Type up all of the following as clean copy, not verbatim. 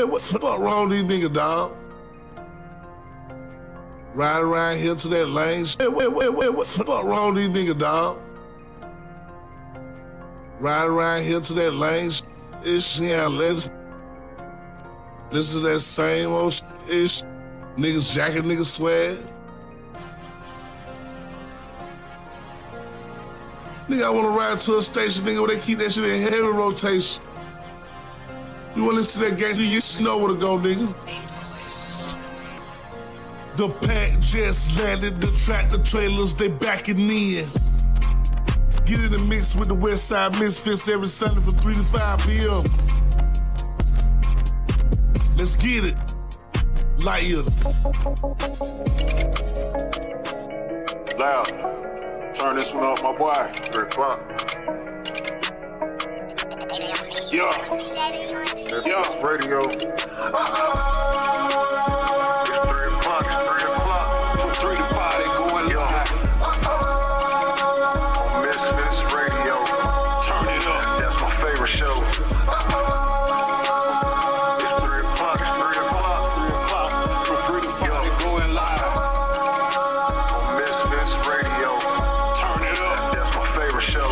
What's wrong with these niggas, dog? Ride around here to that lane. What's wrong with these niggas, dog? Ride around here to that lane. It's let's listen to that same old ish. Niggas jacking niggas swag. Nigga, I wanna ride to a station, nigga, where they keep that shit in heavy rotation. You wanna listen to that gangster, you know where to go, nigga. The pack just landed, the tractor trailers, they backing in. Get in the mix with the Westside Misfits every Sunday from 3 to 5 p.m. Let's get it. Light years. Loud. Turn this one up, my boy. 3 o'clock. Yeah. That's radio. It's 3 o'clock. It's 3 o'clock. From 3 to 5, they going live. Misfits Radio. Turn it up. That's my favorite show. It's 3 o'clock. It's 3 o'clock. 3 o'clock. From 3 to 5, they going live. Misfits Radio. Turn it up. That's my favorite show.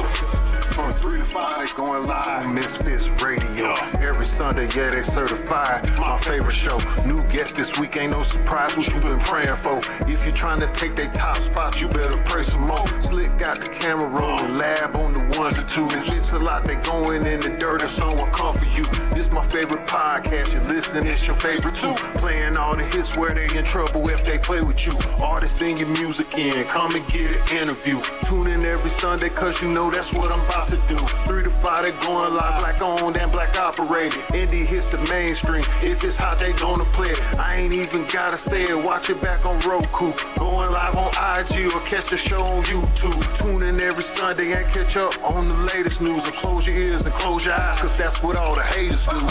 From 3 to 5, they going live. Misfits Radio. Every Sunday, yeah, they certified. My favorite show. New guest this week, ain't no surprise what you been praying for. If you trying to take their top spot, you better pray some more. Slick got the camera rolling, lab on the ones and twos. It's a lot, they going in the dirt and someone come for you. This my favorite podcast, you listen, it's your favorite too. Playing all the hits where they in trouble if they play with you. Artists in your music in, come and get an interview. Tune in every Sunday, cause you know that's what I'm about to do. 3 to 5, they going live, black owned and black operated. Indie hits the mainstream, if it's hot, they gonna play it. I ain't even gotta say it, watch it back on Roku. Going live on IG or catch the show on YouTube. Tune in every Sunday and catch up on the latest news. And close your ears and close your eyes, cause that's what all the haters do. It's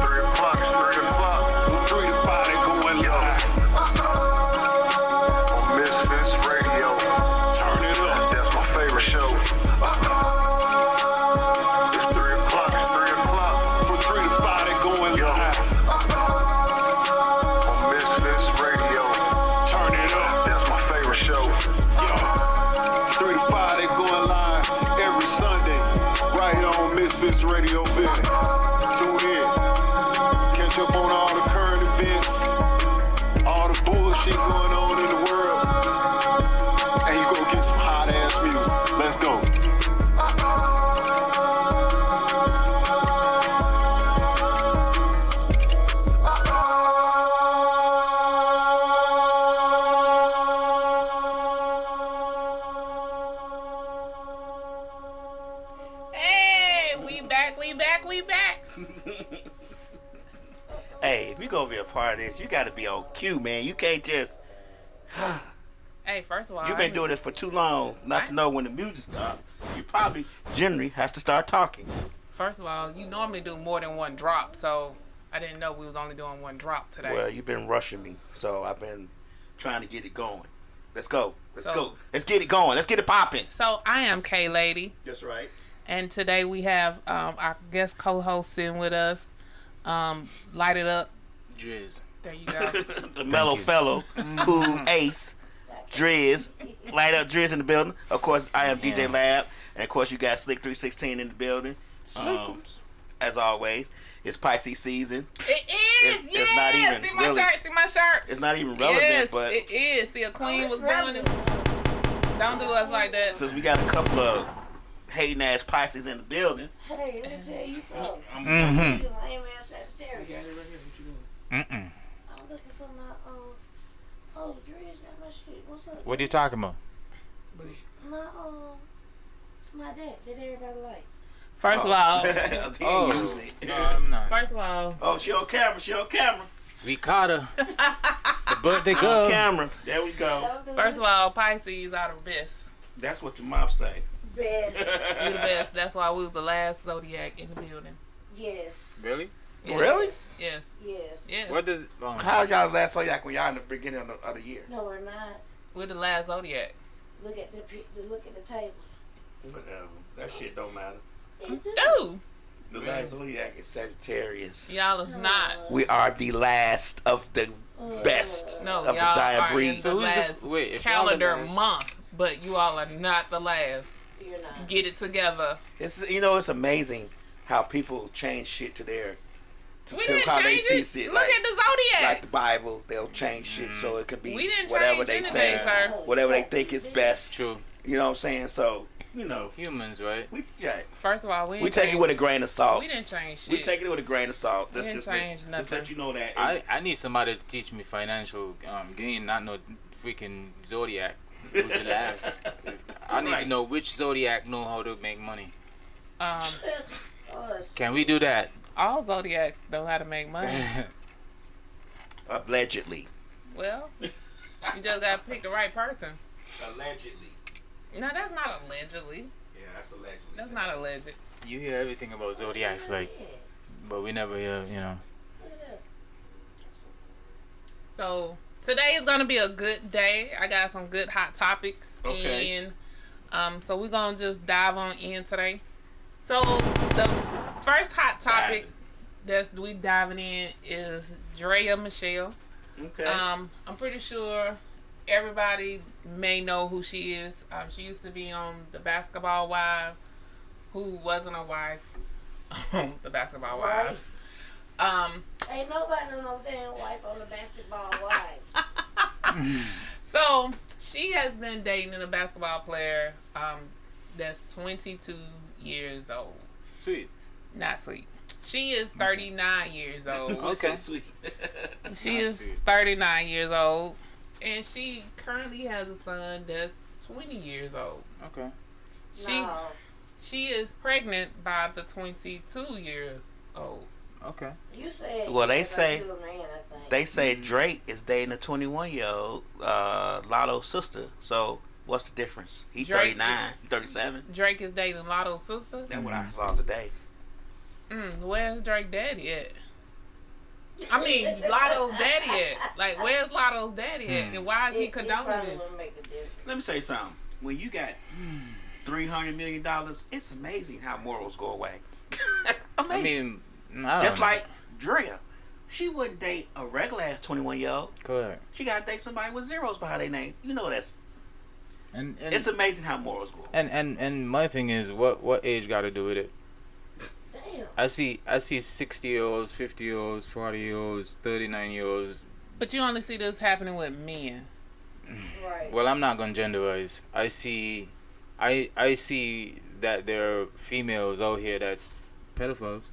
3 o'clock, it's 3 o'clock. From 3 to 5, they going live. On Misfits Radio. Turn it up, that's my favorite show. It's 3 o'clock, it's 3 o'clock. From 3 to 5, they going live. On Misfits Radio. Turn it up, that's my favorite show. Yo. 3 to 5, they going live every Sunday. Right here on Misfits Radio. Tune in. Catch up on all the current events, all the bullshit going on in the world. And you go get some hot ass music. Let's go. Hey, we back. Hey, if you gonna be a part of this, you gotta be on cue, man. You can't just. Hey, first of all, You've been doing this for too long not to know when the music stops. You probably generally has to start talking. First of all, you normally do more than one drop, so I didn't know we was only doing one drop today. Well, you've been rushing me, so I've been trying to get it going. Let's go. Let's go. Let's get it going. Let's get it popping. So I am K Lady. That's right. And today we have our guest co-host sitting with us. Light it up. Drizz. There you go. The mellow fellow, cool ace, Drizz. Light up Drizz in the building. Of course, I am DJLAB. And of course, you got Slick 316 in the building. As always, it's Pisces season. It is. It's not even see my really, shirt. See my shirt. It's not even relevant, yes, but it is. See, a queen was born. Don't do us like that. Since we got a couple of hating ass Pisces in the building. Hey, let me tell you something. Mm-hmm. You lame ass Sagittarius. Mm-mm. I'm looking for my oh, Drizz got my shit. What's up? What are you talking about? My My dad. That everybody like. First of all, Usually. No, I'm not. first of all, Oh, she on camera. She on camera. We caught her. The birthday On girl. camera. There we go. Don't do first of that. all, Pisces are the best. That's what your mouth say. Best. You the best. That's why we was the last zodiac in the building. Yes. Really? Yes. Really? Yes. Yes. Yes. What does? How was y'all last zodiac when y'all in the beginning of the year? No, we're not. We're the last zodiac. Look at look at the table. Whatever. That shit don't matter. It do. Dude, The last zodiac is Sagittarius. y'all is not. We are the last of the best No, of the y'all dying are breed. in the So who's the last wait, if y'all the calendar last- month, but you all are not the last. You're not. Get it together. It's it's amazing how people change shit to their We to didn't how they change see it. shit. Look Like, at the zodiac. like the Bible, they'll change shit so it could be We didn't whatever change they anything, say, sir. whatever they think is best. True. You know what I'm saying? So Humans, right? we First of all, we take it change- with a grain of salt. We didn't change shit. We take it with a grain of salt. That's didn't just change just let nothing. you know that. I need somebody to teach me financial gain, not no freaking zodiac. Which is ass. I need to Right. know which zodiac know how to make money. Us. Can we do that? All zodiacs know how to make money. Allegedly. Well, you just gotta pick the right person. Allegedly. No, that's not allegedly. Yeah, that's allegedly. That's not alleged. You hear everything about zodiacs, like, but we never hear, Look at that. So today is gonna be a good day. I got some good hot topics, Okay. and so we're gonna just dive on in today. So the first hot topic that's we diving in is Draya Michelle. Okay. I'm pretty sure everybody may know who she is. She used to be on the Basketball Wives, who wasn't a wife. The Basketball Wives. Ain't nobody no damn wife on the Basketball Wives. So she has been dating a basketball player that's 22 years old. sweet. Not sweet. She is 39 years old. Okay. Sweet. She Not is sweet. 39 years old, and she currently has a son that's 20 years old. Okay. She is pregnant by the 22 years old. Okay. You said. Well, they because say- you a man, I think. They say Drake is dating a 21-year-old Lotto's sister. So what's the difference? He's Drake 39. He's 37. Drake is dating Lotto's sister. That's what I saw today. Where's Drake daddy at? I mean, Lotto's daddy at? Like, where's Lotto's daddy at? And why is he It condoning probably this? wouldn't make a difference. Let me say something. When you got $300 million, it's amazing how morals go away. I mean, I Just don't know. like Draya. She wouldn't date a regular ass 21-year-old. Correct. She got to date somebody with zeros behind their name. You know that's. And It's amazing how morals go. and my thing is, what age got to do with it? Damn. I see 60-year-olds, 50-year-olds, 40-year-olds, 39-year-olds. But you only see this happening with men. Right. Well, I'm not gonna genderize. I see that there are females out here that's pedophiles.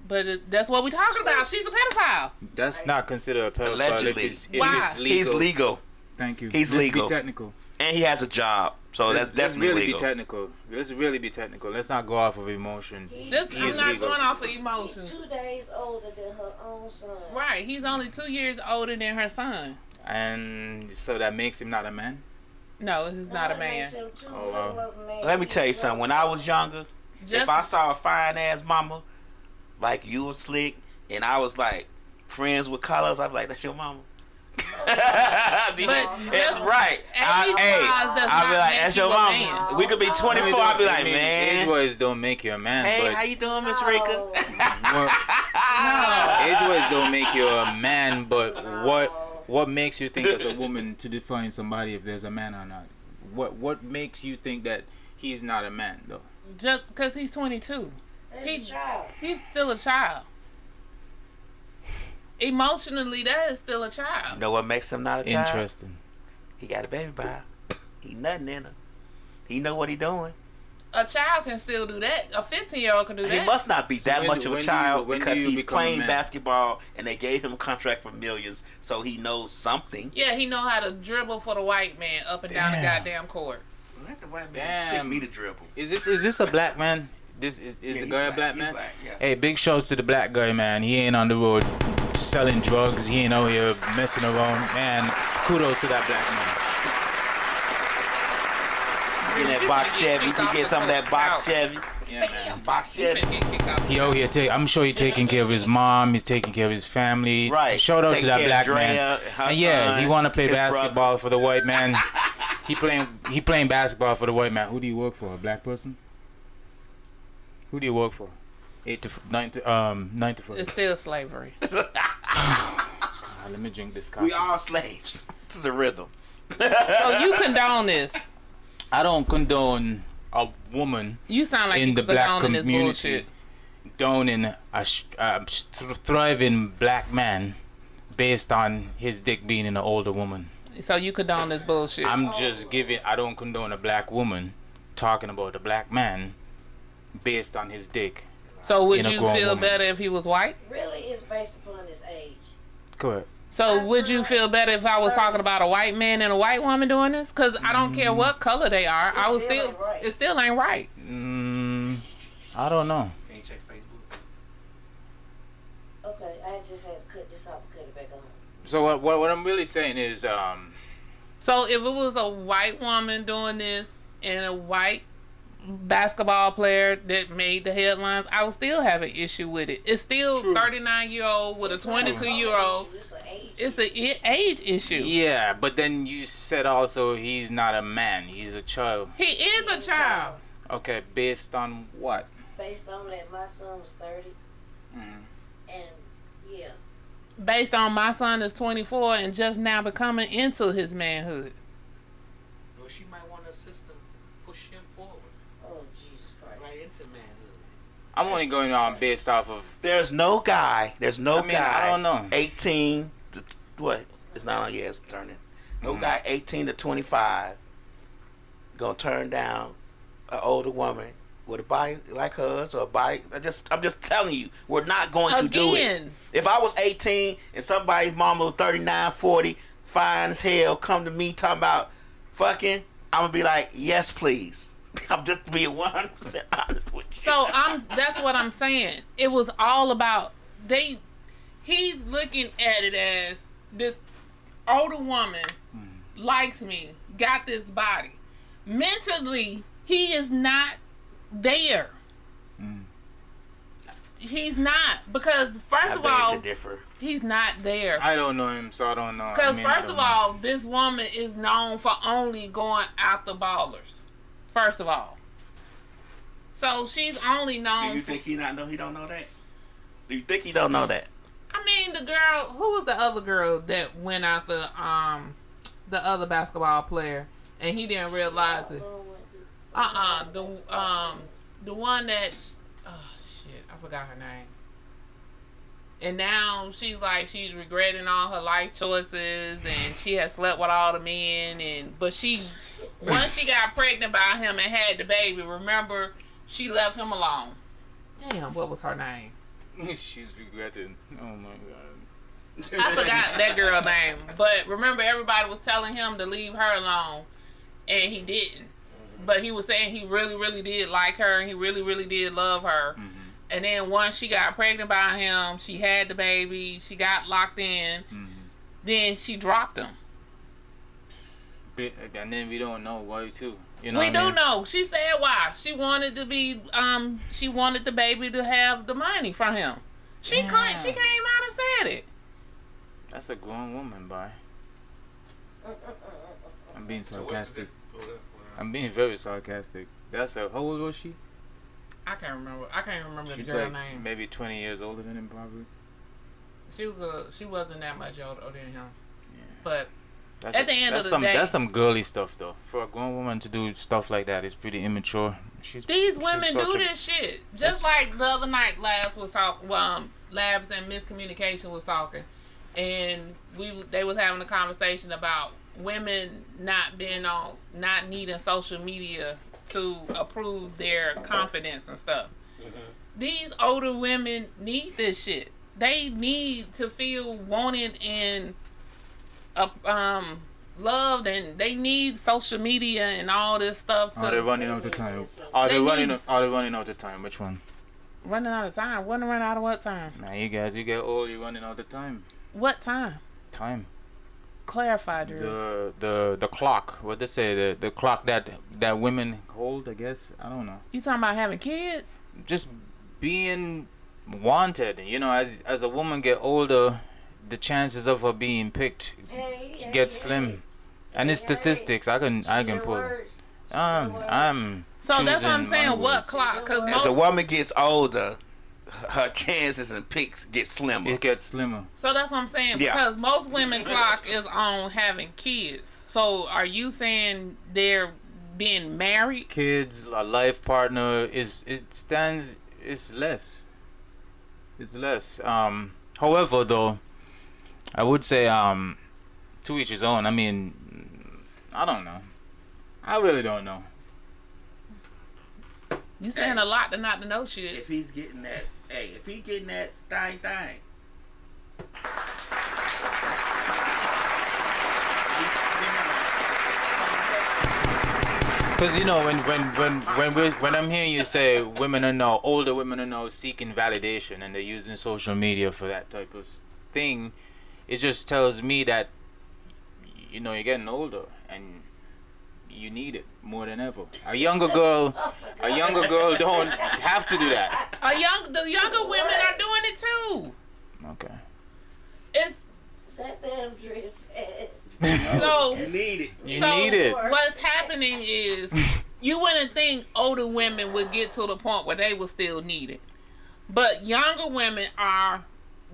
But that's what we're talking about. She's a pedophile. That's not considered a pedophile Allegedly. if Why? it's legal. He's legal. Thank you. He's Let's legal. be technical. And he has a job. So Let's that's really definitely be legal. technical. Let's really be technical. Let's not go off of emotion. This, He I'm is not legal. going off of She's emotions. 2 days older than her own son. Right. He's only 2 years older than her son. And so that makes him not a man? No, he's not a That man. makes him too Oh, wow. little of a man. Let me tell you something. When I was younger, Just if I saw a fine ass mama like you was slick, and I was like friends with Carlos, I'd be like, "That's your mama." That's right. age-wise does I'd be not like, make "That's you your a mama." man. We could be 24. I'd be like, "Man, age-wise don't make you a man, hey, but how you doing, Miss Rika?" age-wise don't make you a man, but what makes you think as a woman to define somebody if there's a man or not? What makes you think that he's not a man though? Just because he's 22. He's a child. He's still a child. Emotionally, that is still a You child. know what makes him not a child? Interesting. He got a baby by her. He nothing in her. He know what he doing. A child can still do that. A 15-year-old can do He that. must not be that when much do- of a when do child you- when do because you he's become a playing man? basketball and they gave him a contract for millions, so he knows something. Yeah, he know how to dribble for the white man up and down the Damn. goddamn court. Let the white man pick me to dribble. Is this a black man? This is the guy a black man? Black, yeah. Hey, big shouts to the black guy, man. He ain't on the road selling drugs. He ain't out here messing around. Man, kudos to that black man. Get that box Chevy. You can get some of that box Chevy. Yeah, man. Box Chevy. He out here I'm sure he's taking care of his mom. He's taking care of his family. Right. Shout out to that black Draya, man. And yeah, he want to play basketball for the white man. He playing basketball for the white man. Who do you work for? A black person? Who do you work for? 9 to 5. It's still slavery. Let me drink this coffee. We all slaves to the rhythm. So you condone this? I don't condone a woman You sound like in you the black condoning this community bullshit. downing a thriving black man based on his dick being in an older woman. So you condone this bullshit? I don't condone a black woman talking about a black man based on his dick. So would in a you grown feel woman. better if he was white? Really, it's based upon his age. Correct. So would you feel better if I was talking about a white man and a white woman doing this? Because I don't care what color they are. It still ain't right. I don't know. Can you check Facebook? Okay, I just had to cut this off and cut it back on. So what I'm really saying is So if it was a white woman doing this and a white basketball player that made the headlines, I would still have an issue with it. It's still 39-year-old with a 22-year-old. It's an age issue. yeah, but then you said also he's not a man, he's a child. He is a child. Okay, based on what? Based on that, my son was 30. And, yeah. Based on my son is 24 and just now becoming into his manhood. Well, she might want to assist him, push him forward. Oh, Jesus Christ. Right into manhood. I'm only going on based off of. There's no guy. I don't know. 18 to what? It's not on. Yeah, it's turning. No guy 18 to 25 gonna turn down an older woman with a body like hers or a body. I'm just telling you, we're not going to do it. If I was 18 and somebody's mama was 39, 40, fine as hell, come to me talking about fucking, I'm gonna be like, yes, please. I'm just being 100% honest with you. So that's what I'm saying. It was all about he's looking at it as this older woman likes me, got this body. Mentally, he is not there. He's not, because first of all, he's not there. I don't know him, so I don't know. Because first of all, this woman is known for only going after ballers. First of all, so she's only known. Do you think he don't know that? Do you think he don't know that? I mean, the girl, who was the other girl that went after the other basketball player, and he didn't realize it. The one that, oh shit, I forgot her name. And now she's regretting all her life choices, and she has slept with all the men, but once she got pregnant by him and had the baby, remember, she left him alone. Damn, what was her name? She's regretting. Oh my god. I forgot that girl's name. But remember, everybody was telling him to leave her alone, and he didn't. But he was saying he really, really did like her, and he really, really did love her. And then once she got pregnant by him, she had the baby, she got locked in, then she dropped him. And then we don't know why too. You know we do know. She said why. She wanted to be. She wanted the baby to have the money from him. She came out and said it. That's a grown woman, boy. I'm being sarcastic. I'm being very sarcastic. How old was she? I can't remember the She's girl's like name. maybe 20 years older than him, probably. She wasn't that much older than him. Yeah. But at the end of the day, that's some girly stuff though. For a grown woman to do stuff like that is pretty immature. These women do this shit. Just like the other night, Labs and Miscommunication was talking, and they was having a conversation about women not needing social media to approve their confidence and stuff. These older women need this shit. They need to feel wanted and loved and they need social media and all this stuff to. Are they running out of time? Are they running out of time? Which one? Running out of time. Running out of what time? Nah, you guys, you get old, you're running out of time. What time? Time. Clarify, Drizz. The clock. What they say? The clock that women hold. I guess. I don't know. You talking about having kids? Just being wanted. You know, as a woman get older, the chances of her being picked gets slim. And it's statistics. I can pull. I'm. So that's what I'm saying. What words. clock? Because As a woman gets older, her chances and picks get slimmer. It gets slimmer. So that's what I'm saying. Yeah. Because most women clock is on having kids. So are you saying they're being married? Kids, a life partner it's less. It's less. However, though, I would say to each his own. I mean, I don't know. I really don't know. You saying a lot to not to know shit. If he's getting that, if he getting that thing. Because, you know, when I'm hearing you say older women are now seeking validation and they're using social media for that type of thing, it just tells me that, you know, you're getting older and you need it more than ever. A younger girl don't have to do that. The younger women are doing it too. Okay. It's That damn Drizz said. so You need it. You need it. What's happening is you wouldn't think older women would get to the point where they will still need it, but younger women are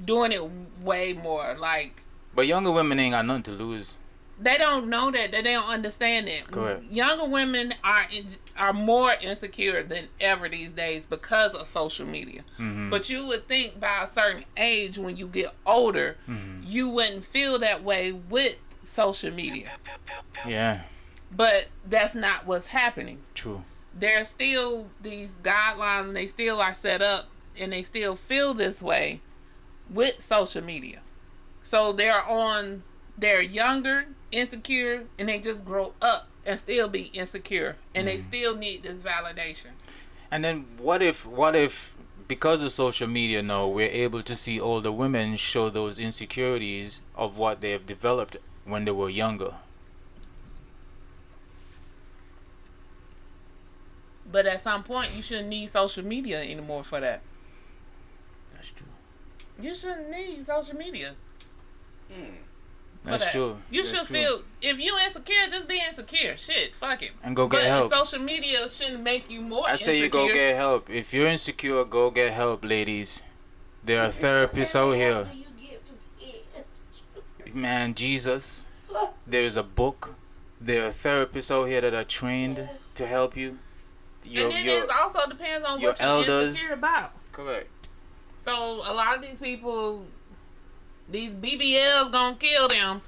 doing it way more. Like, But younger women ain't got nothing to lose. they don't know that. They don't understand it. Correct. Younger women are more insecure than ever these days because of social media. Mm-hmm. But you would think by a certain age, when you get older, you wouldn't feel that way with social media. Yeah, But that's not what's happening. true. There's still these guidelines, and they still are set up, and they still feel this way with social media. So they're younger, insecure, and they just grow up and still be insecure, and they still need this validation. And then what if because of social media now we're able to see older women show those insecurities of what they have developed when they were younger? But at some point, you shouldn't need social media anymore for that. That's true. You shouldn't need social media. That's that. true. You That's should true. feel, if you insecure, just be insecure. Shit, fuck it. And go get but help. social media shouldn't make you more I insecure. say you go get help. If you're insecure, go get help, ladies. There are therapists out here. Do you get to be Man, Jesus. There is a book. There are therapists out here that are trained to help you. And then it also depends on your what you're elders. insecure about. Correct. So a lot of these people, these BBLs gonna kill them.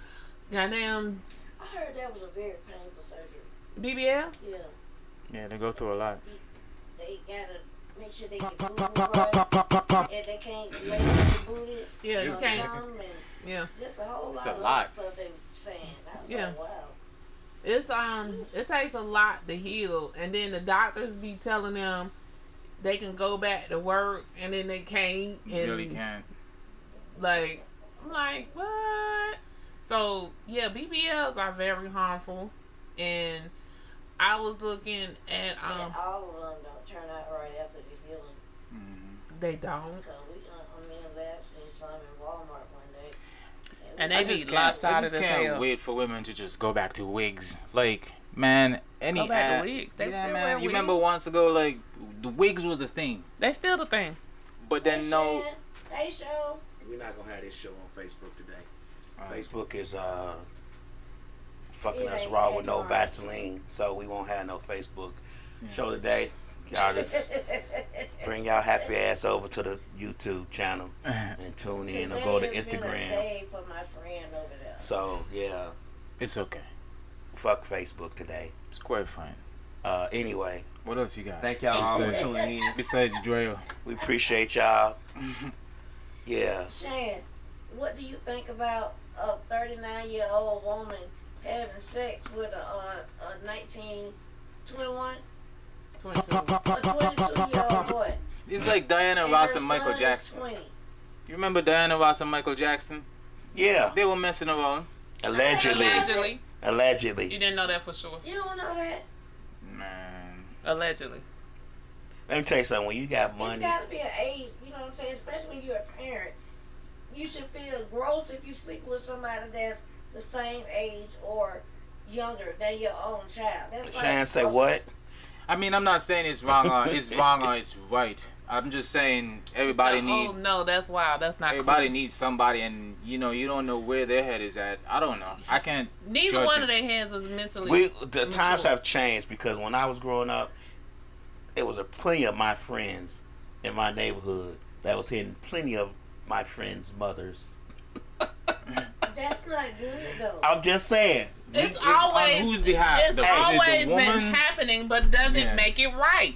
Goddamn I heard that was a very painful surgery. BBL? Yeah. Yeah, they go through a lot. They gotta make sure they can move right. And they can't lay on the booty. Yeah, you can't. And Yeah. just a whole It's lot a of lot. other stuff they were saying. I was Yeah. like, wow. It's it takes a lot to heal, and then the doctors be telling them they can go back to work, and then they can't. You And really can. like, I'm like, what? So yeah, BBLs are very harmful, and I was looking at And all of them don't turn out right after the healing. they don't, Because me and Lab seen some in Walmart one day. and I they just be can't, I lopsided just as can't hell. wait for women to just go back to wigs. Like, man, any Go back to ad- wigs. They yeah, still man. wear You remember wigs. once ago, like the wigs was the thing, They still the thing. but then no. They show. We're not gonna have this show on Facebook today. Facebook is fucking us raw with no Vaseline, so we won't have no Facebook show today. Y'all just bring y'all happy ass over to the YouTube channel and tune in or go to Today has been a Instagram. day for my friend over there. So yeah, It's okay. fuck Facebook today. It's quite fine. Anyway, What else you got? thank y'all all for tuning in. Besides Draya. We appreciate y'all. Yeah. Shan, what do you think about a 39-year-old woman having sex with a 19, 21, 22. a 22-year-old boy. It's like Diana Ross and Michael Jackson. 20. You remember Diana Ross and Michael Jackson? Yeah. They were messing around. Allegedly. You didn't know that for sure. You don't know that? Man. Allegedly. Let me tell you something. When you got It's money, got to be an age, you know what I'm saying? Especially when you're a parent. You should feel gross if you sleep with somebody that's the same age or younger than your own child. That's Shan say what? I mean, I'm not saying it's wrong or it's right. I'm just saying everybody needs. Oh no, that's wild. That's not. Everybody cool. needs somebody, and you don't know where their head is at. I don't know. I can't. Neither judge one it. of their heads is mentally. The times have changed because when I was growing up, it was plenty of my friends in my neighborhood that was hitting plenty of my friends' mothers. That's not good though. I'm just saying. It's On always. whose behalf? It's though? Is it always the been woman? happening, but doesn't Yeah. make it right.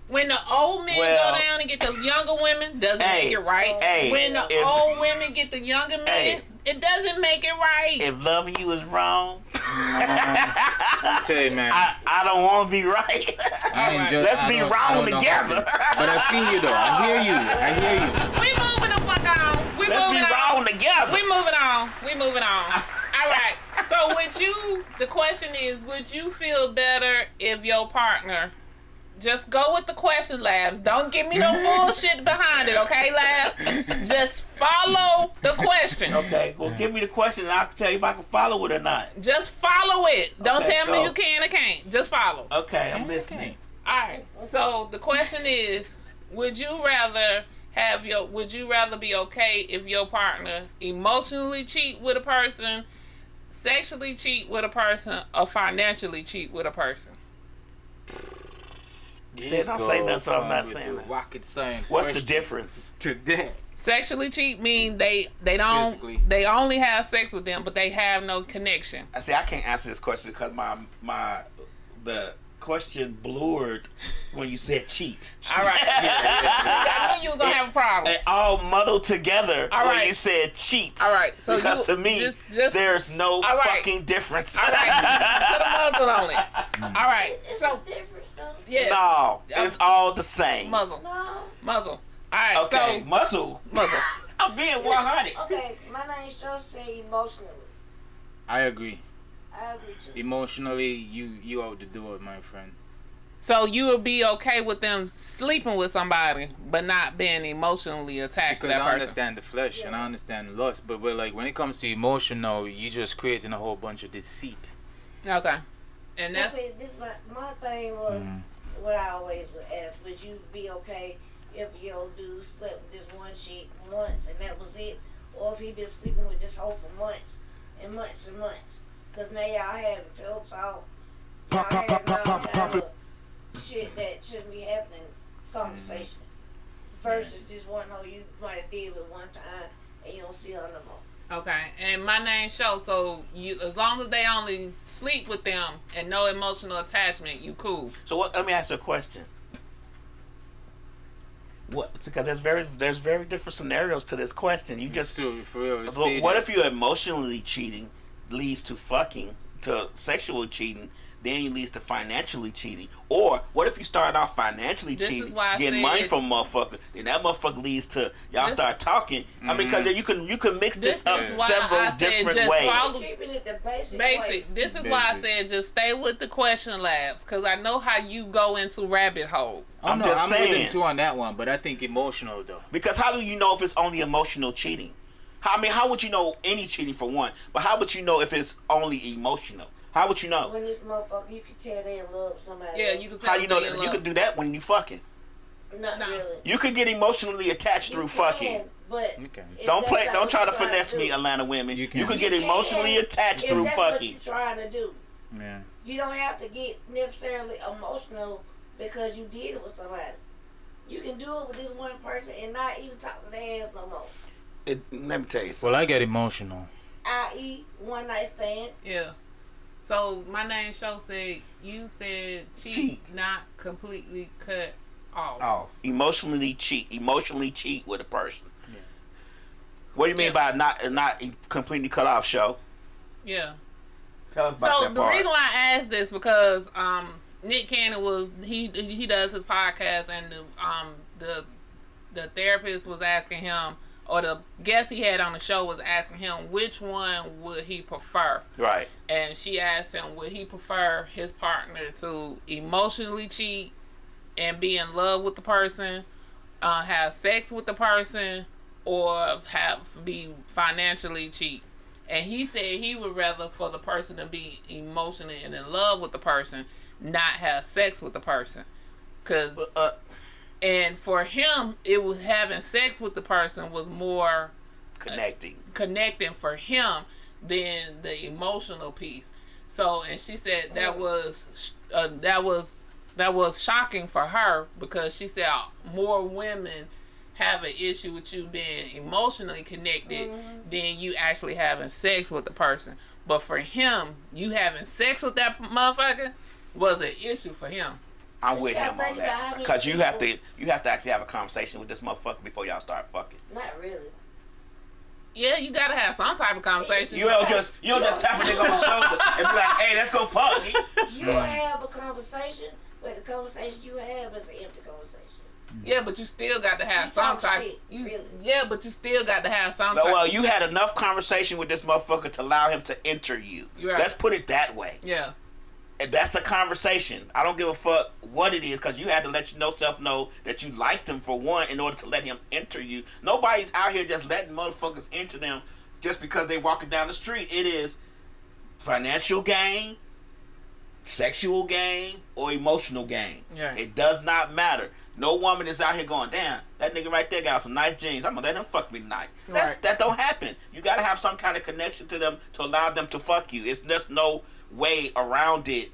When the old men Well, go down and get the younger women, doesn't hey, make it right. hey, when the if- old women get the younger men, Hey. it doesn't make it right. If loving you is wrong, I tell you, man. I don't want to be right. I ain't just, Let's I be don't- I wrong don't know together. how to- But I feel you though. I hear you. We moving the fuck on. We Let's be moving on. wrong together. We moving on. All right. So the question is, would you feel better if your partner, just go with the question, Labs. Don't give me no bullshit behind it, okay, Lab? Just follow the question. Okay, well, give me the question and I'll tell you if I can follow it or not. Just follow it. Don't Okay, tell me go. you can or can't. Just follow. Okay, I'm listening. All right. So the question is, would you rather be okay if your partner emotionally cheat with a person, sexually cheat with a person, or financially cheat with a person? You said don't say that, so I'm not saying that. Rocket science. What's the questions difference? today? Sexually cheat mean they Physically. they only have sex with them, but they have no connection. I see. I can't answer this question because the question blurred when you said cheat. All right. I knew you was gonna have a problem. It all muddled together All when right. you said cheat. All right. So Because to me, just there's no All right. fucking difference. all right. Put a muzzle on it. All right. It's So a difference though. yeah. No, it's all the same. Muzzle. No. Muzzle. All right. Okay, So muzzle. muzzle. I'm being 100. Okay, my name should say emotionally. I agree. I agree too. Emotionally, you out the door, my friend. So you would be okay with them sleeping with somebody, but not being emotionally attached to Because that I person. understand the flesh and I understand lust, but when it comes to emotional, you just creating a whole bunch of deceit. Okay. And That's that's this my thing was what I always would ask. Would you be okay if your dude slept with this one chick once and that was it, or if he been sleeping with this hoe for months and months and months? Because now y'all having pillow talk, y'all having all kind of shit that shouldn't be happening conversation. Versus this one hoe you might have did with one time and you don't see her no more. okay. And my name shows. So you, as long as they only sleep with them and no emotional attachment, you cool. So let me ask you a question. What? Because there's very different scenarios to this question. You just for real. so what if you're emotionally cheating leads to fucking, to sexual cheating, then it leads to financially cheating? Or what if you start off financially This is cheating, why I getting said- money from a motherfucker, then that motherfucker leads to y'all This- start talking. I mean, because then you can mix this, This up is why several I said different just ways. follow- Keeping it the basic. Basic. way. This is why I Basic. said just stay with the question labs, because I know how you go into rabbit holes. I'm I'm just with saying. him too on that one, but I think emotional though. Because how do you know if it's only emotional cheating? How would you know any cheating for one? But how would you know if it's only emotional? How would you know? When this motherfucker, you can tell they love somebody. Yeah, else. you can tell. How you know they that? in You love. can do that when you fucking. Not No. really. You could get emotionally attached You through can, fucking. But Okay. if Don't that's play. not Don't what try to you're trying finesse do, me, Atlanta women. You You, can. could get you can, emotionally attached if through that's what fucking. you're trying to do. Yeah. You don't have to get necessarily emotional because you did it with somebody. You can do it with this one person and not even talk to their ass no more. Let me tell you something. Well, I get emotional. I.e., one night stand. Yeah. So my name show said you said cheat. Not completely cut off. Emotionally cheat with a person. Yeah. What do you mean Yeah. by not completely cut off, show? Yeah. Tell us about that the part. reason why I asked this because Nick Cannon he does his podcast, and the therapist was asking him, or the guest he had on the show was asking him which one would he prefer. Right. And she asked him, would he prefer his partner to emotionally cheat and be in love with the person, have sex with the person, or be financially cheat? And he said he would rather for the person to be emotionally and in love with the person, not have sex with the person. And for him, it was having sex with the person was more connecting for him than the emotional piece. So, and she said that was shocking for her, because she said more women have an issue with you being emotionally connected than you actually having sex with the person. But for him, you having sex with that motherfucker was an issue for him. I'm with him on that, because you have to actually have a conversation with this motherfucker before y'all start fucking. Not really. Yeah, you gotta have some type of conversation. You don't just tap a nigga on the shoulder and be like, "Hey, let's go fuck." You have a conversation, but the conversation you have is an empty conversation. Yeah, but you still got to have some type. Really. Yeah, but you still got to have some type. Well, you had enough conversation with this motherfucker to allow him to enter you. Right. Let's put it that way. Yeah. And that's a conversation. I don't give a fuck what it is, because you had to let yourself know that you liked him, for one, in order to let him enter you. Nobody's out here just letting motherfuckers enter them just because they walking down the street. It is financial gain, sexual gain, or emotional gain. Yeah. It does not matter. No woman is out here going, damn, that nigga right there got some nice jeans, I'm gonna let him fuck me tonight. That don't happen. You gotta have some kind of connection to them to allow them to fuck you. It's just no way around it.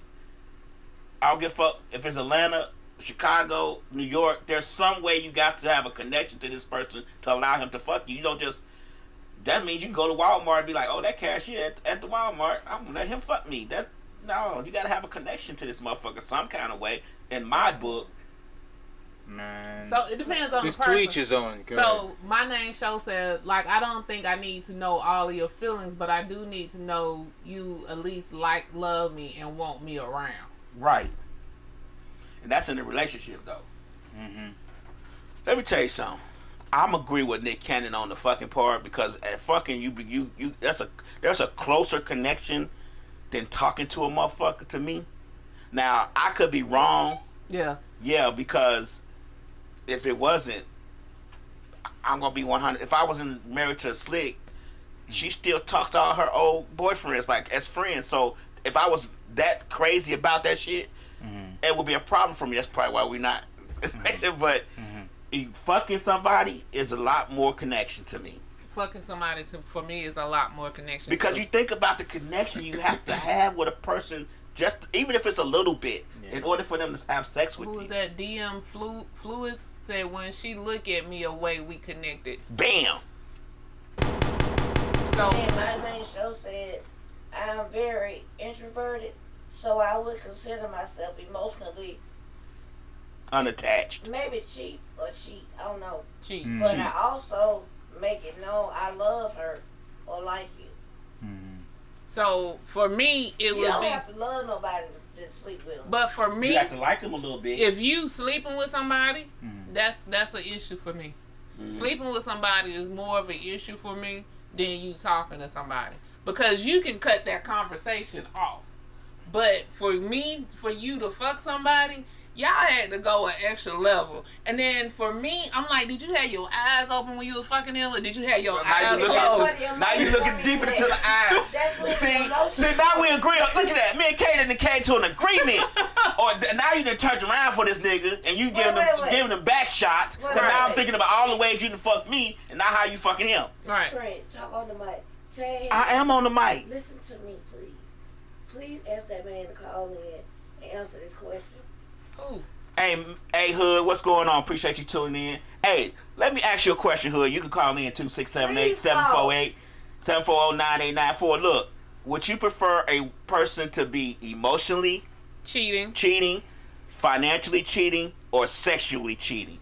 I don't give a fuck if it's Atlanta, Chicago, New York. There's some way you got to have a connection to this person to allow him to fuck you. You don't just. That means you can go to Walmart and be like, oh, that cashier at the Walmart, I'm gonna let him fuck me. No, you gotta have a connection to this motherfucker some kind of way. In my book. Man. So it depends on the person. To each his own. So my name show said, like, I don't think I need to know all of your feelings, but I do need to know you at least love me and want me around. Right. And that's in a relationship though. Mm-hmm. Let me tell you something. I'm agree with Nick Cannon on the fucking part, because at fucking you there's a closer connection than talking to a motherfucker to me. Now I could be wrong. Yeah. Yeah, because if it wasn't, I'm gonna be 100. If I wasn't married to a slick, she still talks to all her old boyfriends like as friends. So if I was that crazy about that shit, it would be a problem for me. That's probably why we're not. But fucking somebody is a lot more connection to me. Fucking somebody for me is a lot more connection. Because you think about the connection you have to have with a person, just even if it's a little bit, in order for them to have sex with you. Who was that? DM Fluid said, when she look at me, away we connected. Bam. So my main show said I'm very introverted, so I would consider myself emotionally unattached. Maybe cheap. I don't know. Cheap. But I also make it known I love her or like you. So for me, it would be. You don't have to love nobody to sleep with them. But for me, you have to like them a little bit. If you sleeping with somebody, that's an issue for me. Sleeping with somebody is more of an issue for me than you talking to somebody, because you can cut that conversation off. But for you to fuck somebody, y'all had to go an extra level. And then for me, I'm like, did you have your eyes open when you was fucking him, or did you have your eyes closed? Now you looking deep into the eye. See, now we agree. Look at that. Me and Kay done came to an agreement. Or now you done turned around for this nigga, and you giving him back shots. Because now I'm thinking about all the ways you done fucked me, and now how you fucking him. Right. Talk on the mic. I am on the mic. Listen to me, please. Please ask that man to call in and answer this question. Ooh. Hey, Hood, what's going on? Appreciate you tuning in. Hey, let me ask you a question, Hood. You can call in 2678-748-740-9894. Look, would you prefer a person to be emotionally cheating, financially cheating, or sexually cheating?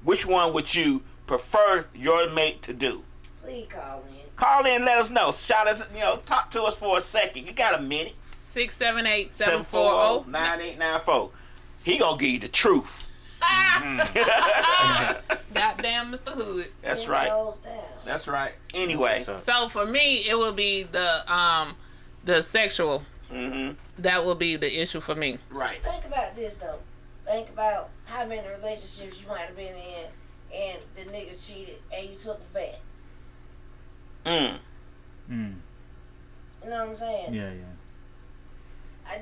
Which one would you prefer your mate to do? Please call in. Call in, let us know. Shout us, talk to us for a second. You got a minute. 678-740. 9894. He gonna give you the truth. Goddamn Mr. Hood. That's right. That's right. Anyway. So for me, it will be the sexual. Mm-hmm. That will be the issue for me. Right. Think about this though. Think about how many relationships you might have been in, and the nigga cheated, and you took it back. You know what I'm saying? Yeah.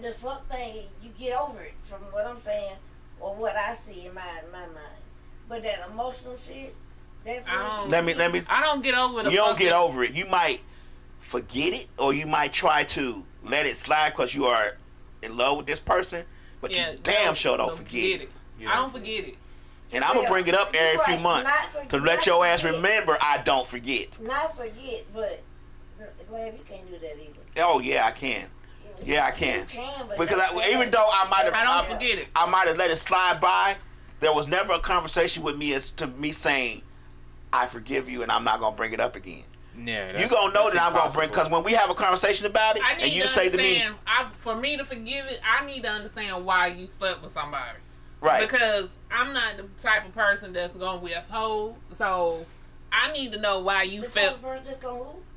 The fuck thing, you get over it from what I'm saying, or what I see in my mind. But that emotional shit, that's let me. I don't get over the. You don't get over it. You might forget it, or you might try to let it slide because you are in love with this person, but you damn sure don't forget it. I don't forget it. And I'm gonna bring it up every few months to let your ass remember I don't forget. Not forget, but Lab, you can't do that either. Oh yeah, I can. Yeah, I can. You can, but because even though I might have, I don't forget it. I might have let it slide by. There was never a conversation with me as to me saying, "I forgive you," and I'm not gonna bring it up again. Yeah, you gonna know that I'm gonna bring, because when we have a conversation about it, and you say to me, for me to forgive it, I need to understand why you slept with somebody. Right. Because I'm not the type of person that's gonna withhold. So I need to know why you felt.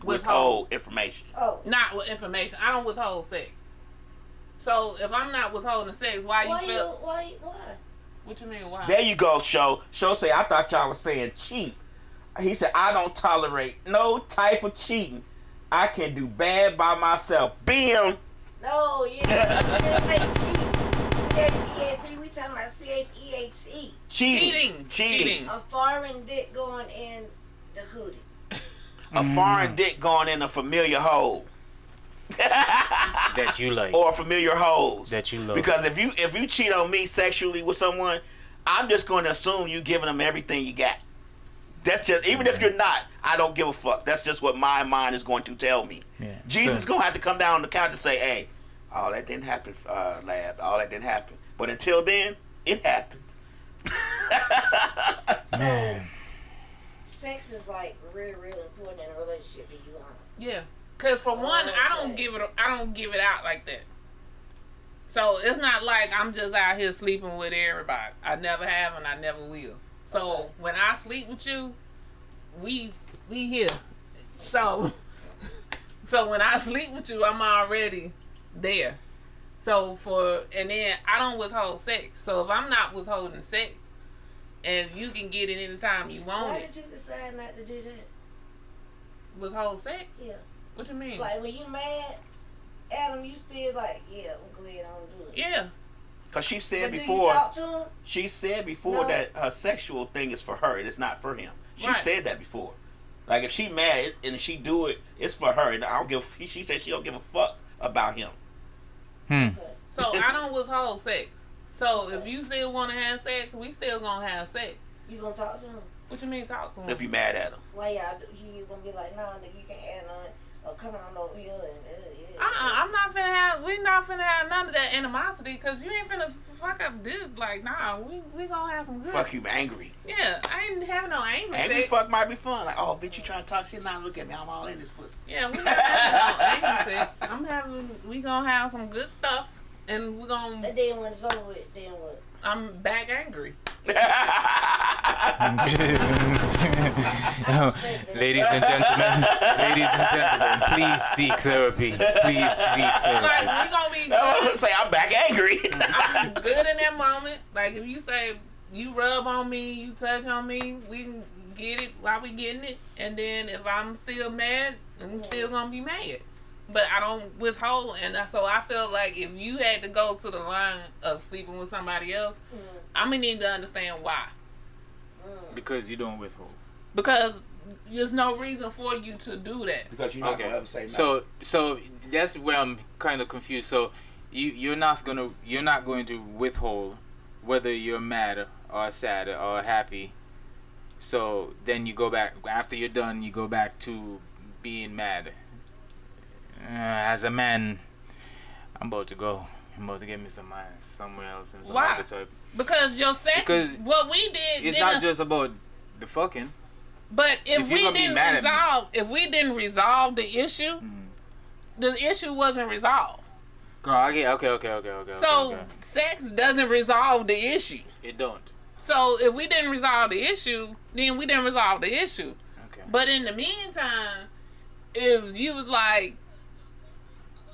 Withhold information. Oh. Not with information. I don't withhold sex. So if I'm not withholding sex, why you feel? Why? What you mean? Why? There you go, Show. Show say, I thought y'all was saying cheat. He said, I don't tolerate no type of cheating. I can do bad by myself. Bam. No, you didn't say cheat. C-H-E-A-P. We talking about C-H-E-A-T. Cheating. A foreign dick going in the hoodie. A foreign dick going in a familiar hole. That you like. Or familiar holes. That you love. Because if you cheat on me sexually with someone, I'm just going to assume you giving them everything you got. That's just, even if you're not, I don't give a fuck. That's just what my mind is going to tell me. Yeah. Jesus is going to have to come down on the couch and say, hey, all that didn't happen, Lab. All that didn't happen. But until then, it happened. Man. Sex is like really, really important in a relationship. Do you want? Yeah, cause for one, I don't give it out like that. So it's not like I'm just out here sleeping with everybody. I never have and I never will. So when I sleep with you, we here. So when I sleep with you, I'm already there. And then I don't withhold sex. So if I'm not withholding sex, and you can get it anytime you want Why it. did you decide not to do that? Withhold sex? Yeah. What you mean? Like when you mad, Adam, you still like, yeah, I'm glad I don't do it. Yeah. Because she said but before. Do you talk to him? She said before that her sexual thing is for her. It is not for him. She said that before. Like if she mad and she do it, it's for her. And I don't give. She said she don't give a fuck about him. Okay. So I don't withhold sex. So if you still want to have sex, we still gonna have sex. You gonna talk to him? What you mean talk to him? If you mad at him. Why y'all? You gonna be like, nah, nigga, you can't add none. Or come on over here and. I'm not finna have. We not finna have none of that animosity because you ain't finna fuck up this. Like, nah, we gonna have some good. Fuck you, angry. Yeah, I ain't having no angry. Angry fuck might be fun. Like, oh, bitch, you trying to talk shit? Now look at me, I'm all in this pussy. Yeah, we not having no angry sex. We gonna have some good stuff, and we gonna. And then when it's over with, then what? I'm back angry. Ladies and gentlemen, please seek therapy. Please seek therapy. Like, we gonna be. I was gonna say I'm back angry. I'm good in that moment. Like if you say you rub on me, you touch on me, we can get it while we getting it. And then if I'm still mad, I'm still gonna be mad. But I don't withhold, and so I feel like if you had to go to the line of sleeping with somebody else, I'm gonna need to understand why. Because you don't withhold. Because there's no reason for you to do that. Because you're not gonna ever say no. So that's where I'm kind of confused. So you're not going to withhold whether you're mad or sad or happy. So then you go back after you're done. You go back to being mad. As a man, I'm about to go. I'm about to get me some ass somewhere else and some other type. Because your sex. Because what we did. It's not just about the fucking. But if we gonna be didn't mad at me. resolve the issue, the issue wasn't resolved. Girl, okay. So okay. sex doesn't resolve the issue. It don't. So if we didn't resolve the issue, then we didn't resolve the issue. Okay. But in the meantime, if you was like,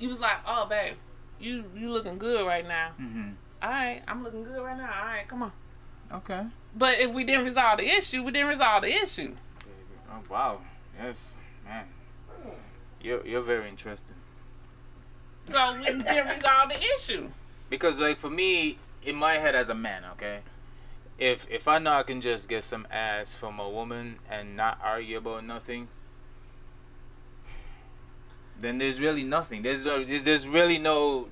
oh babe, you looking good right now. Mm-hmm. All right, I'm looking good right now. All right, come on. Okay. But if we didn't resolve the issue, we didn't resolve the issue. Oh wow. Yes, man. You're very interesting. So we didn't resolve the issue. Because like for me, in my head as a man, okay, if I know I can just get some ass from a woman and not argue about nothing, then there's really nothing. There's really no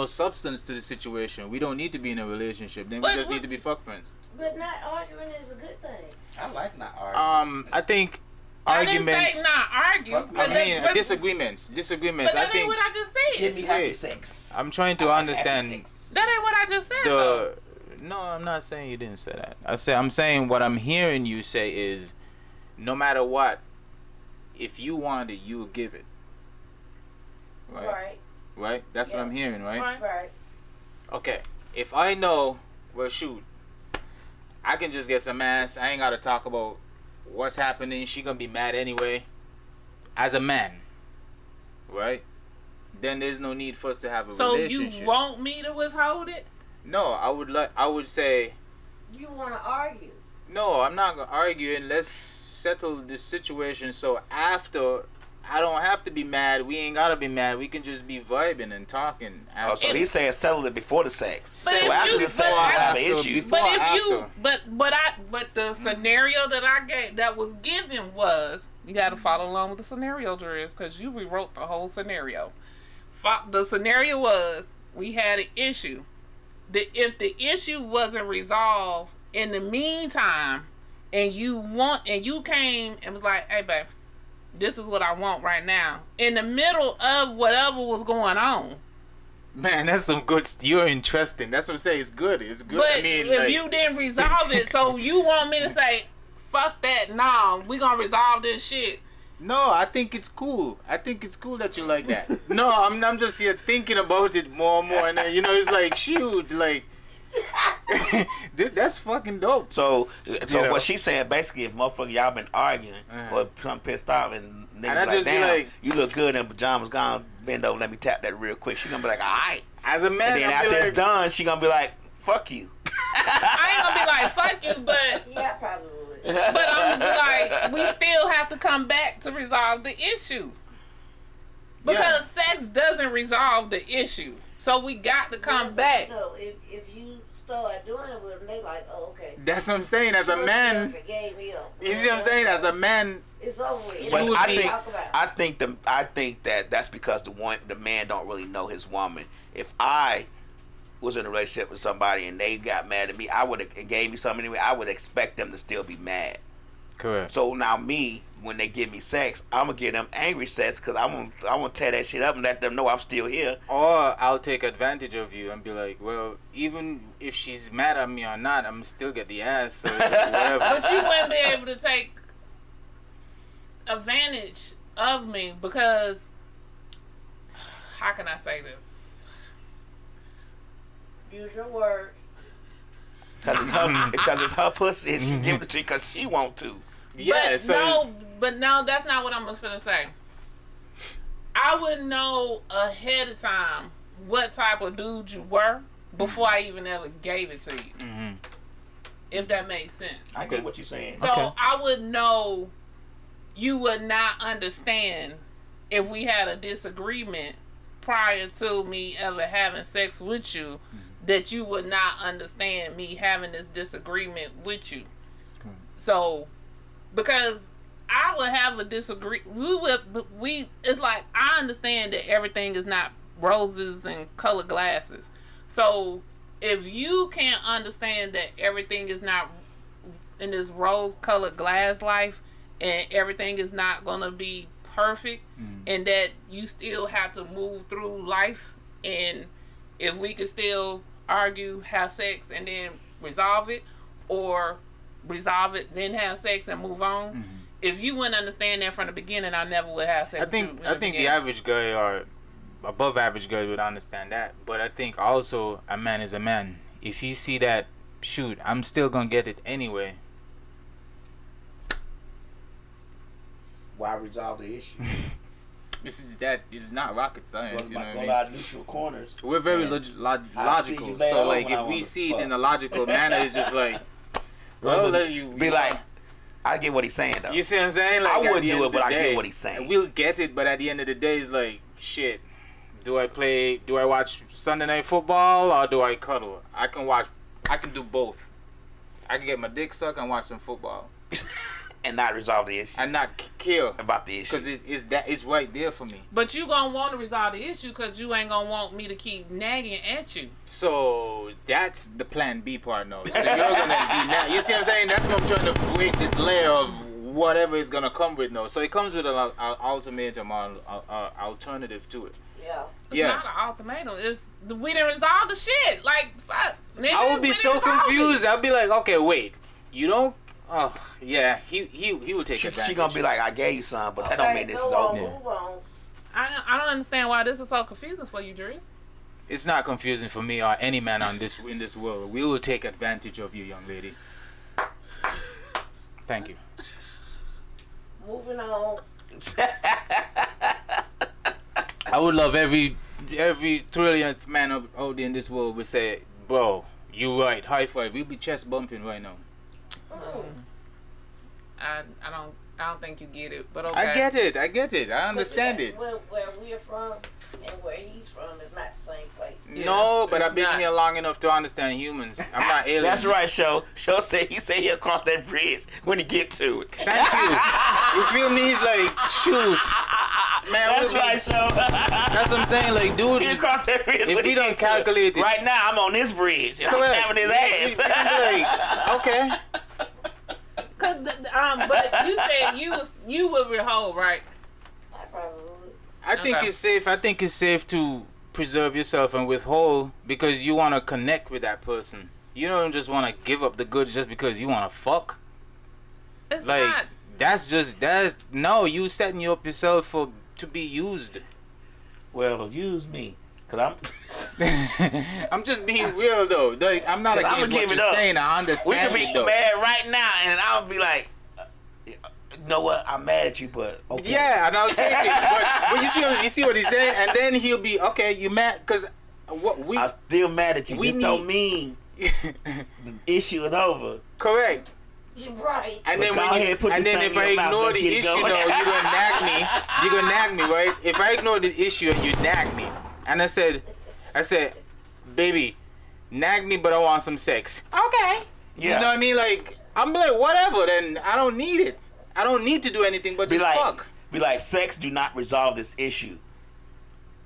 substance to the situation. We don't need to be in a relationship. Then we just need to be fuck friends. But not arguing is a good thing. I like not arguing. I think I didn't arguments. say not argue. I mean disagreements. But that I ain't think what I just said. Give me happy Wait. sex. I'm trying to understand Happy sex. That ain't what I just said. Though. No, I'm not saying you didn't say that. I'm saying what I'm hearing you say is, no matter what, if you want it, you will give it. Right? That's what I'm hearing, right? Right. Okay. If I know, well, shoot, I can just get some ass. I ain't gotta talk about what's happening. She gonna be mad anyway. As a man, right? Then there's no need for us to have a relationship. So you want me to withhold it? No, I would say. You want to argue. No, I'm not gonna argue, and let's settle this situation so after I don't have to be mad. We ain't gotta be mad. We can just be vibing and talking. Oh, so he's saying settle it before the sex. But So if after you- the sex, but we have an after, issue. before- But if you, after. but the scenario that I gave, that was given was, you got to follow along with the scenario, Drizz, because you rewrote the whole scenario. The scenario was, we had an issue. If the issue wasn't resolved in the meantime, and you came and was like, hey babe, this is what I want right now, in the middle of whatever was going on. Man, that's some good. You're interesting. That's what I'm saying. It's good. It's good. But I mean, if like, you didn't resolve it, so you want me to say, fuck that, nah, we gonna resolve this shit. no, I think it's cool. I think it's cool that you like that. No, I'm just here thinking about it more and more, and then, it's like, shoot, like. That's fucking dope. So know. what she's saying basically, if motherfucker y'all been arguing or something pissed off and niggas And I like, just be damn, like- you look good in pajamas, gone bend over, let me tap that real quick. She gonna be like, all right. As a man, And then I'll be after it's like, done, she gonna be like, fuck you. I ain't gonna be like, fuck you, but Yeah, I probably would. I'm like, we still have to come back to resolve the issue. Because sex doesn't resolve the issue. So we got to come back. No, if you start doing it with them, they like, oh, okay. That's what I'm saying. As a man, Forgave me up. you see what I'm saying? As a man, It's over with. It But ain't would nothing be- to I talk about. think that's because the man don't really know his woman. If I was in a relationship with somebody and they got mad at me, and gave me something anyway, I would expect them to still be mad. correct. So now me, when they give me sex, I'm gonna give them angry sex because I want to tear that shit up and let them know I'm still here. Or I'll take advantage of you and be like, well, even if she's mad at me or not, I'm still get the ass. So it's like, whatever. But you wouldn't be able to take advantage of me because, how can I say this? Use your words. Because it's her pussy. She give it to you because she want to. Yeah. But no, that's not what I'm gonna say. I would know ahead of time what type of dude you were before I even ever gave it to you. Mm-hmm. If that makes sense. I get what you're saying. So Okay. I would know you would not understand if we had a disagreement prior to me ever having sex with you, that you would not understand me having this disagreement with you. Okay. So, because I would have a it's like, I understand that everything is not roses and colored glasses. So if you can't understand that everything is not in this rose colored glass life and everything is not gonna be perfect, and that you still have to move through life, and if we could still argue, have sex, and then resolve it, or resolve it, then have sex and move on. Mm-hmm. If you wouldn't understand that from the beginning, I never would have sex. I think the average guy or above average guy would understand that. But I think also a man is a man. If you see that, shoot, I'm still gonna get it anyway. Why resolve the issue? This is not rocket science. You know what I Go mean? out neutral corners. We're very Man, logical. So like, if we see it in a logical manner, it's just like, well, you Be like, I get what he's saying though. you see what I'm saying? Like, I wouldn't at the do end it, of the but I get day, what he's saying. We'll get it, but at the end of the day, it's like, shit. Do I watch Sunday Night Football or do I cuddle? I can do both. I can get my dick sucked and watch some football. And not resolve the issue. And not care About the issue. because it's right there for me. But you gonna want to resolve the issue because you ain't gonna want me to keep nagging at you. So that's the plan B part now. So you're gonna be you see what I'm saying? That's what I'm trying to break this layer of whatever it's gonna come with now. So it comes with an ultimatum or alternative to it. Yeah. It's Yeah. not an ultimatum. It's we didn't resolve the shit. Like fuck. Nigga, I would be we so didn't resolve confused. it. I'd be like, okay, wait, you don't. Oh yeah, he would take advantage. She gonna be like, I gave you some, but that don't mean this is over. Move on. I don't understand why this is so confusing for you, Drizz. It's not confusing for me or any man in this world. We will take advantage of you, young lady. Thank you. Moving on. I would love every trillionth man out there in this world would say, bro, you right, high five. We'll be chest bumping right now. I don't think you get it, but okay. I get it. I understand it. Where we're from and where he's from is not the same place. Yeah, No, but it's I've been not. here long enough to understand humans. I'm not alien. That's right, Show. Show say he'll cross that bridge when he get to it. Thank you. You feel me? He's like, shoot. Man, That's right, Show. That's what I'm saying. Like, dude, He'll cross that bridge if when we he don't get to it. calculate it. Right now, I'm on this bridge and I'm correct. tapping his ass. We can be like, okay. But you said you would withhold, right? I probably would. I think Okay. it's safe. I think it's safe to preserve yourself and withhold because you want to connect with that person. You don't just want to give up the goods just because you want to fuck. It's Like not. no. You setting you up yourself to be used. Well, use me, cause I'm. I'm just being real though. Like, I'm not I'ma against what give it you're up. saying. I We understand could be it though. mad right now, and I'll be like, you know what? I'm mad at you, but okay. Yeah, and I'll take it. But you see what he's saying, and then he'll be okay. You mad? Cause what we I'm still mad at you. We This don't mean the issue is over. correct. You're right. And But then go when ahead, put and this then thing if in I your mouth. ignore Let's the get it issue, going. no, you're gonna nag me. You're gonna nag me, right? If I ignore the issue and you nag me, and I said, baby, nag me, but I want some sex. Okay. Yeah. You know what I mean? Like I'm like whatever. Then I don't need it. I don't need to do anything but Be just like, fuck. be like, sex do not resolve this issue,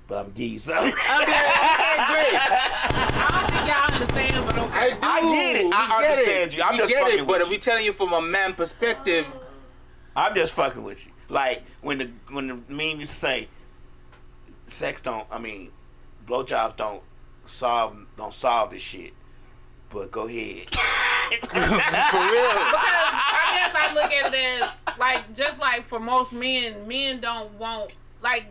but I'm gonna give you something. I'll be like, okay, great. I don't think y'all understand, but okay. I get it. I understand you. I'm We just get fucking it, with but you. we telling you from a man perspective. I'm just fucking with you. Like when the meme used to say, blowjobs don't solve this shit. But go ahead. For real. Because I guess I look at it as like just like for most men don't want like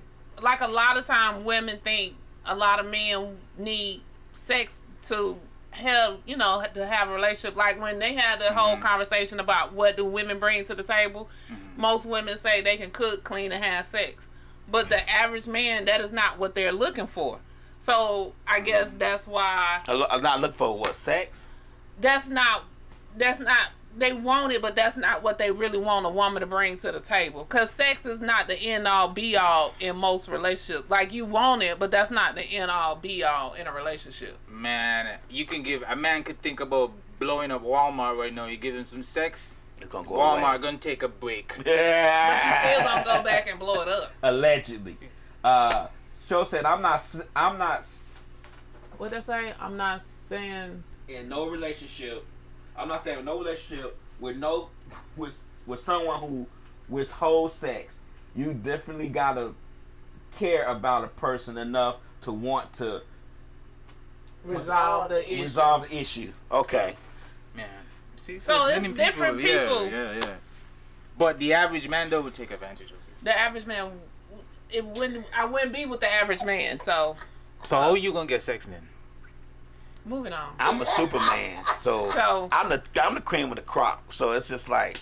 a lot of time women think a lot of men need sex to help, to have a relationship. Like when they had the whole conversation about what do women bring to the table, most women say they can cook, clean, and have sex. But the average man, that is not what they're looking for. So I guess that's why I'm not looking for what, sex? that's not they want it, but that's not what they really want a woman to bring to the table. Because sex is not the end all be all in most relationships. Like you want it, but that's not the end all be all in a relationship. Man, a man could think about blowing up Walmart right now. You give him some sex, It's gonna go Walmart away. gonna take a break. But you still gonna go back and blow it up. Allegedly. Show said, I'm not What they say? I'm not saying. in no relationship. I'm not staying in no relationship with someone who withholds sex. You definitely gotta care about a person enough to want to Resolve the issue. resolve the issue. Okay. Man, See, So it's many different people. Yeah. But the average man though would take advantage of it. The average man, I wouldn't be with the average man. So how are you gonna get sex then? moving on. I'm a Superman, so I'm the cream of the crop. So it's just like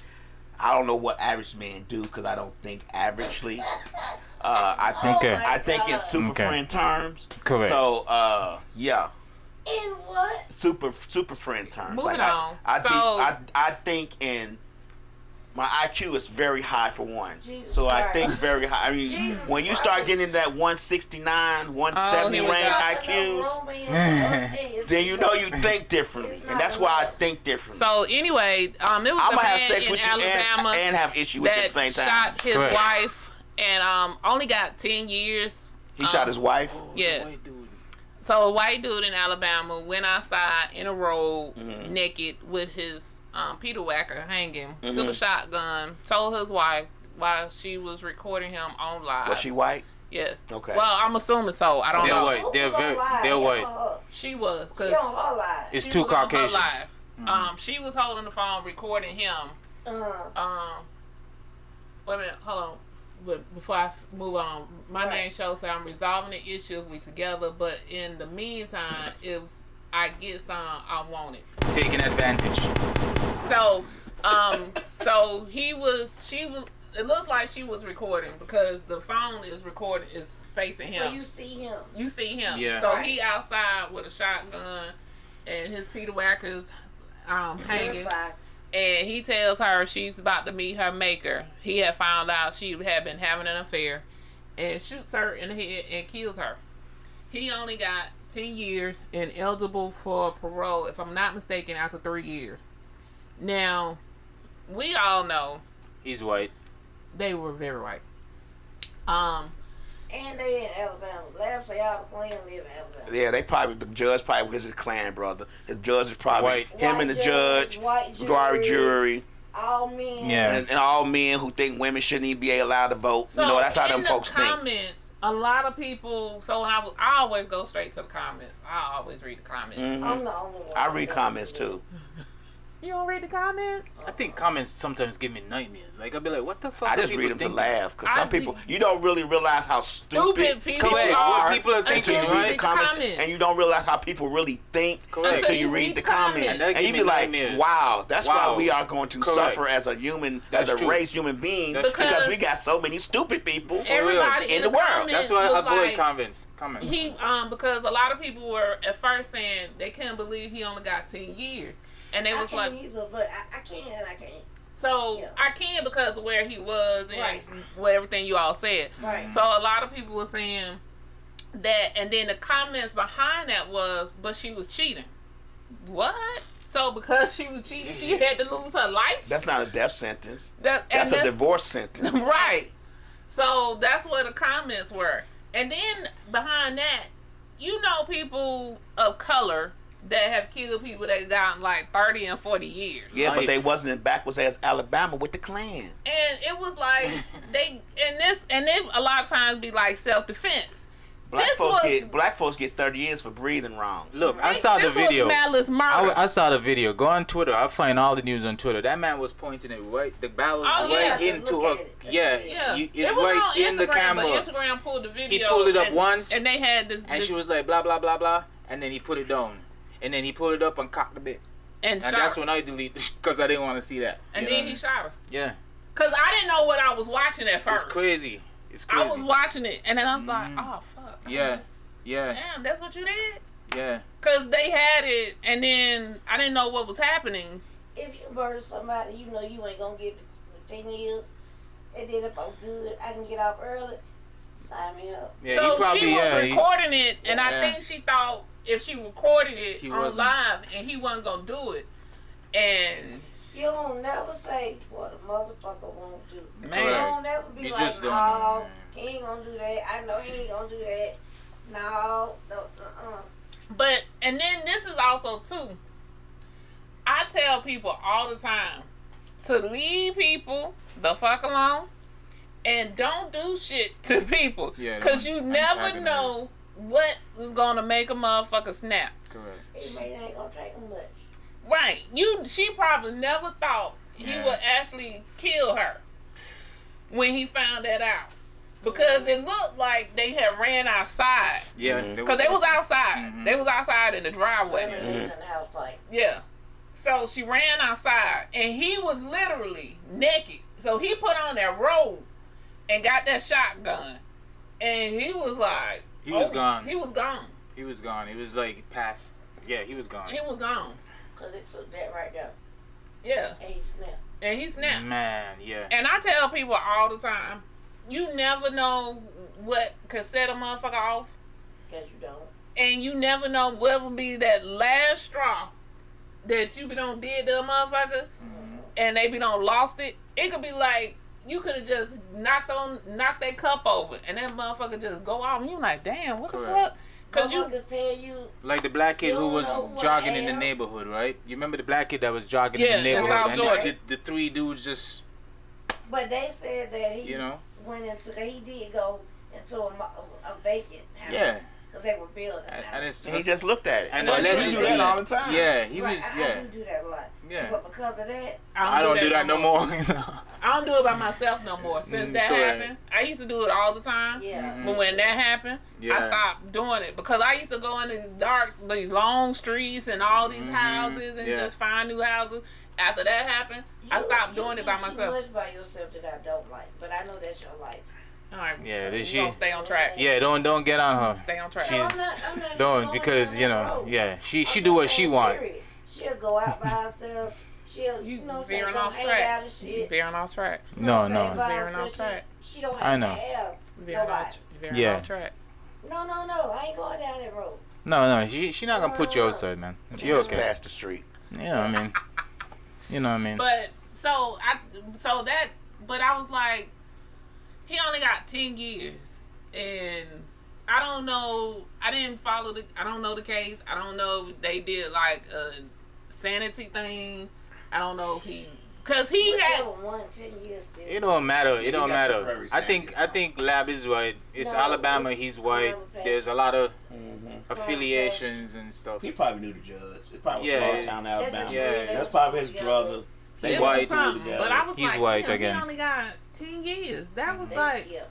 I don't know what average men do because I don't think averagely. I think in super friend terms. Correct. So yeah. In what? Super friend terms. Moving like on. I think in my IQ is very high for one. So I think very high. I mean, when you start getting into that 169, 170 range IQs, then you know you think differently, and that's why I think differently. So anyway, it was I'm a gonna man have sex in with you Alabama and have issue with you at the same that time. shot his Correct. wife and only got 10 years. He shot his wife. Yeah. So a white dude in Alabama went outside in a road naked with his Peter Whacker hanging, took a shotgun, told his wife while she was recording him on live. Was she white? Yes. Okay. Well, I'm assuming so. I don't They're know. white. They're white. She was, She because on her live. It's she two was on her Caucasians. live. She was holding the phone recording him. Wait a minute, hold on. But before I move on, my name shows that I'm resolving the issue if we together. But in the meantime, if I get some, I want it. Taking advantage. So, so she was. It looks like she was recording because the phone is recording, is facing him. So you see him. You see him. Yeah. So he outside with a shotgun, and his Peter Whackers hanging. And he tells her she's about to meet her maker. He had found out she had been having an affair, and shoots her in the head and kills her. He only got 10 years and eligible for parole, if I'm not mistaken, after 3 years. Now, we all know He's white. they were very white. And they in Alabama. Lab say all the Klan live in Alabama. Yeah, the judge probably was his clan brother. His judge is probably White. him and the judge, white jury, all men. Yeah. and all men who think women shouldn't even be allowed to vote. So you know, that's how them in folks the think. comments, a lot of people. So when I always go straight to the comments. I always read the comments. I'm the only one. I read comments too. You don't read the comments? I think comments sometimes give me nightmares. Like I'll be like, what the fuck? I are just people read them to thinking? laugh because I some people you don't really realize how stupid people Correct. are. What people are until thinking, you until you read read right? the comments, comments. and you don't realize how people really think Correct. until you read the comments. And that And you give be me like, nightmares. wow, that's Wow. why we are going to Correct. suffer as a human, That's as a true. race, human beings, That's true. because we got so many stupid people. Everybody In the world. comments That's why I was avoid like, comments. He because a lot of people were at first saying they couldn't believe he only got 10 years, and they I was can't like, either, but I can and I can't. so Yeah. I can because of where he was and Right. what everything you all said. Right. So a lot of people were saying that, and then the comments behind that was, but she was cheating. What? So because she was cheating, she had to lose her life? That's not a death sentence. That's That's a divorce sentence. Right. So that's what the comments were. And then behind that, you know, people of color that have killed people that got like 30 and 40 years. Yeah, but Life. they wasn't as backwards as Alabama with the Klan. And it was like and they a lot of times be like self-defense. Black folks get 30 years for breathing wrong. Look, I saw the This was video. malice murder. I saw the video. Go on Twitter. I'll find all the news on Twitter. That man was pointing it right. The barrel was Oh, yeah. right into Look her. at it. Yeah, Yeah, it's it was right on in the Instagram, camera. But Instagram pulled the video. He pulled it up and, once, and they had this. And this she was like, blah, blah, blah, blah. And then he put it down. And then he pulled it up and cocked a bit. and And shot that's her. when I deleted because I didn't want to see that. And You then know he what shot her. I mean? Yeah. Cause I didn't know what I was watching at It's first. crazy. It's I crazy. was watching it, and then I was like, "Oh fuck!" Yeah. Yeah. Damn, that's what you did. Yeah. Cause they had it, and then I didn't know what was happening. If you murder somebody, you know you ain't gonna give it 10 years. And then if I'm good, I can get out early. Sign me up. Yeah, So he probably, she was he- recording it, and I Yeah. think she thought if she recorded it He on wasn't. live, and he wasn't gonna do it, and You don't never say what a motherfucker won't do. Man. You don't never be You like, just don't. no, he ain't gonna do that. I know he ain't gonna do that. No. But, and then this is also too, I tell people all the time to leave people the fuck alone and don't do shit to people. Yeah, Cause don't you never antagonize. know what is gonna make a motherfucker snap. Correct. It ain't gonna take him much. Right. She probably never thought he would actually kill her when he found that out. Because it looked like they had ran outside. Yeah. Because they was outside. Mm-hmm. They was outside in the driveway. In the house fight. Yeah. So she ran outside, and he was literally naked. So he put on that robe and got that shotgun, and he was like, He was gone. He was gone. He was gone. He was like past. Yeah, he was gone. He was gone. Because it took that right there. Yeah. And he snapped. And he snapped. Man, yeah. And I tell people all the time, you never know what could set a motherfucker off, Because you don't. and you never know what will be that last straw that you be done did to a motherfucker, and they be done lost it. It could be like you could have just knocked that cup over, and that motherfucker just go off, and you like, damn, what Correct. the fuck? Cause you Motherfuckers tell you, Like the black kid You who don't was know who jogging I in the am. neighborhood, right? You remember the black kid that was jogging Yeah, in the in neighborhood, South and Georgia. the three dudes just, but they said that he you know, went into, he did go into a vacant house. Yeah. Because they were building and now. it's He just looked at it. and But allegedly, you do that all the time. Yeah, he Right, was. I Yeah, do that a lot. Yeah. But because of that, I don't do that no more. You know? I don't do it by myself no more. Since that correct. happened, I used to do it all the time. yeah. But when that happened, Yeah. I stopped doing it because I used to go in these long streets and all these houses and Yeah. just find new houses. After that happened, I stopped doing it by You myself. do too much by yourself that I don't like, but I know that's your life. All right, Yeah, so this you gonna shit. stay on track. Yeah, don't get on her. Stay on track. No, She's- I'm not Don't going because down you that know. road. Yeah, she I'm do what just she saying, want. period. She'll go out by herself. She'll, You know, what I'm saying, veering go off hang track. out and shit. Veering off track. You know what I'm saying, No. by Veering herself, off track. She don't I have know. to have Veering nobody. Yeah. off track. No, I ain't going down that road. No, she not gonna put you outside, man. You're Just okay. past the street. You know what I mean? You know what I mean? But but I was like, he only got 10 years, and I don't know. I don't know the case. I don't know if they did like a sanity thing. I don't know if cause he had. Whichever one, 10 years still. It don't matter. It he don't got matter. temporary I think sanity, Lab is white. It's No, Alabama. it's He's white. forever past. There's a lot of Mm-hmm. affiliations and stuff. He probably knew the judge. It probably was Yeah. small town Alabama. Yeah. That's probably his brother. They It white. was something, together. but I was He's like, white damn, again. he only got 10 years. That was They- like, yeah.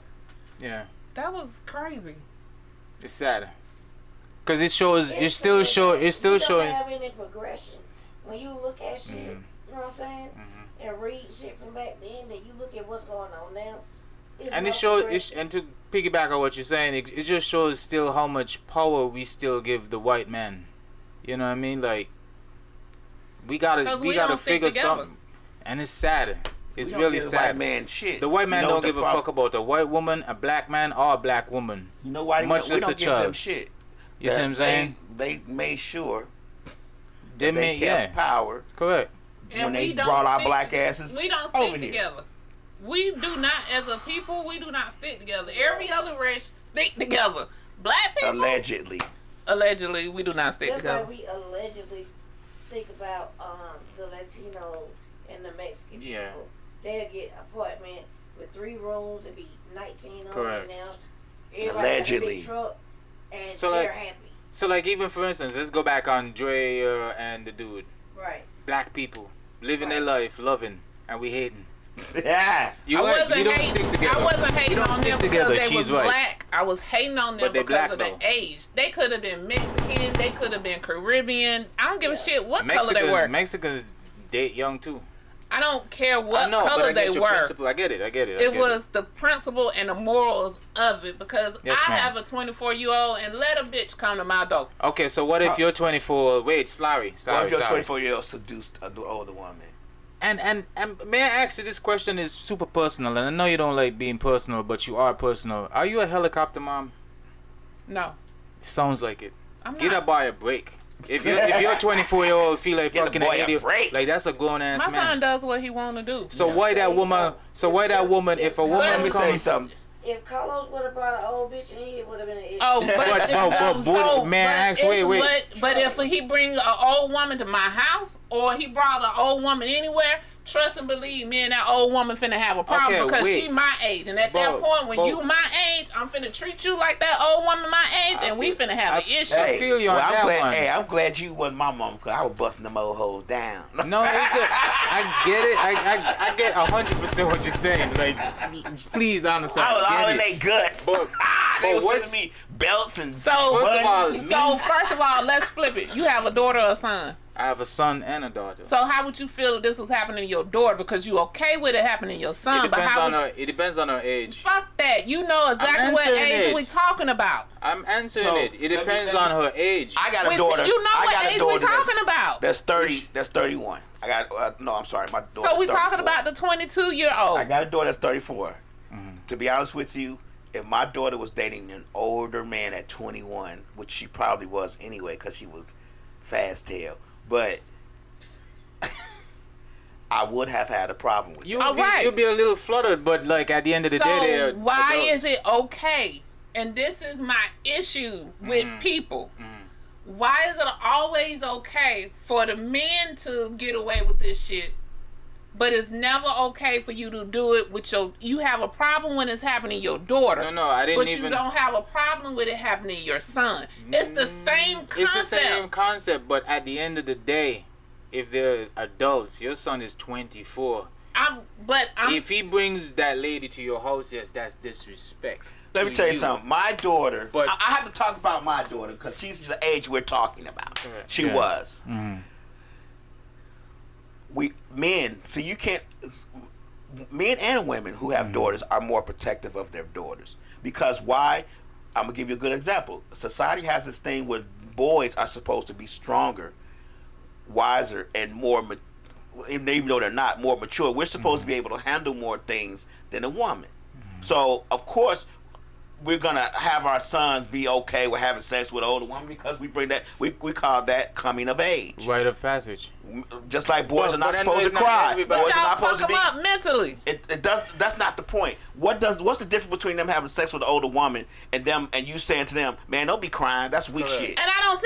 Yeah, that was crazy. it's sad. Cause it shows. It's It's still showing showing. You don't have any progression. When you look at shit, you know what I'm saying, and read shit from back then, then you look at what's going on now. It's And no it shows. progression. And to piggyback on what you're saying, it just shows still how much power we still give the white man. You know what I mean? Like we 'Cause gotta we gotta don't stick figure together. something. And it's sad. It's We don't really give the sad. white man shit. The white man You know don't the give a prob- fuck about a white woman, a black man, or a black woman. You know why? Much we less don't a give them child. shit. You see what I'm saying? They made sure They they may, kept yeah, power correct. And when we they don't brought our stick- black asses We don't over stick here. together. We do not, as a people, we do not stick together. Every other race stick together. Black people, Allegedly. allegedly, we do not stick That's together. why we allegedly think about the Latino and the Mexican Yeah. people. They'll get an apartment with 3 rooms and be 19 on Correct. it now. Everybody got a Allegedly. big truck, and So, they're like- happy. So like even for instance, let's go back on Draya and the dude. Right. Black people living their life, loving, and we hating. Yeah. You I right, wasn't you don't hating. stick together. I wasn't You hating don't on stick them together. because they She's was right. black. I was hating on them But they because black, of the though. age. They could have been Mexican. They could have been Caribbean. I don't give a shit what color they were. Mexicans date young too. I don't care I what know, but color I they get your were. principle. I get it. It was the principle and the morals of it because Yes, I ma'am. have a 24-year-old and let a bitch come to my door. Okay, so what if you're 24? Wait, sorry. What if your sorry. 24-year-old seduced an older woman? And may I ask you, this question is super personal, and I know you don't like being personal, but you are personal. Are you a helicopter mom? No, Sounds like it. I'm Get not. that boy a break. If you're 24-year-old feel like Get the fucking boy an a idiot, break. like that's a grown ass My son man. does what he want to do. So why that woman? So why that woman? If a Let woman me say comes, something. If Carlos would have brought an old bitch in here, it would have been an issue. Oh, but may I ask, wait. But if he bring an old woman to my house or he brought an old woman anywhere, trust and believe me and that old woman finna have a problem Okay, because wait. she my age. And at that point, when you my age, I'm finna treat you like that old woman my age, and we finna have an issue. I feel you on that one. Hey, I'm glad you wasn't my mom because I was busting them old hoes down. No, I get it. I get 100% what you're saying. Like, please understand. I was all in it. their guts. But they was what's- sending me belts and So, first of all, let's flip it. You have a daughter or a son? I have a son and a daughter. So how would you feel if this was happening to your daughter? Because you okay with it happening to your son, but how would It depends on her age. Fuck that. You know exactly what age we talking about. I'm answering So, it. It depends on her age. I got a daughter. You know I got what a age daughter we talking about. That's 30. That's 31. I got no. I'm sorry. My daughter's So we talking 34. about the 22-year-old. I got a daughter that's 34. To be honest with you, if my daughter was dating an older man at 21, which she probably was anyway, because she was fast tail, but I would have had a problem with it. You'll be a little fluttered, but like at the end of the day, they're why adults. is it okay? And this is my issue with people. Why is it always okay for the men to get away with this shit, but it's never okay for you to do it with you have a problem when it's happening to your daughter. No, I didn't but even. you don't have a problem with it happening to your son. It's the same concept. It's the same concept, but at the end of the day, if they're adults, your son is 24. If he brings that lady to your house, yes, that's disrespect. Let me tell you something. My daughter, But I have to talk about my daughter because she's the age we're talking about. She was. Men and women who have daughters are more protective of their daughters. Because why? I'm going to give you a good example. Society has this thing where boys are supposed to be stronger, wiser, and more, even though they're not, more mature. We're supposed to be able to handle more things than a woman. So, of course, we're going to have our sons be okay with having sex with an older woman because we bring that, we call that coming of age. Rite of passage. Just like boys are not supposed to not cry. everybody. Boys are not Y'all supposed to fuck be. them up mentally. It does. That's not the point. What's the difference between them having sex with an older woman and you saying to them, "Man, don't be crying. That's weak shit." And I don't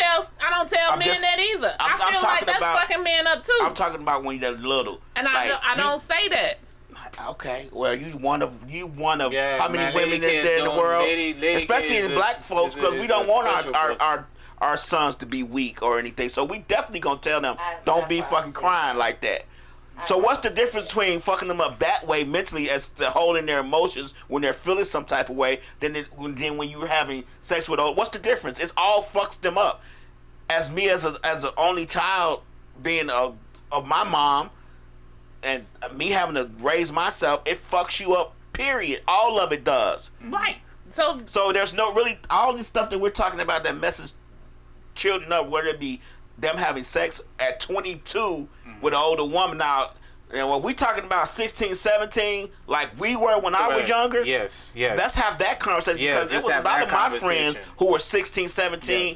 tell men that either. I feel like that's fucking men up too. I'm talking about when you're little. And I don't say that. Okay, well, you one of how many man, women is there in the world, especially in black folks, because we don't want our sons to be weak or anything. So we definitely gonna tell them, don't be fucking crying like that. So what's the difference between fucking them up that way mentally as to holding their emotions when they're feeling some type of way, then when you're having sex with what's the difference? It's all fucks them up. As me as an only child being of my mom. And me having to raise myself, it fucks you up, period. All of it does. Right. So there's no really, all this stuff that we're talking about that messes children up, whether it be them having sex at 22 with an older woman. Now, and when we talking about 16, 17, like we were when I was younger, yes. let's have that conversation because it was a lot of my friends who were 16, 17,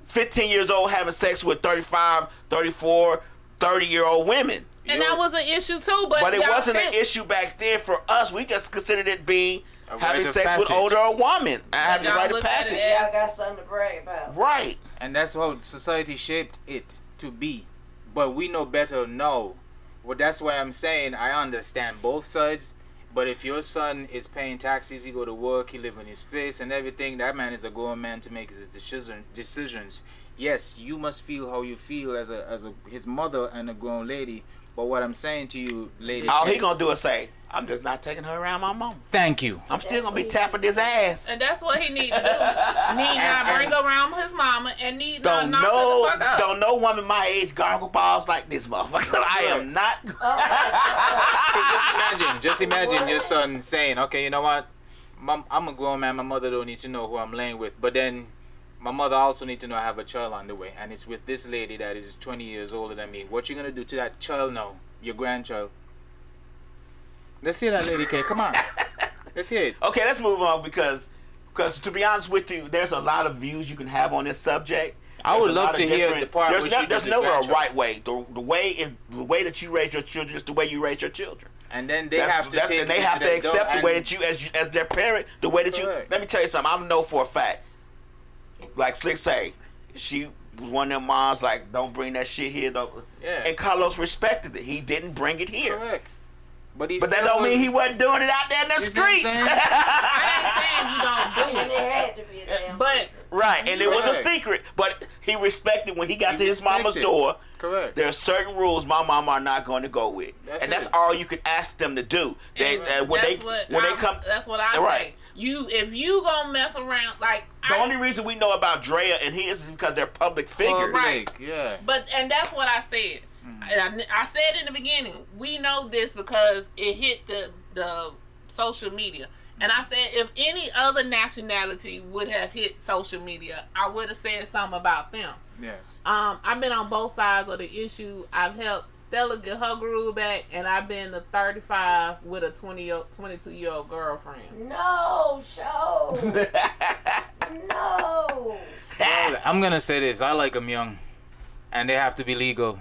15 years old having sex with 35, 34, 30-year-old women. And that was an issue too, but it wasn't an issue back then for us. We just considered it being having sex with passage. older women. I had the rite of passage. I got something to brag about. Right. And that's how society shaped it to be. But we know better now. Well, that's why I'm saying I understand both sides. But if your son is paying taxes, he go to work, he live in his place and everything, that man is a grown man to make his decisions. Yes, you must feel how you feel as his mother and a grown lady. But what I'm saying to you, lady, all he gonna do is say, "I'm just not taking her around my mom." Thank you. I'm still gonna be tapping his ass. And that's what he need to do. Need not bring around his mama and need not knock her the fuck up. Don't no woman my age gargle balls like this motherfucker. So I am not. Just imagine your son saying, "Okay, you know what? I'm a grown man. My mother don't need to know who I'm laying with." But then my mother also need to know I have a child on the way, and it's with this lady that is 20 years older than me. What you gonna do to that child now? Your grandchild. Let's hear that, Lady K. Come on. Let's hear it. Okay, let's move on because to be honest with you, there's a lot of views you can have on this subject. I would love to hear the part. There's never a right way. The way that you raise your children is the way you raise your children. And then they have to accept the way that you as their parent, the way that you. Let me tell you something. I know for a fact. Like Slick say, was one of them moms like, don't bring that shit here. Though. Yeah. And Carlos respected it. He didn't bring it here. Correct. But that don't mean he wasn't doing it out there in the streets. I ain't saying you don't do And it. it had to be a damn But Right, and it was a secret, but he respected when he got to his mama's door. Correct. There are certain rules my mama are not going to go with, that's all you can ask them to do. When they come, that's what I say. If you gonna mess around, like the only reason we know about Draya and he is because they're public figures. right? Yeah. And that's what I said. And I said in the beginning, we know this because it hit the social media. And I said, if any other nationality would have hit social media, I would have said something about them. Yes. I've been on both sides of the issue. I've helped Stella get her groove back, and I've been the 35 with a 22-year-old girlfriend. No, show. No. Well, I'm gonna say this. I like them young, and they have to be legal.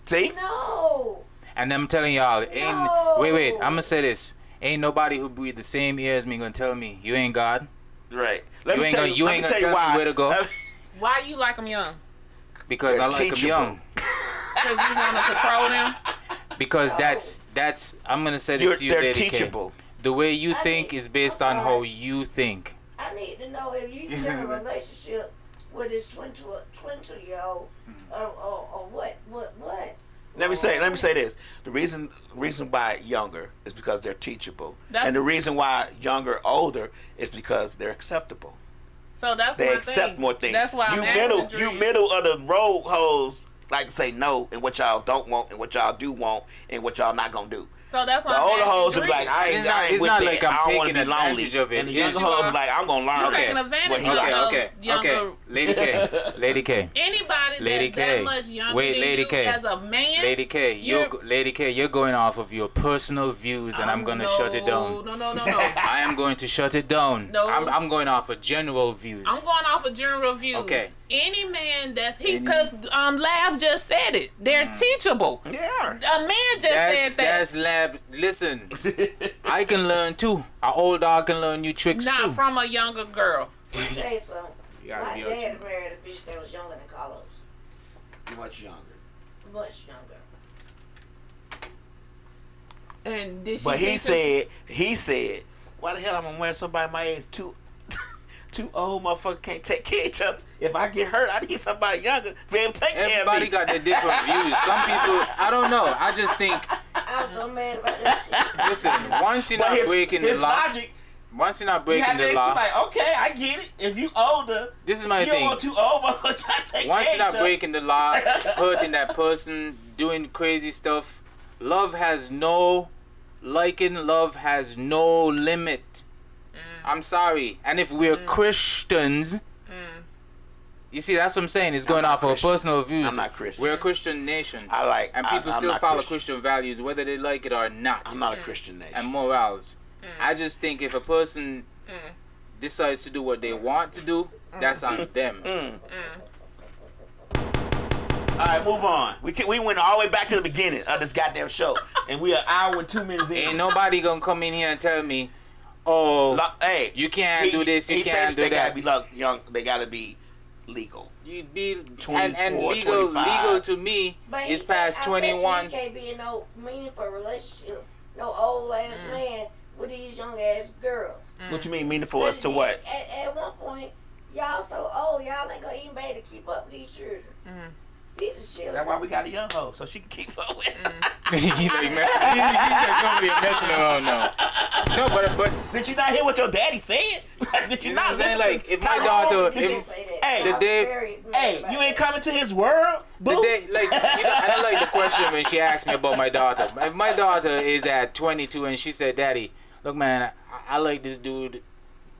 See? No. And I'm telling y'all, No. wait. I'm gonna say this. Ain't nobody who breathe the same air as me gonna tell me you ain't God. Right. You ain't gonna tell me where to go. Why you like them young? Because I like them young. Because you want to control them? Because that's I'm gonna say this to you, they're Lady K. teachable. The way you think is based on how you think. I need to know if you in a relationship with this 22-year-old or what? Let me say this. The reason why younger is because they're teachable. And the reason why younger older is because they're acceptable. So that's they my accept thing. more things. That's why you middle of the road hoes like to say no and what y'all don't want and what y'all do want and what y'all not gonna do. So that's why the older hoes will be like, I ain't it's with not that. like I'm I don't want taking to be lonely. advantage of it. And the younger hoes are like, I'm gonna learn. You're taking advantage of Okay. Lady K. Anybody that's that much younger than you as a man. Lady K, you're going off of your personal views, and I'm gonna shut it down. No. I am going to shut it down. No. I'm going off of general views. I'm going off of general views. Okay. Any man because Lab just said it. They're teachable. Yeah. A man just said that. That's Lab. Listen, I can learn too. An old dog can learn new tricks too. Not from a younger girl. Let me tell you something. You gotta My be dad married a bitch that was younger than Carlos. Much younger. Much younger. And did she But he said, why the hell I'm gonna wear somebody my age too old motherfucker can't take care of each other. If I get hurt, I need somebody younger to be able to take care of me. Everybody got their different views. Some people, I don't know. I just think. I'm so mad about this shit. Listen, once you're not breaking the law. Logic, once you're not breaking the law. Like, okay, I get it. If you older, this is my you thing. don't want too old motherfucker trying to take once care you're of not breaking the law, hurting that person, doing crazy stuff, love has no liking. Love has no limit. I'm sorry. And if we're Christians, you see, that's what I'm saying. It's going off of personal views. I'm not Christian. We're a Christian nation. And people still follow Christian values, whether they like it or not. I'm not a Christian nation. And morals. I just think if a person decides to do what they want to do, that's on them. All right, move on. We went all the way back to the beginning of this goddamn show, and we are an hour and 2 minutes in. Ain't nobody gonna come in here and tell me, oh, hey, you can't do this, you can't do they that. Gotta be young. They gotta be legal. You'd be 24, and legal 25. legal to me is past 21. You can't be in no meaningful relationship, no old ass man with these young ass girls. What you mean meaningful as to what? At one point, y'all so old, y'all ain't gonna even be able to keep up with these children. Piece of shit. That's why we got a young hoe, so she can keep up with. He's just gonna be messing around now. No, but did you not hear what your daddy said? Did you not listen? Like, if my daughter, hey, you ain't coming to his world. The day, like, I don't like the question when she asked me about my daughter. If my daughter is at 22 and she said, "Daddy, look, man, I like this dude,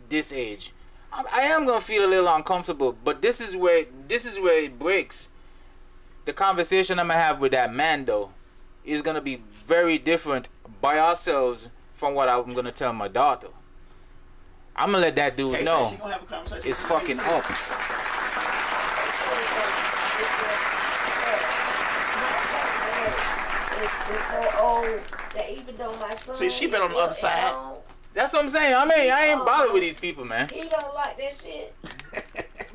this age," I am gonna feel a little uncomfortable. But this is where it breaks. The conversation I'm gonna have with that man, though, is gonna be very different by ourselves from what I'm gonna tell my daughter. I'm gonna let that dude know it's fucking up. It's so old that even though my son. See, she been on the other side. That's what I'm saying. I ain't bothered with these people, man. He don't like that shit.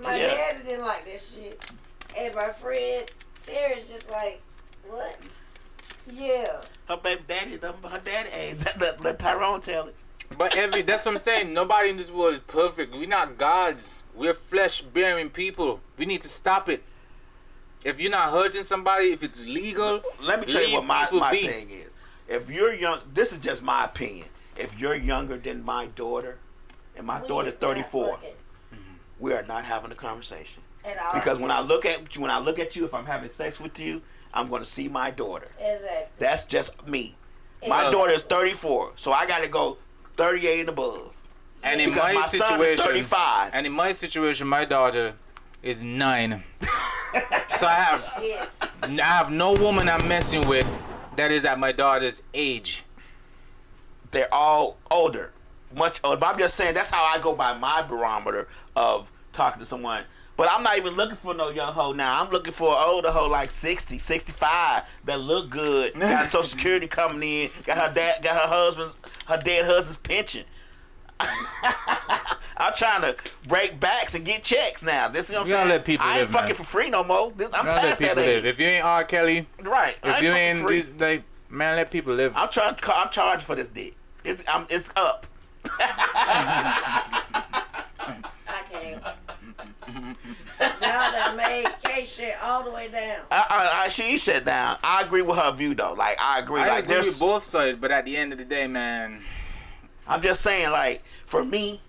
My daddy didn't like that shit. And my friend Terry's just like, what? Yeah. Her baby daddy, her daddy age. The Tyrone tell it. But that's what I'm saying. Nobody in this world is perfect. We're not gods. We're flesh-bearing people. We need to stop it. If you're not hurting somebody, if it's legal, let me tell you what my thing is. If you're young, this is just my opinion. If you're younger than my daughter, and my daughter's 34, we are not having a conversation. Because when I look at you, if I'm having sex with you, I'm going to see my daughter. Exactly. That's just me. My daughter is 34, so I got to go 38 and above. And in because my son is situation, 35. And in my situation, my daughter is 9. So I have no woman I'm messing with that is at my daughter's age. They're all older, much older. But I'm just saying that's how I go by my barometer of talking to someone. But I'm not even looking for no young hoe now. I'm looking for an older hoe like 60, 65 that look good. Got Social Security coming in. Got her dead husband's pension. I'm trying to break backs and get checks now. This is what I'm saying. Let people I ain't live, fucking man. for free no more. I'm past that age. If you ain't R. Kelly, right? If you ain't like, man, let people live. I'm charging for this dick. It's up. I can't. Y'all done made K-shit all the way down. She shut down. I agree with her view though. Like I agree. I like agree with both sides, but at the end of the day, man, I'm just saying. Like for me,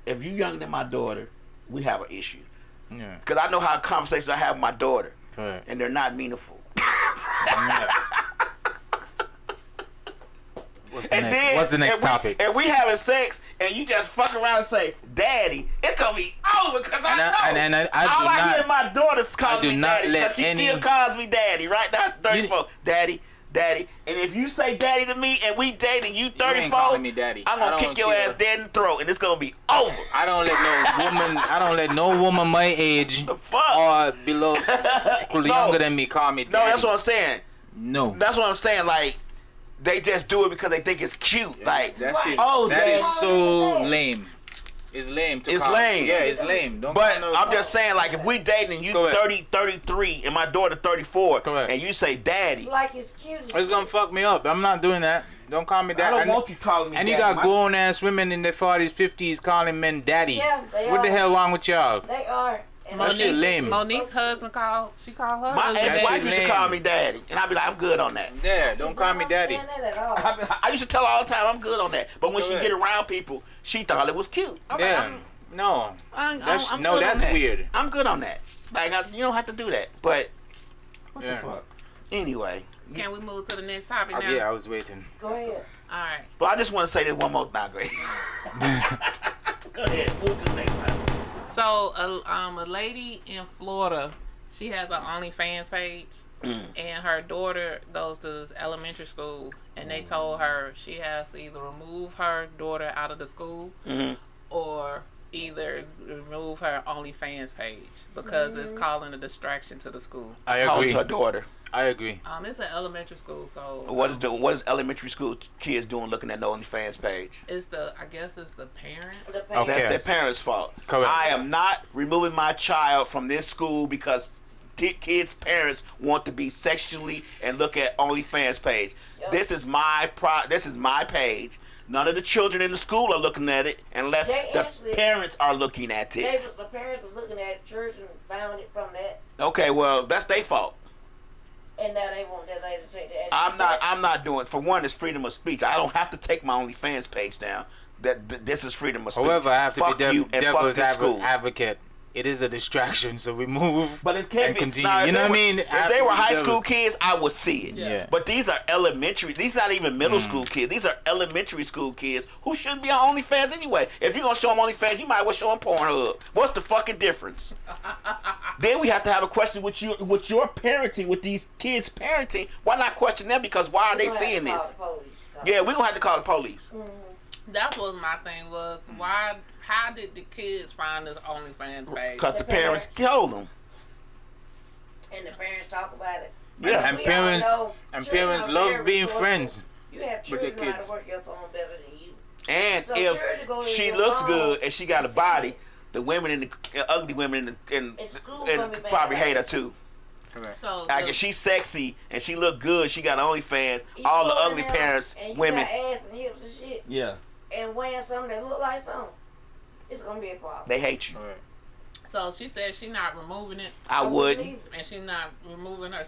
if you younger than my daughter, we have an issue. Yeah. Because I know how conversations I have with my daughter, correct, and they're not meaningful. What's the next topic? And we having sex, and you just fuck around and say, "Daddy," it's gonna be over because I know. And I all I hear my daughter's calling me daddy because she any... still calls me daddy. Right now, 34, daddy. And if you say daddy to me and we dating, you 34, me daddy. I'm gonna kick your ass dead in the throat, and it's gonna be over. I don't let no woman my age or below younger than me call me daddy. No, that's what I'm saying. No, that's what I'm saying. Like. They just do it because they think it's cute. Yes, like that shit. That is so lame. It's lame. It's lame. Yeah, it's lame. But I'm just saying, like, if we dating and you 30, 33, and my daughter 34, and you say daddy, like it's cute. It's gonna fuck me up. I'm not doing that. Don't call me daddy. I don't want you calling me and daddy. And you got grown ass women in their 40s, 50s calling men daddy. Yeah, they what are. the hell wrong with y'all? They are. That shit lame. Monique's husband called her my husband. ex-wife used to call me daddy, and I'd be like, I'm good on that. Yeah, don't call me daddy. I used to tell her all the time, I'm good on that. But when she get around people, she thought it was cute. I'm yeah, like, that's weird. I'm good on that. Like, you don't have to do that. But what the fuck? Anyway. Can we move to the next topic now? Yeah, I was waiting. Go ahead. All right. But I just want to say this one more time, Great. Go ahead, move to the next topic. So, a lady in Florida, she has an OnlyFans page, and her daughter goes to this elementary school, and they told her she has to either remove her daughter out of the school, or either remove her OnlyFans page because it's calling a distraction to the school. I agree. How old's her daughter? I agree. It's an elementary school, so what is elementary school kids doing looking at the OnlyFans page? I guess it's the parents. Okay. That's their parents' fault. Correct. I am not removing my child from this school because kids' parents want to be sexually and look at OnlyFans page. Yep. This is my page. None of the children in the school are looking at it unless the parents are looking at it. The parents were looking at church and found it from that. Okay, well that's their fault. And now they want that lady to take the action. I'm not doing. For one, it's freedom of speech. I don't have to take my OnlyFans page down. This is freedom of speech. However, I have to be devil's school. advocate. It is a distraction, so we move. But it can't be. Continue. Nah, you know what I mean? If they were high school kids, I would see it. Yeah. But these are elementary. These are not even middle school kids. These are elementary school kids who shouldn't be on OnlyFans anyway. If you're gonna show them OnlyFans, you might as well show them Pornhub. What's the fucking difference? Then we have to have a question with your parenting, with these kids' parenting. Why not question them? Because why are they seeing this? Yeah, we're gonna have to call the police. That was my thing. Was why? How did the kids find this OnlyFans page? Because the parents told them. And the parents talk about it. Yeah, and parents love being friends. You have children who know how to work your phone better than you. And So if children go in she your looks phone good and she got a body, the women in the ugly women in school gonna be probably bad. hate her too. Correct. So Like if she's sexy and she look good, she got OnlyFans. You All the go in ugly there parents, and you women, got ass and hips and shit, Yeah. and wearing something that look like something, it's gonna be a problem. they hate you. Correct. So she said she's not removing it, I wouldn't. and she's not removing her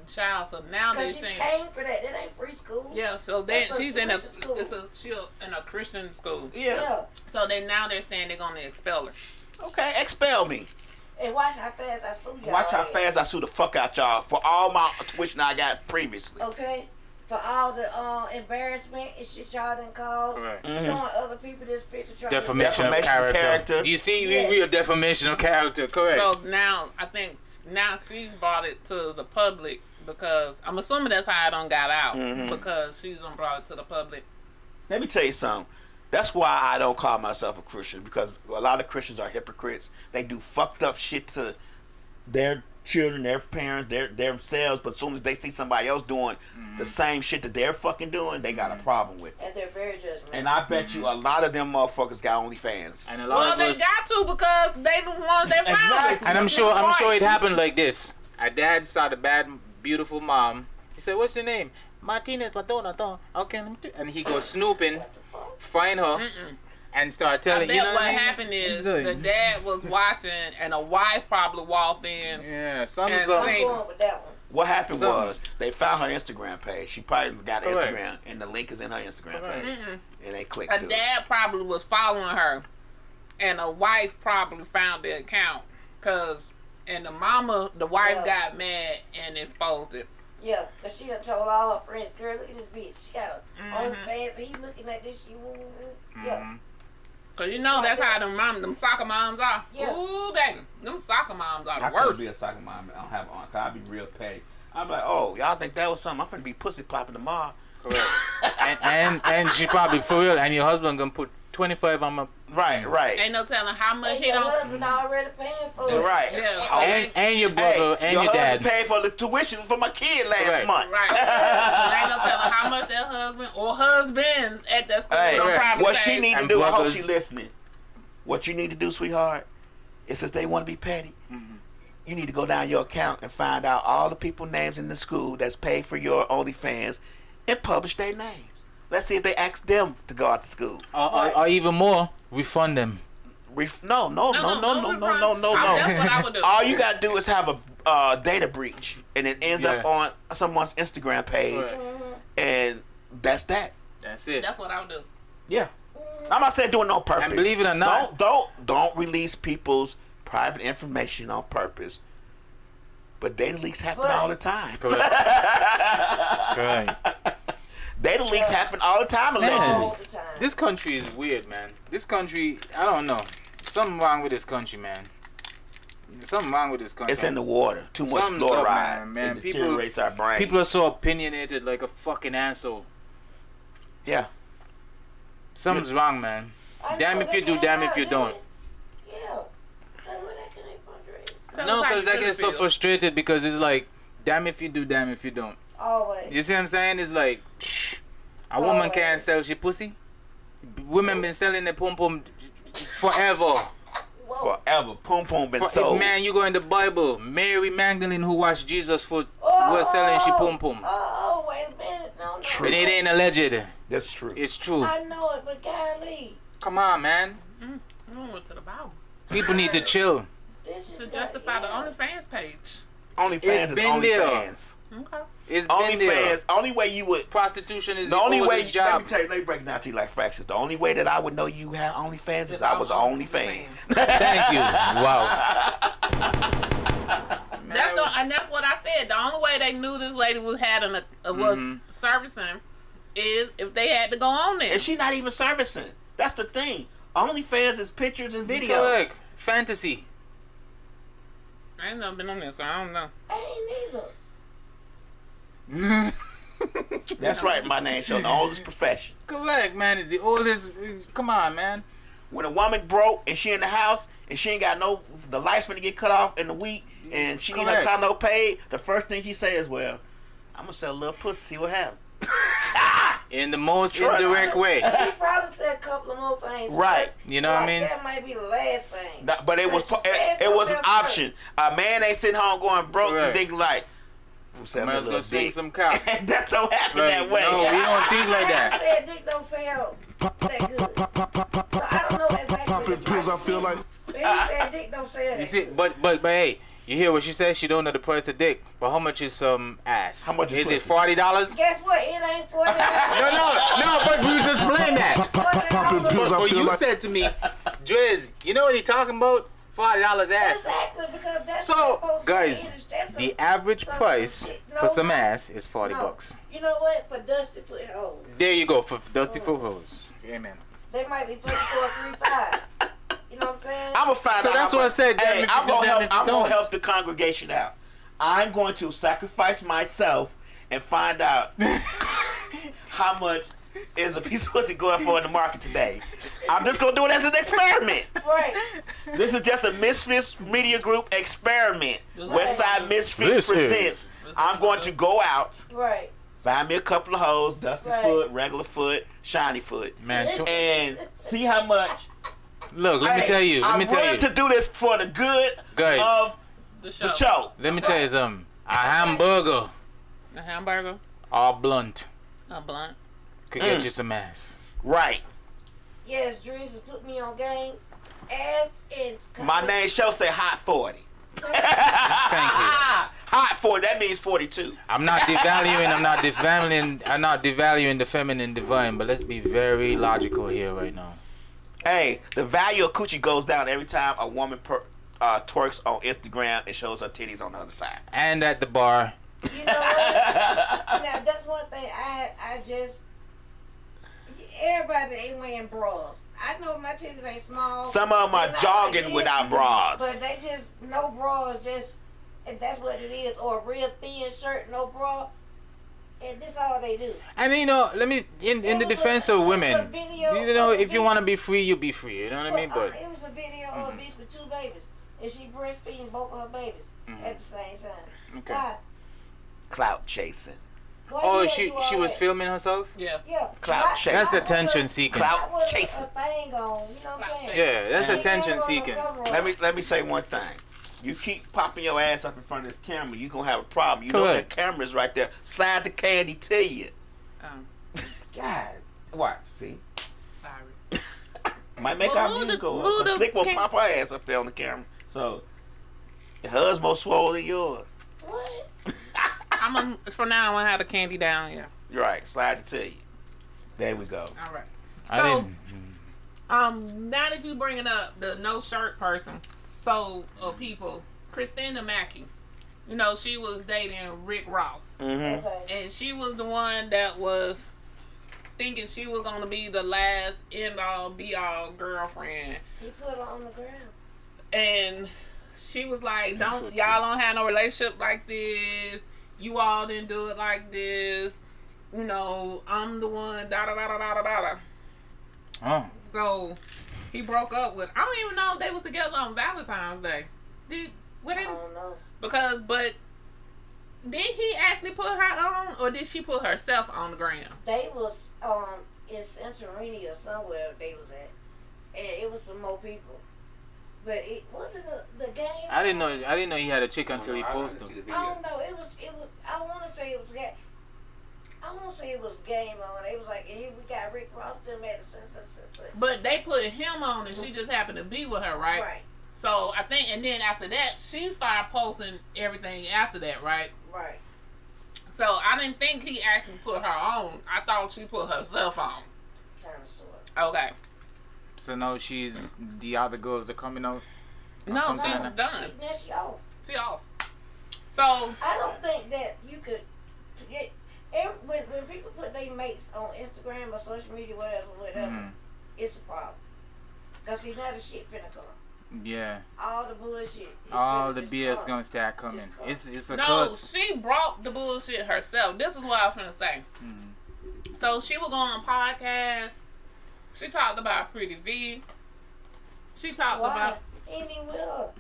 child. So now they're Because she's saying, paying for that. That ain't free school. yeah. So then That's a she's in a tuition school. she's in a Christian school. Yeah. Yeah. So now they're saying they're gonna expel her. Okay, expel me. And watch how fast I sue y'all. Watch how ass. fast I sue the fuck out y'all for all my tuition I got previously. Okay? For all the embarrassment and shit y'all done caused. Correct. Mm-hmm. Showing other people this picture trying Defamation of Defamation of character. character. Do you see? Yeah. We are defamation of character. Correct. So now I think now she's brought it to the public because I'm assuming that's how it done got out because she's done brought it to the public. Let me tell you something. That's why I don't call myself a Christian, because a lot of Christians are hypocrites. They do fucked up shit to their children, their parents, themselves, but as soon as they see somebody else doing the same shit that they're fucking doing, they got a problem with it. And they're very judgmental. And I bet you a lot of them motherfuckers got OnlyFans. And a lot Well, of they us. got to because they the ones they found Exactly. it. And I'm sure it happened like this. Our dad saw the bad, beautiful mom. He said, "What's your name?" Martinez, Madonna. Okay, and he goes snooping, find her, and start I telling. bet You know what I mean? happened is He's like, the dad was watching and a wife probably walked in. Yeah, some. And I'm they- going with that one. What happened Something. was they found her Instagram page. She probably got Correct. Instagram, and the link is in her Instagram Correct. page. And they clicked A to it. dad probably was following her, and a wife probably found the account, and the wife Yeah. got mad and exposed it. Yeah, because she done told all her friends, girl, look at this bitch. She got her OnlyFans. He looking at this. She, woo, woo, woo. Yeah. Cause you know that's how them soccer moms are. Yeah. Ooh, baby, them soccer moms are I the could worst. be a soccer mom. I don't have on. Cause I'd be real petty. I'd be like, oh, y'all think that was something? I'm finna be pussy popping tomorrow. Correct. and she probably for real. And your husband gonna put 25 on my. Right. Ain't no telling how much And he your don't. husband already paying for it. Right. Yeah. Oh, And your brother and your your dad. husband paid for the tuition for my kid last Correct. month. Right. Ain't no telling how much their husband or husbands at that school Hey, don't probably what pay. she need to And do, I hope brothers. she listening. What you need to do, sweetheart, is since they want to be petty, you need to go down your account and find out all the people names in the school that's paid for your OnlyFans and publish their names. Let's see if they ask them to go out to school. Or even more, refund them. No. That's what I would do. All you gotta do is have a data breach, and it ends up Yeah. on someone's Instagram page, Correct. and that's that. That's it. That's what I would do. Yeah, I'm not saying doing it on purpose. And believe it or not- don't release people's private information on purpose. But data leaks happen all the time. Correct. Correct. Data leaks happen all the time, allegedly. All the time. This country is weird, man. This country, I don't know. Something wrong with this country, man. Something wrong with this country. It's in the water. Too much Something's up, fluoride. man. It deteriorates our brains. People are so opinionated like a fucking asshole. Yeah. Something's wrong, man. I Damn know, if they you do, can't damn if out, you they- don't. Yeah. So where that can they fundraise? Tell No, us how because you I really get so feel. frustrated because it's like, damn if you do, damn if you don't. Always. You see what I'm saying? It's like, a woman can't sell she pussy. Women been selling their pum pum forever. Whoa. Forever. Pum pum been sold. Man, you go in the Bible. Mary Magdalene, who washed Jesus' foot, was selling she pum pum. Oh, wait a minute. No. True. But it ain't alleged. That's true. It's true. I know it, but golly. Come on, man. I went to the Bible People need to chill. This is to not- justify the yeah. OnlyFans page. OnlyFans It's is been there. OnlyFans. Okay. It's been there. OnlyFans. Only way you would. Prostitution is The the only way. oldest Let me job. tell you. Let me break it down to you like fractions. The only way that I would know you have OnlyFans is I was an OnlyFans. Thank you. Wow. That's what I said. The only way they knew this lady was servicing is if they had to go on there. And she not even servicing. That's the thing. OnlyFans is pictures and videos. Correct. Fantasy. I ain't never been on there, so I don't know. I ain't neither. That's right. My name show the oldest profession. Correct, man. It's the oldest. Come on, man. When a woman broke and she in the house and she ain't got the lights finna get cut off in the week and she need her Correct. condo paid, the first thing she say is, well, I'm gonna sell a little pussy, see what happens. in the most Trust. indirect way. She probably said a couple of more things. Right. first. You know what I mean? That might be the last thing. But it was she said it was an something option. first. A man ain't sitting home going broke Right. and thinking like, "Who said Might my as well little swing dick?" some cock. That don't happen Right. that way. No, we don't think like I that. said dick don't sell that good. So I don't know exactly what Popping pills, I feel like. But he said dick don't sell that You see, good. but hey, you hear what she said? She don't know the price of dick. But how much is some ass? How much is it? pussy? $40? Guess what? It ain't $40. No. But you just explain that. Popping pills, I But feel you like. said to me, Drizz, you know what he talking about? $40 ass. Exactly, because that's So, what folks say. guys, That's the a- average some price shit. for No, some no. ass is $40 No. bucks. You know what? For Dusty Foothold, There you go for Dusty Footholes. Amen. they might be putting for a 3.5. You know what I'm saying? I'm gonna find So out. that's how what I much- said, damn Hey, if I'm you do, gonna damn help. if you I'm gonna don't. help the congregation out. I'm going to sacrifice myself and find out how much is a piece of pussy going for in the market today. I'm just gonna do it as an experiment. Right. This is just a Misfits Media Group experiment. Westside Misfits This is- presents. I'm going to go out, Right. find me a couple of hoes, Dusty Right. Foot, Regular Foot, Shiny Foot, Man, and see how much. look, let me Hey, tell you. Let me I'm tell willing you. to do this for the good Guys. of The show. the show. Let me tell you something. A hamburger, A hamburger. all blunt, A blunt. could get you some ass. Right. Yes, Drizz has put me on game. Ass and My name show say hot 40. Thank you. Hot 40, that means 42. I'm not devaluing the feminine divine, but let's be very logical here right now. Hey, the value of coochie goes down every time a woman twerks on Instagram and shows her titties on the other side. And at the bar. You know what? Now that's one thing I just everybody ain't wearing bras. I know my titties ain't small. Some of them are They're not jogging like this, without bras. But they just no bras, just and that's what it is. Or a real thin shirt, no bra. And this all they do. And you know, let me in the defense of women. You know, if you want to be free, you be free. You know what I mean? But it was a video of a bitch with 2 babies, and she breastfeeding both of her babies at the same time. Okay. Why? Clout chasing. Why oh, you she gotta do all was that? filming herself. Yeah. Yeah. Clout Why- chasing. That's why attention was a- seeking. Clout why was chasing. a thing on? You know what I'm saying? Yeah, that's She attention never seeking. gonna cover Let up. me say one thing. You keep popping your ass up in front of this camera, you gonna have a problem. You know Correct. that camera's right there. Slide the candy to you. God. Watch, see? Sorry. Might make Well, our who views the- go who up. the Slick will can- pop her ass up there on the camera. So, hers more swollen than yours. What? For now, I'm gonna have the candy down. Yeah. You're right. Slide it to you. There we go. All right. I So, didn't. now that you bringing up the no shirt person, so people, Christina Mackey, you know, she was dating Rick Ross, Mm-hmm. Okay. and she was the one that was thinking she was gonna be the last end all be all girlfriend, He put her on the ground. and she was like, That's "Don't so y'all don't have no relationship like this? You all didn't do it like this. You know, I'm the one." Da da da da da da da. Oh, So he broke up with. I don't even know if they was together on Valentine's Day. I don't know. But did he actually put her on, or did she put herself on the ground? They was in Santorini or somewhere they was at, and it was some more people. But it wasn't the game. I didn't know he had a chick until he posted. I don't know. It was. I want to say it was game. I want to say it was game on. It was like, and here we got Rick Ross still made a But they put him on, and she just happened to be with her, right? Right. So I think, and then after that, she started posting everything after that, right? Right. So I didn't think he actually put her on. I thought she put herself on. Kind of sort. Okay. So now the other girls are coming out. No, something she's like done. Now she off. She off. So I don't think that you could. When people put their mates on Instagram or social media, whatever, it's a problem. Cause see, now the shit finna come. Yeah, All the bullshit. all the BS gonna start coming. Just It's a no, curse. she brought the bullshit herself. This is what I was finna say. So she was going on podcast. She talked about Pretty V. She talked Why? about Any will.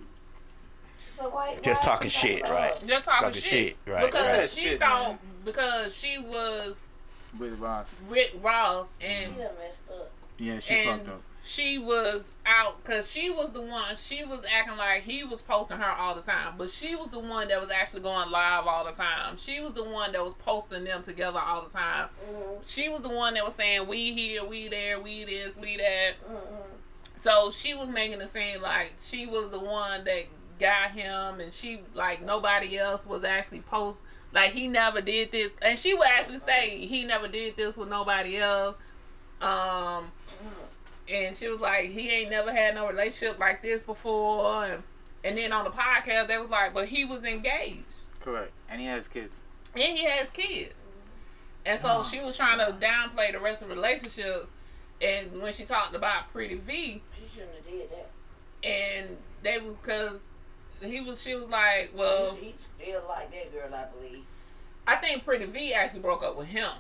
So why? Just why talking she shit, talking right? about- just talking Talking shit. shit, right, Because right. she Shit, thought because she was With Ross. Rick Ross, and She done messed up. Yeah, she fucked up. she was out because she was the one. She was acting like he was posting her all the time, but she was the one that was actually going live all the time. She was the one that was posting them together all the time. She was the one that was saying, we here, we there, we this, we that. So she was making it seem like she was the one that got him, and she, like, nobody else was actually post. Like, he never did this, and she would actually say he never did this with nobody else. And she was like, he ain't never had no relationship like this before. And then on the podcast, they was like, but he was engaged. Correct. And he has kids. And he has kids. And so she was trying to downplay the rest of the relationships. And when she talked about Pretty V, She shouldn't have did that. and they was, because she was like, well, He still like that girl, I believe. I think Pretty V actually broke up with him.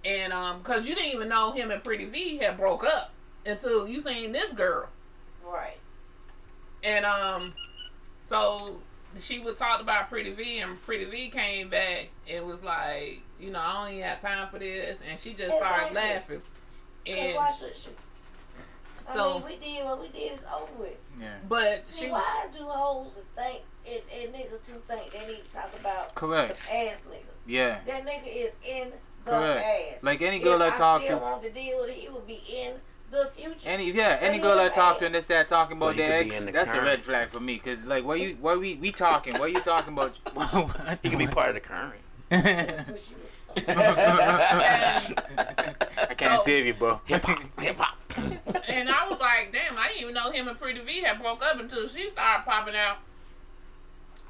And because you didn't even know him and Pretty V had broke up until you seen this girl. Right. And so she would talk about Pretty V, and Pretty V came back and was like, you know, I don't even have time for this, and she just started laughing. And why should she? so, I mean, we did what we did. It's over with. Yeah. but See, she, why do hoes think and niggas too think they need to talk about Correct. the past nigga? Yeah. That nigga is in the Correct. past. Like any girl I talk still to. want to deal with it, he would be in the future. Any But girl I in the talk past. to and they start talking Well, about you their could be ex, in the that's a current. red flag for me. Cause like, we talking? What are you talking about? He can be part of the current. I can't save you, bro. Hip hop. and I was like, damn, I didn't even know him and Pretty V had broke up until she started popping out,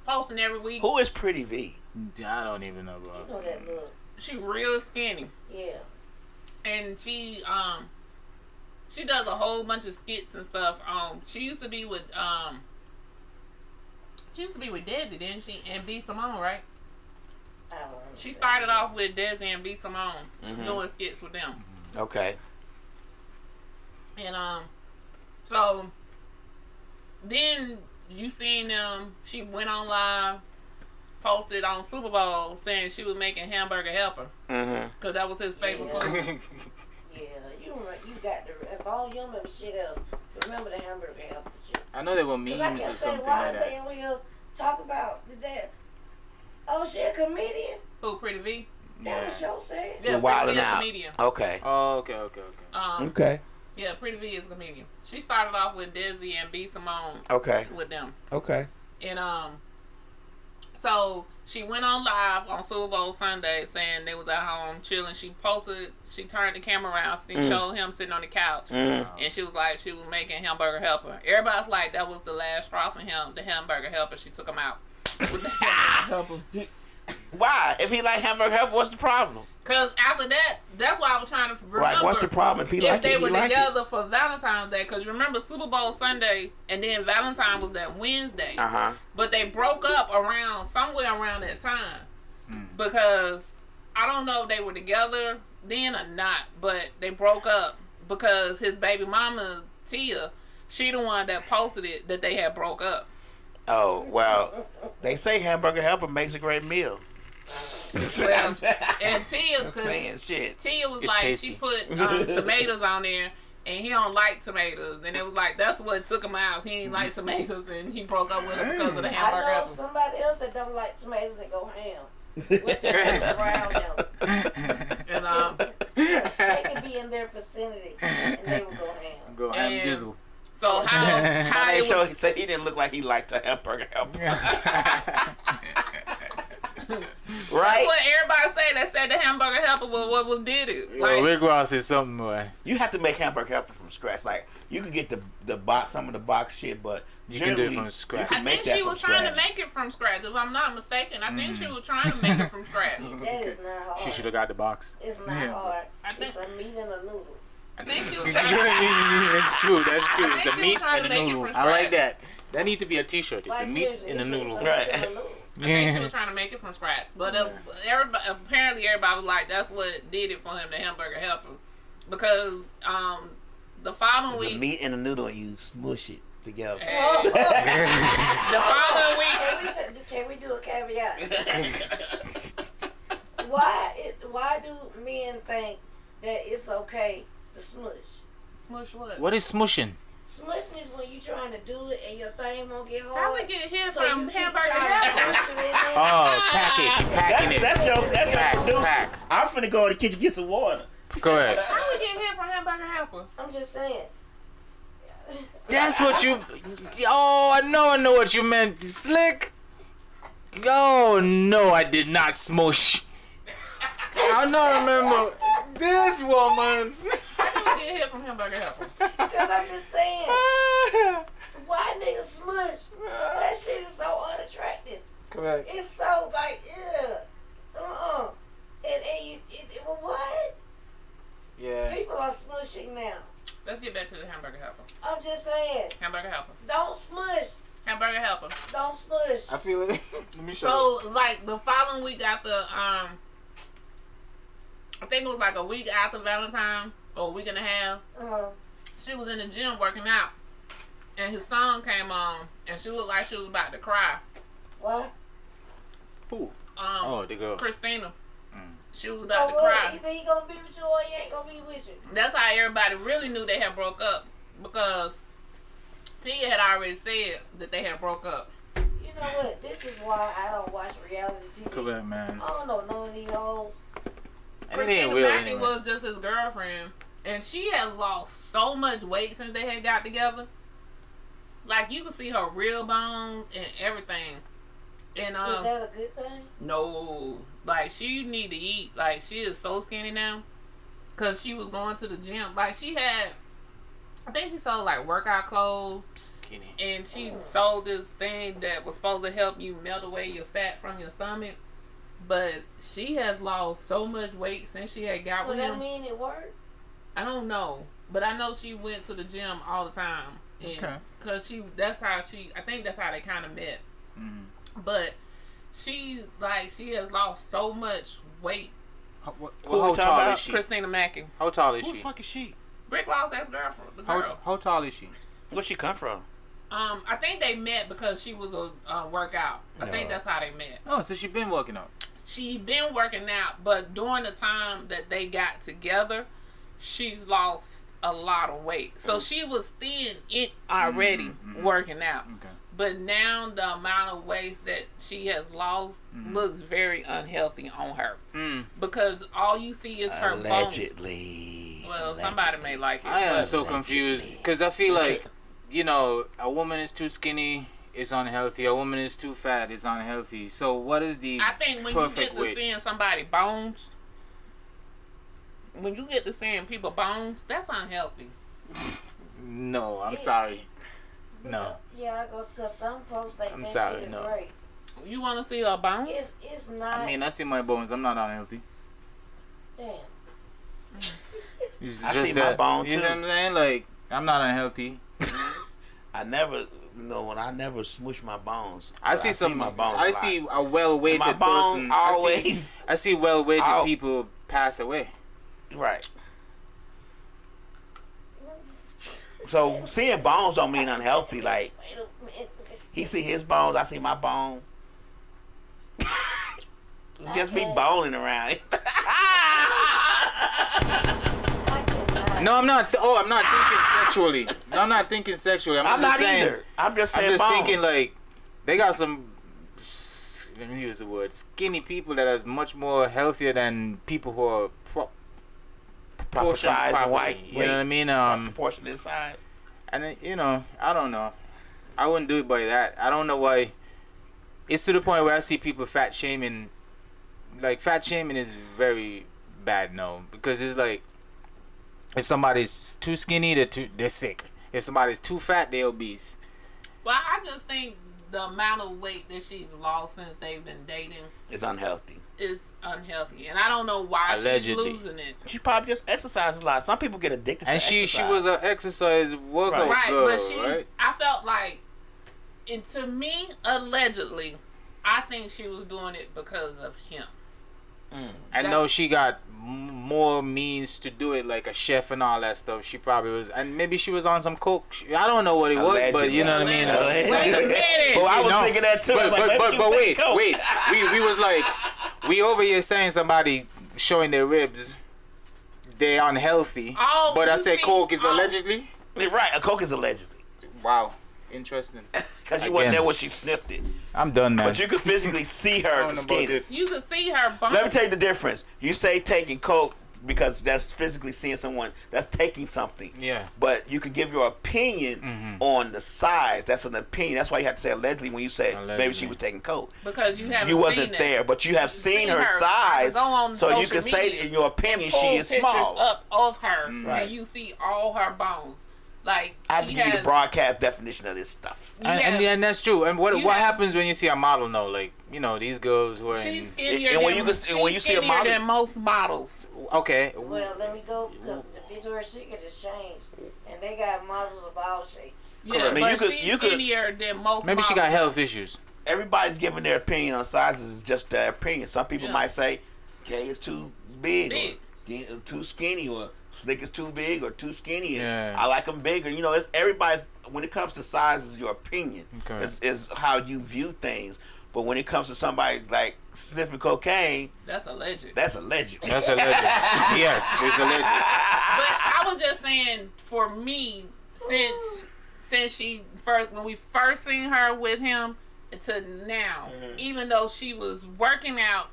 posting every week. Who is Pretty V? I don't even know, bro. You know that look. She real skinny. Yeah. And she does a whole bunch of skits and stuff. She used to be with Desi, didn't she? And B Simone, right? I don't She understand. started off with Desi and B Simone doing skits with them. Okay. And so then you seen them. She went on live, posted on Super Bowl saying she was making hamburger helper because that was his favorite food. Yeah, you got the. If all you remember shit else, remember the hamburger helper shit. I know there were 'Cause I memes or kept saying, something why like is that. they in here talk about that? Oh, she a comedian? Who, Pretty V? That was show said. Yeah, Wildin' Pretty V is a out. comedian. Okay. Oh, okay. Okay. Yeah, Pretty V is a comedian. She started off with Desi and B Simone Okay. with them. Okay. And so she went on live on Super Bowl Sunday saying they was at home chilling. She turned the camera around, showed him sitting on the couch, and she was like, she was making hamburger helper. Everybody's like, that was the last straw for him, the hamburger helper. She took him out with the hamburger helper. Why? If he like hamburger helper, what's the problem? Because after that, that's why I was trying to remember. Like, what's the problem? If he like they it, he were like together it. for Valentine's Day, because remember Super Bowl Sunday, and then Valentine was that Wednesday. But they broke up somewhere around that time, because I don't know if they were together then or not, but they broke up because his baby mama Tia, she the one that posted it that they had broke up. Oh, well, they say hamburger helper makes a great meal. Well, and Tia, Saying because shit. Tia was It's like, tasty. she put tomatoes on there, and he don't like tomatoes, and it was like, that's what took him out. He ain't like tomatoes, and he broke up with her because of the I hamburger know helper. somebody else that don't like tomatoes and go ham. Which is around them. And They could be in their vicinity and they would go ham. Go ham And- dizzle. so how They it show was, he said he didn't look like he liked a hamburger helper. Right? what everybody say, they said the hamburger helper was what was did it. Well, Like, Rick Ross said something, boy. You have to make hamburger helper from scratch. Like, you can get the box, some of the box shit, but You can do it generally, from scratch. You I can make think that she from was trying to scratch. make it from scratch, if I'm not mistaken. I think she was trying to make it from scratch. That is not hard. She should have got the box. It's not hard. I think- It's a meat and a noodle. I think she was trying to That's true. That's true. It's think the she was meat trying and to the make it noodle. from I like scratch. that. That needs to be a T-shirt. It's Like, a meat seriously, and a it's noodle. a meat Right. and a noodle. I think she was trying to make it from scratch, but apparently everybody was like, "That's what did it for him." The hamburger helper, because the following It's a week, meat and a noodle, and you smush it together. the following week, Can we do a caveat? Why do men think that it's okay to smush? Smush what? What is smushing? Smushing is when you trying to do it and your thing won't get hard. How we get here so from you keep hamburger trying to helper? smush it in there. Oh, packing it. That's your producer. Pack. I'm finna go in the kitchen get some water. Go ahead. How we get here from hamburger helper? I'm just saying. That's what you. Oh, I know what you meant, Slick. Oh no, I did not smush. I don't remember this woman. How do we get here from hamburger helper? Because I'm just saying. Why niggas smush? That shit is so unattractive. Correct. It's so like, ugh. And well, what? Yeah. People are smushing now. Let's get back to the hamburger helper. I'm just saying. Hamburger helper. Don't smush. Hamburger helper. Don't smush. I feel it. Let me show So, like, the following week after, I think it was like a week after Valentine, or a week and a half, she was in the gym working out, and his song came on, and she looked like she was about to cry. What? Who? The girl. Christina. She was about to cry. Either he gonna be with you or he ain't gonna be with you. That's how everybody really knew they had broke up, because Tia had already said that they had broke up. You know what? This is why I don't watch reality TV. Correct, man. I don't know none of these hoes. And it ain't real Christina anyway. was just his girlfriend, and she has lost so much weight since they had got together. Like, you can see her real bones and everything. And Is that a good thing? no, like, she need to eat. Like, she is so skinny now, cause she was going to the gym. Like, she had, I think she sold like workout clothes. Skinny. And she sold this thing that was supposed to help you melt away your fat from your stomach. But she has lost so much weight since she had got with him. So that mean it worked? I don't know. But I know she went to the gym all the time. And Okay. Cause I think that's how they kind of met. Mm-hmm. But she has lost so much weight. How tall is she? Christina Mackey. How tall is Who she? the fuck is she? Rick Ross' ex-girlfriend, the girl. How tall is she? Where she come from? I think they met because she was a workout. I think that's how they met. Oh, so she been working out. She been working out, but during the time that they got together, she's lost a lot of weight. So she was thin already working out. Okay. But now the amount of weight that she has lost looks very unhealthy on her. Because all you see is her bones. Allegedly. Well, somebody may like it. I am but so confused because I feel like, a woman is too skinny, it's unhealthy. A woman is too fat, it's unhealthy. So what is the I think when you perfect get to weight? seeing somebody bones, when you get to seeing people bones, that's unhealthy. No, I'm sorry. No. Yeah, I go because some folks think I'm that sorry, shit is no. great. You want to see her bones? It's not. I mean, I see my bones. I'm not unhealthy. Damn. It's I just see my that, bone, you know too. what I'm saying? Like, I'm not unhealthy. I never, when I never smush my bones. I see my bones. I see a well-weighted My bone person. always. I see well-weighted Al- people pass away. Right. So seeing bones don't mean unhealthy. Like Wait a minute. he see his bones, I see my bone. Just be boning around. No, I'm not. I'm not thinking sexually. No, I'm not thinking sexually. I'm I'm just not saying, either. I'm just saying I'm just bones. thinking like they got some. Let me use the word skinny people that are much more healthier than people who are proper size and properly. white. You know what I mean? Proportionate size. And I don't know. I wouldn't do it by that. I don't know why. It's to the point where I see people fat shaming. Like, fat shaming is very bad now because it's like if somebody's too skinny, they're sick. If somebody's too fat, they're obese. Well, I just think the amount of weight that she's lost since they've been dating It's unhealthy. is unhealthy, and I don't know why Allegedly. she's losing it. She probably just exercises a lot. Some people get addicted And to she exercise. was an exercise workout Right, girl, but she, right? I felt like, and to me, allegedly, I think she was doing it because of him. I know she got more means to do it, like a chef and all that stuff. She probably was, and maybe she was on some coke. I don't know what it was, but you know what I mean. Allegedly. Wait a minute. Well, I was No, thinking that too. I was like, maybe she was but taking wait, coke. we was like, We over here saying somebody showing their ribs, they're unhealthy. Oh, but I you said see- coke is oh. allegedly. Right, a coke is allegedly. Wow, interesting. Because you wasn't there when she sniffed it. I'm done, man. But you could physically see her skin. You could see her bone. Let me tell you the difference. You say taking coke because that's physically seeing someone that's taking something. Yeah. But you could give your opinion on the size. That's an opinion. That's why you have to say allegedly when you say maybe she was taking coke. Because you haven't You wasn't seen there, it. but you have seen her I size, could go on so you social can say media in your opinion she pull is pictures small. up of her, Right. and you see all her bones. Like I have to she give you the has- broadcast definition of this stuff. And that's true. And what You what have- happens when you see a model? No, like these girls who are She's in, skinnier And when than, you can- when you see a skinnier model- than most models. okay. Well, let me go because the Victoria's Secret has changed, and they got models of all shapes. Yeah, I mean, but you she's could- skinnier than most Maybe models. she got health issues. Everybody's giving their opinion on sizes. Is just their opinion. Some people Yeah. might say, "Okay, it's too big, Big. or too skinny, or Slick is too big or too skinny." And Yeah. I like them bigger. You know, it's everybody's. When it comes to sizes, your opinion Okay. is how you view things. But when it comes to somebody like sniffing cocaine, That's alleged. that's alleged. That's alleged. Yes, it's alleged. But I was just saying, for me, since she first, when we first seen her with him to now, even though she was working out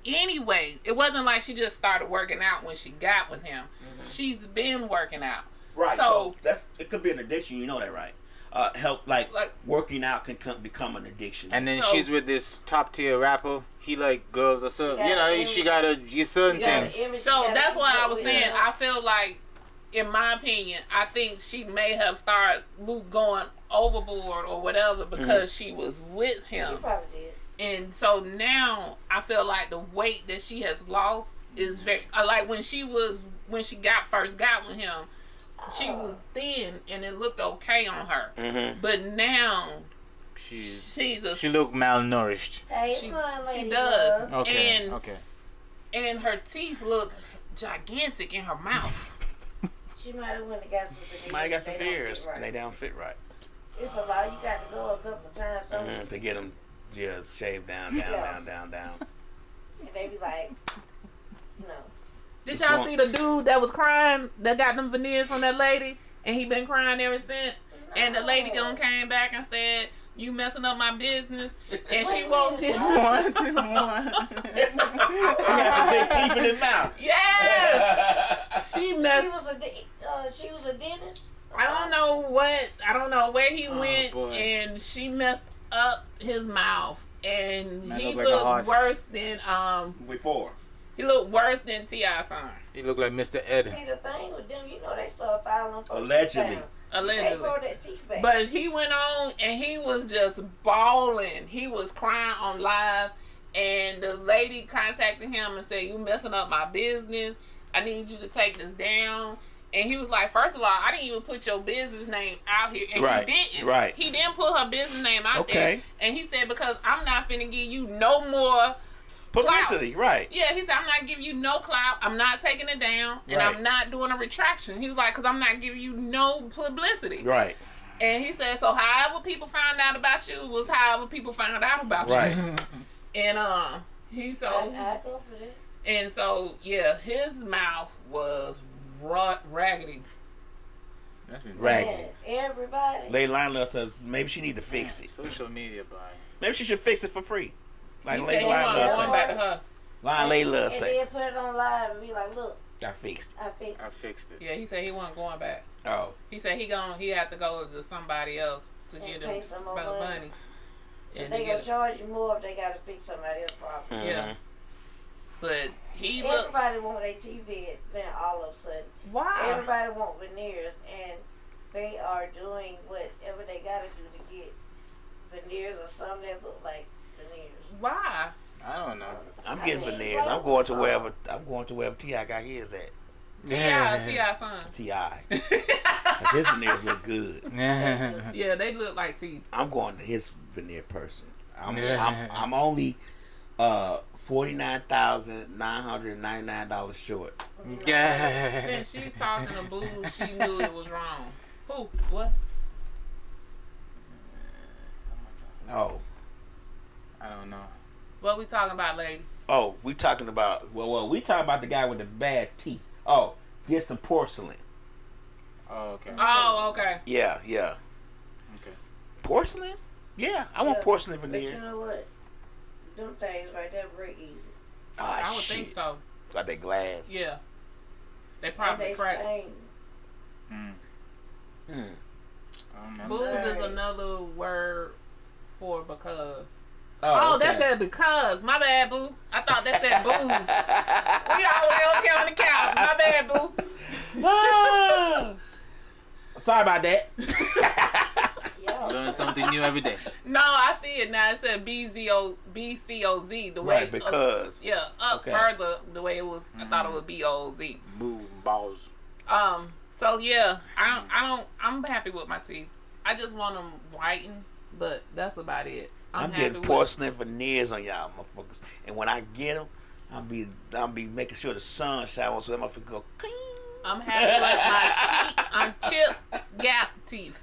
anyway, it wasn't like she just started working out when she got with him. She's been working out. Right. So, So it could be an addiction. You know that, right? Help like working out can become an addiction. And then So- she's with this top tier rapper. He like girls or something. got You know, an she got certain She got an things. image, she so got that's to what keep I up was with saying. her. I feel like, in my opinion, I think she may have started going overboard or whatever because she was with him. She probably did. And so now I feel like the weight that she has lost is very like when she first got with him, she was thin and it looked okay on her. But now She look malnourished. Hey, she, come on, she lady does. love. Okay. Okay. And her teeth look gigantic in her mouth. She might have went and got some veneers. Might got some They don't fit fears. right. They don't fit right. It's a lot. You got to go a couple of times. Some To get them just shaved down. Yeah. Mm-hmm. and they be like, no. Did y'all see the dude that was crying that got them veneers from that lady and he been crying ever since? And the lady came back and said, "You messing up my business," and she won't get one, two, one. He has some big teeth in his mouth. Yes, she messed. She was a dentist. I don't know where he went, boy. and she messed up his mouth, and Man, he look like a looked horse. worse than Before. he looked worse than T.I. son. He look like Mr. Ed. See, the thing with them, they start filing for Allegedly. They Allegedly. grow that teeth back. But he went on and he was just bawling. He was crying on live, and the lady contacted him and said, "You messing up my business. I need you to take this down." And he was like, "First of all, I didn't even put your business name out here." And Right, he didn't. right. He didn't put her business name out Okay. there. And he said, "Because I'm not finna give you no more Publicity, right. Yeah, he said, I'm not giving you no clout. I'm not taking it down. And Right. I'm not doing a retraction." He was like, "Because I'm not giving you no publicity." Right. And he said, "So however people found out about you was however people found out about Right. you." And he so I go for that. and so yeah, his mouth was raggedy. That's Raggedy. Yeah, everybody. Lady Lionel says maybe she need to fix it. Social media by. Maybe she should fix it for free. Like He said Lady he wasn't Lionel going say. back to her. Lady Love And say. then put it on live and be like, look, I fixed I fixed I it. fixed it. Yeah, he said he wasn't going back. it. Oh. He said he had to go to somebody else to And get pay him some more money. money. And to They get gonna it. charge you more if they gotta fix somebody else's problem. Yeah. But he looked. Everybody want their teeth dead, then all of a sudden. Wow. Everybody want veneers, and they are doing whatever they gotta do to get veneers or something that look like veneers. Why? I don't know. I'm getting veneers. I'm going to wherever T.I. got his at. T.I. son. T.I. His veneers look good. Yeah, they look like teeth. I'm going to his veneer person. I'm only $49,999 short. Since she's talking to Boo, she knew it was wrong. Who? What? Oh. I don't know. What we talking about, lady? Oh, we talking about. Well, we talking about the guy with the bad teeth. Oh, get some porcelain. Oh, okay. Oh, okay. Yeah. Okay. Porcelain? Yeah, I want porcelain veneers. But you know what? Them things right there break easy. Oh, I would think so. Got that glass. Yeah. They And probably they crack. stain. Booze is another word for because. Oh, that said because. My bad, boo. I thought that said booze. We all okay on the couch. My bad, boo. Sorry about that. Learn something new every day. No, I see it now. It said BCOZ. The way Right, because. further the way it was. I thought it was BOZ. Boom, balls. So yeah, I'm happy with my teeth. I just want them whitened, but that's about it. I'm happy getting porcelain veneers on y'all motherfuckers, and when I get them, I'll be making sure the sun shine on so that motherfucker go clean. I'm happy with my chip gap teeth.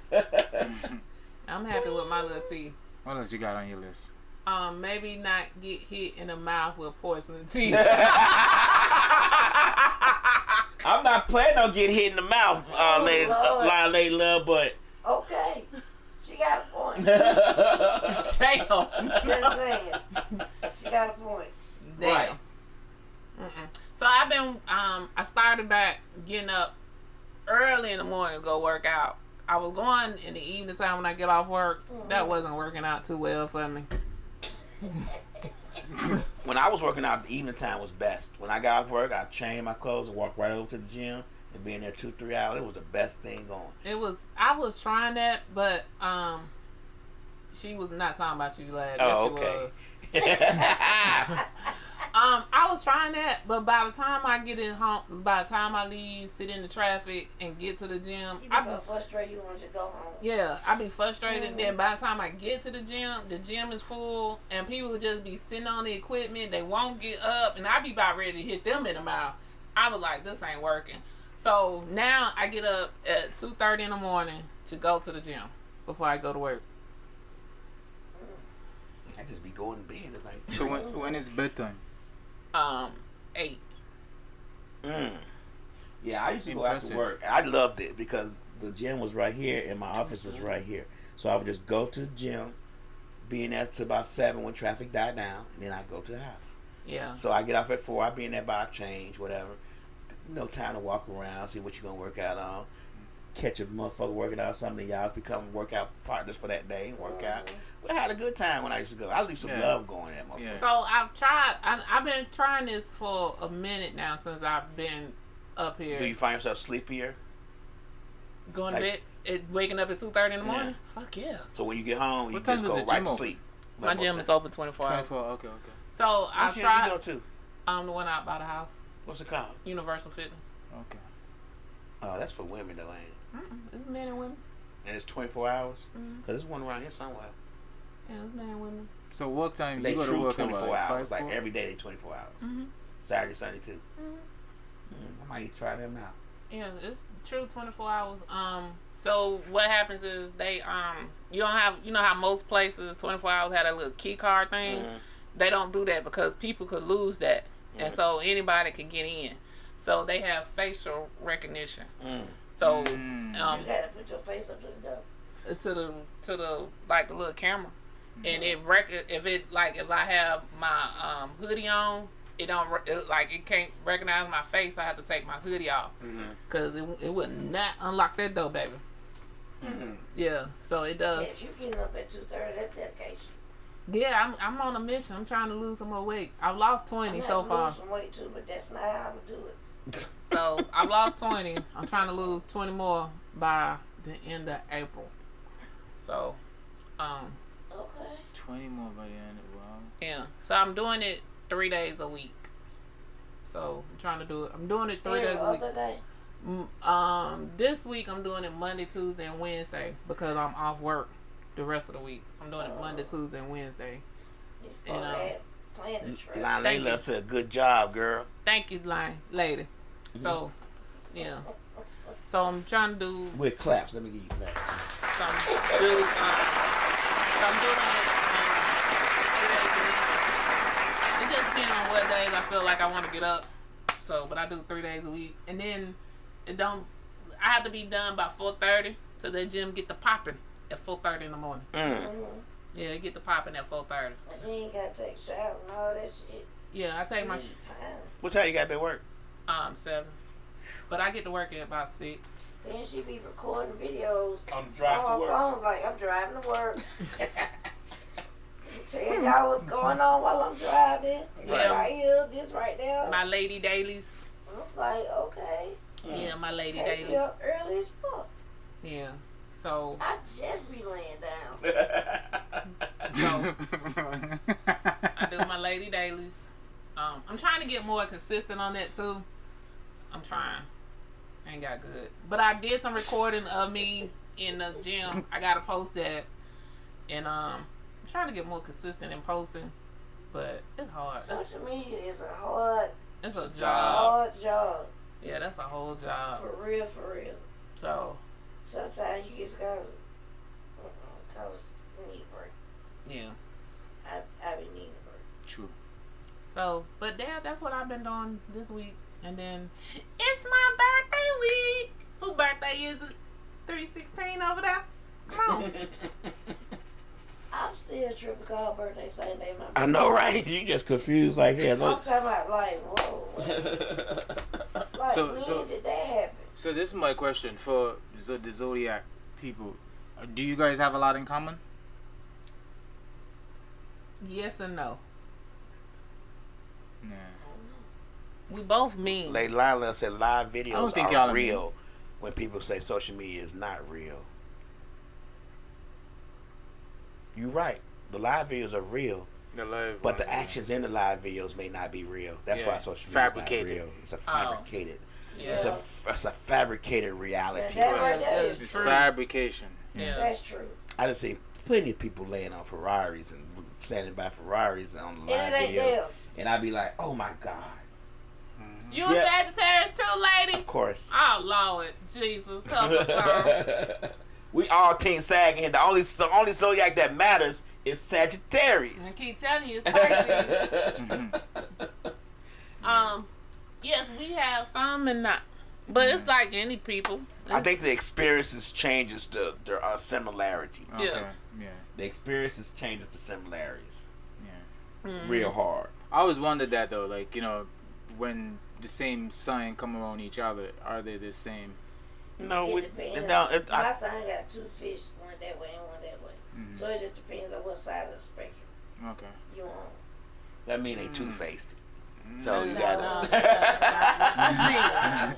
I'm happy with my little teeth. What else you got on your list? Maybe not get hit in the mouth with porcelain teeth. I'm not planning on getting hit in the mouth, lady love, but Okay. She got a point. Damn. Just saying. She got a point. Damn. Right. So I've been, I started back getting up early in the morning to go work out. I was going in the evening time when I get off work. That wasn't working out too well for me. when I was working out, the evening time was best. When I got off work, I changed my clothes and walked right over to the gym and be in there 2-3 hours. It was the best thing going. I was trying that, but she was not talking about you, lad. Oh, Yes, okay. she was. I was trying that, but by the time I get in home, by the time I leave, sit in the traffic, and get to the gym, You be so frustrated you want to go home. Yeah, I be frustrated. Then by the time I get to the gym is full, and people just be sitting on the equipment. They won't get up, and I be about ready to hit them in the mouth. I was like, this ain't working. So now I get up at 2:30 in the morning to go to the gym before I go to work. I just be going to bed at night. So when is bedtime? 8. Yeah, I used to go after work. I loved it because the gym was right here and my office was right here. So I would just go to the gym, be in there till about 7 when traffic died down, and then I go to the house. Yeah. So I get off at 4. I be in there by a change, whatever. No time to walk around, see what you're gonna work out on. Catch a motherfucker working out something. Y'all become workout partners for that day and work out. We had a good time when I used to go. I used to love going that motherfucker. Yeah. So I've been trying this for a minute now since I've been up here. Do you find yourself sleepier? Going to bed, waking up at 2:30 in the morning? Fuck yeah. So when you get home, you What time just is go the right gym to open? sleep. My gym is open 24 hours. 24. Okay. So I've What tried. gym you go to? The one out by the house. What's it called? Universal Fitness. Okay. Oh, that's for women though, ain't it? It's men and women. And it's 24 hours? Because there's one around here somewhere. Yeah, it's men and women. So work time? They You go to true work 24 at what, hours. 5, 4? Like every day they 24 hours. Saturday, Sunday too. I might try them out. Yeah, it's true 24 hours. So what happens is they you don't have, you know how most places 24 hours had a little key card thing. They don't do that because people could lose that, and so anybody could get in. So they have facial recognition. So You gotta put your face up to the door. to the like the little camera, and if I have my hoodie on, it can't recognize my face. I have to take my hoodie off because it would not unlock that door, baby. Yeah, so it does. Yeah, if you're getting up at 2:30, that's dedication. Yeah, I'm on a mission. I'm trying to lose some more weight. I've lost 20 so far. Lose some weight too, but that's not how I would do it. So I've lost 20. I'm trying to lose 20 more by the end of April. So, Okay. 20 more by the end of wow. yeah. So I'm doing it 3 days a week. So I'm trying to do it. I'm doing it 3 days a week. Other day. This week I'm doing it Monday, Tuesday, and Wednesday because I'm off work the rest of the week. So I'm doing it Monday, Tuesday, and Wednesday. And plan the trip. Layla said, "Good job, girl." thank you, lady. So, yeah. So I'm trying to do. With claps, let me give you claps. So I'm doing it. 3 days a week. It just depends on what days I feel like I want to get up. So, but I do 3 days a week, and then I have to be done by 4:30 so the gym get the popping at 4:30 in the morning. Yeah, it get the popping at 4:30. And then you gotta take a shower and all that shit. Yeah, I take my Time. What time you got to be at work? 7, but I get to work at about 6. Then she be recording videos On the drive to on her work. phone like I'm driving to work. Tell y'all what's going on while I'm driving. Yeah. Right here, this right there. My lady dailies. I was like, okay. Yeah, my lady Hey, dailies. be up early as fuck. Yeah. So, I just be laying down. so I do my lady dailies. I'm trying to get more consistent on that too. I'm trying. Ain't got good. But I did some recording of me in the gym. I gotta post that. And I'm trying to get more consistent in posting. But it's hard. Social media is a hard It's a job. job. Yeah, that's a whole job. For real, for real. So, Sometimes you just gotta cause you need a break. yeah. I be needing a break. True. So, but that's what I've been doing this week. And then it's my birthday week. Who birthday is it? 316 over there? Come on. I'm still tripping call birthday same day my I know, right? You just confused like hell. I'm talking about like, whoa. Like, So- when so- did that happen? So this is my question for the Zodiac people. Do you guys have a lot in common? Yes and no. Yeah. We both mean. Like Lila said, live videos I don't think y'all are are real when people say social media is not real. You're right. The live videos are real, The live but ones, the actions in the live videos may not be real. That's Yeah. why social media Fabricated. is not real. It's a fabricated. Yeah. It's a fabricated reality. That right there That's is It's true. fabrication. Yeah. That's true. I done seen plenty of people laying on Ferraris and standing by Ferraris on the live And it ain't video, there. and I'd be like, "Oh my god!" You a Yeah. Sagittarius too, lady? Of course. Oh, Lord. Jesus. Help us all. We all Team Sag, and the only zodiac that matters is Sagittarius. I keep telling you, it's Pisces. Yes, we have some and not. But it's like any people. I think the experiences changes the similarities. Okay. Yeah. Yeah. The experiences changes the similarities. Yeah. Real hard. I always wondered that though, like, you know, when the same sign come around each other, are they the same? No, It depends. My son got 2 fish, one that way and one that way. So it just depends on what side of the spectrum Okay. you on. that mean they two-faced. So you No, gotta,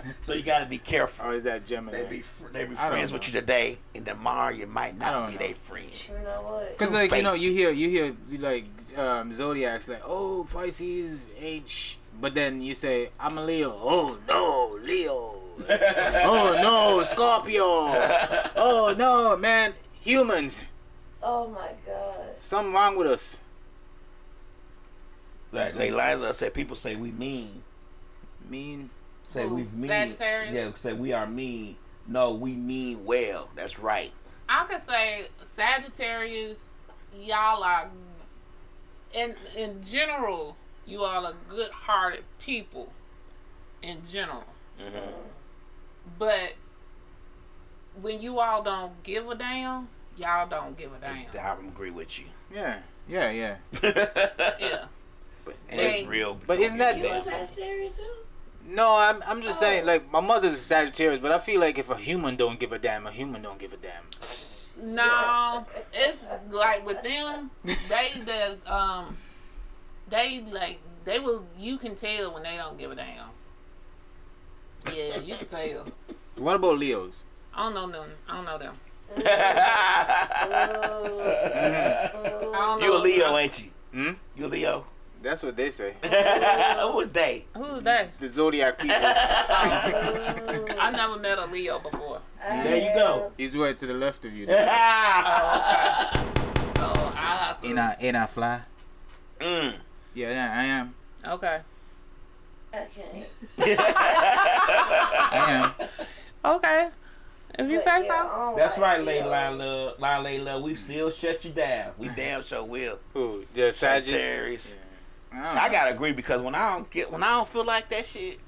no. so you gotta be careful. Or is that Gemini? They be I don't friends with know. you today, and tomorrow you might I not don't be know. their friend. You know what? Because like, you know, Two-faced. you hear like zodiacs like, oh, Pisces ain't but then you say I'm a Leo. Oh no, Leo. Oh no, Scorpio. Oh no, man, humans. Oh my God. Something wrong with us. Like Lila said, people say we mean. Mean. Say we mean. Sagittarius? Yeah, say we are mean. No, we mean well. That's right. I could say Sagittarius, y'all are, in general, you all are good-hearted people, in general. But when you all don't give a damn, y'all don't give a damn. I agree with you. Yeah. Yeah. Yeah. Yeah. And it's real. But isn't that You was Sagittarius too? No, I'm just saying, like, my mother's a Sagittarius, but I feel like if a human don't give a damn, a human don't give a damn. No, it's like with them, they will. You can tell when they don't give a damn. Yeah, you can tell. What about Leos? I don't know them. I don't know them. Oh. I don't know You a Leo, ain't you? Hmm? You a Leo? That's what they say. Who is they? Who's that? The zodiac people. I never met a Leo before. There you go. He's right to the left of you. So I have to. Ain't I fly? Mm. Yeah, I am. Okay. Okay. I am. Okay. If you say so. That's right, Layla. We still shut you down. We damn sure will. Who? The Sagittarius? Sagittarius. I gotta agree because when I don't feel like that shit.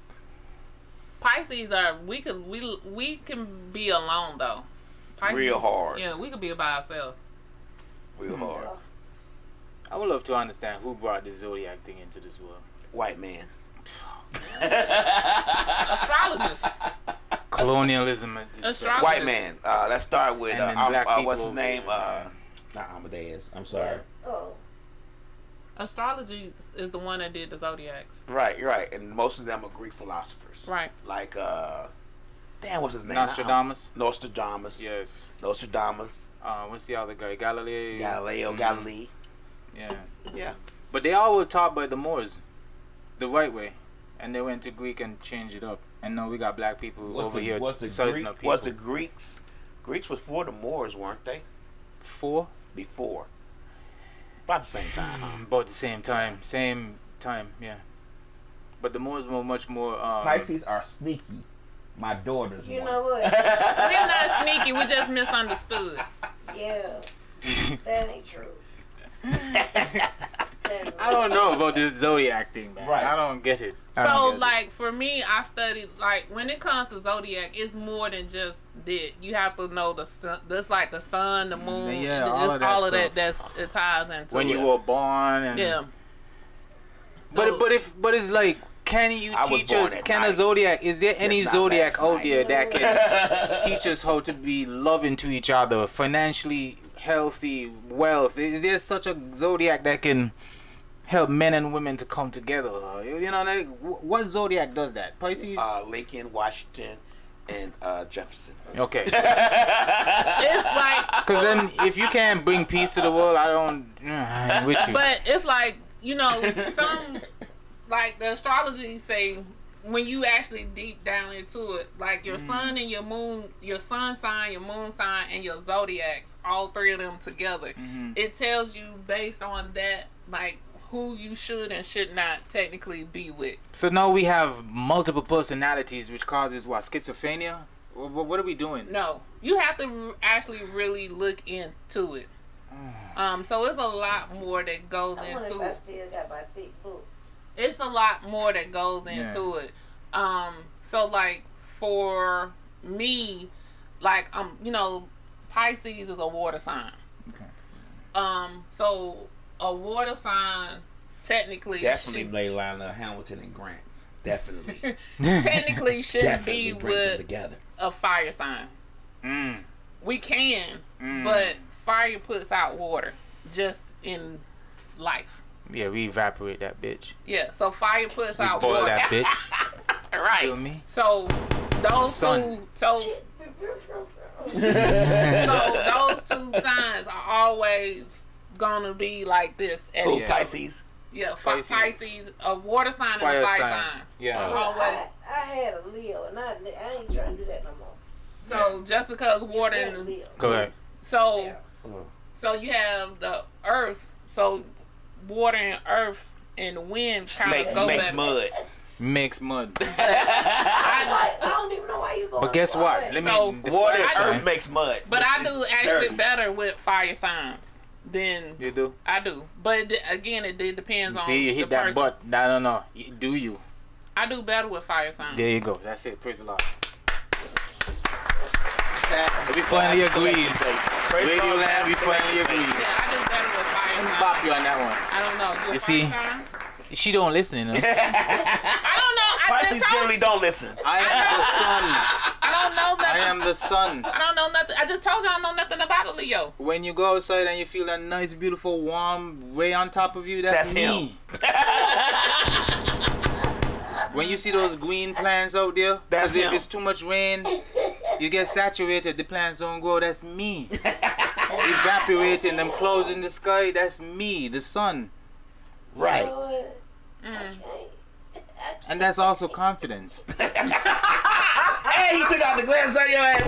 Pisces are we can be alone though. Pisces, Real hard. Yeah, we could be by ourselves. Real hard. I would love to understand who brought the zodiac thing into this world. White man. Astrologists. Colonialism. Astrologers. White man. Let's start with what's his name? Yeah. Not Amadeus. I'm sorry. Oh. Astrology is the one that did the zodiacs. Right. And most of them are Greek philosophers. Right. Like damn, what's his name? Nostradamus. Yes. Nostradamus. What's the other guy? Galileo. Galilee. Yeah. But they all were taught by the Moors, the right way, and they went to Greek and changed it up. And now we got black people over here sizing up people. Was the Greeks was for the Moors, weren't they? Before. About the same time, huh? About the same time, yeah. But the Moors were much more. Pisces are sneaky. My daughter's You one. know what? We're not sneaky. We just misunderstood. Yeah. That ain't true. I don't know about this zodiac thing, man. Right. I don't get it. So, like, for me, I studied, like, when it comes to zodiac, it's more than just that. You have to know the sun, that's like the sun, the moon, Yeah, all of that it ties into when it. you were born, and Yeah. but it's like, can you I was teach born us? at Can a night. zodiac? Is there any not zodiac last out night. there that can teach us how to be loving to each other, financially healthy, wealth? Is there such a zodiac that can help men and women to come together? You know, like, what zodiac does that? Pisces. Lincoln, Washington, and Jefferson. Okay. It's like, Because then, if you can't bring peace to the world, I'm with you. but it's like, you know, some, like, the astrology say, when you actually deep down into it, like your sun and your moon, your sun sign, your moon sign, and your zodiacs, all three of them together, it tells you based on that, like, who you should and should not technically be with. So now we have multiple personalities, which causes what, schizophrenia? What are we doing? No, you have to actually really look into it. So it's a lot more that goes I wonder into if I it. still got my thick book. It's a lot more that goes into it. So like for me, like you know, Pisces is a water sign. Okay. So a water sign technically Definitely lay line of Hamilton and Grant's. Definitely. technically shouldn't Definitely be brings them with together. a fire sign. We can, but fire puts out water just in life. Yeah, we evaporate that bitch. Yeah, so fire puts out Boil water. that bitch. Right. Feel me? So those Sun. so those two signs are always gonna be like this. At Who, each other. Pisces? Yeah, Pisces. Pisces, a water sign Fire and a fire sign. sign. Yeah. Always. I had a Leo, and I ain't trying to do that no more. So just because water I had a and Leo. Correct. so you have the earth. So water and earth and wind kind of go Makes back. mud. Makes mud. I don't even know why you going. But guess what? Let me. So- the Water fire and sign. earth makes mud. But I It's do actually dirty. better with fire signs than You do? I do. But again, it depends on See, you the hit that person. butt. I don't know. Do you? I do better with fire signs. There you go. That's it. Praise the Lord. We finally agreed. RadioLAB, we finally agreed. Yeah, I do better with fire Let me signs. bop you on that I don't know. You, You a see? fire sign? one. She don't listen, you know. I don't know. I Pisces just told generally don't listen. I am the sun. I don't know nothing. I am the sun. I don't know nothing. I just told you I don't know nothing about a Leo. When you go outside and you feel that nice, beautiful, warm ray on top of you, that's That's me. When you see those green plants out there, That's because if him. it's too much rain, you get saturated, the plants don't grow, that's me. Evaporating, them clouds in the sky, that's me, the sun. Right. And that's also confidence. Hey, he took out the glass on your head.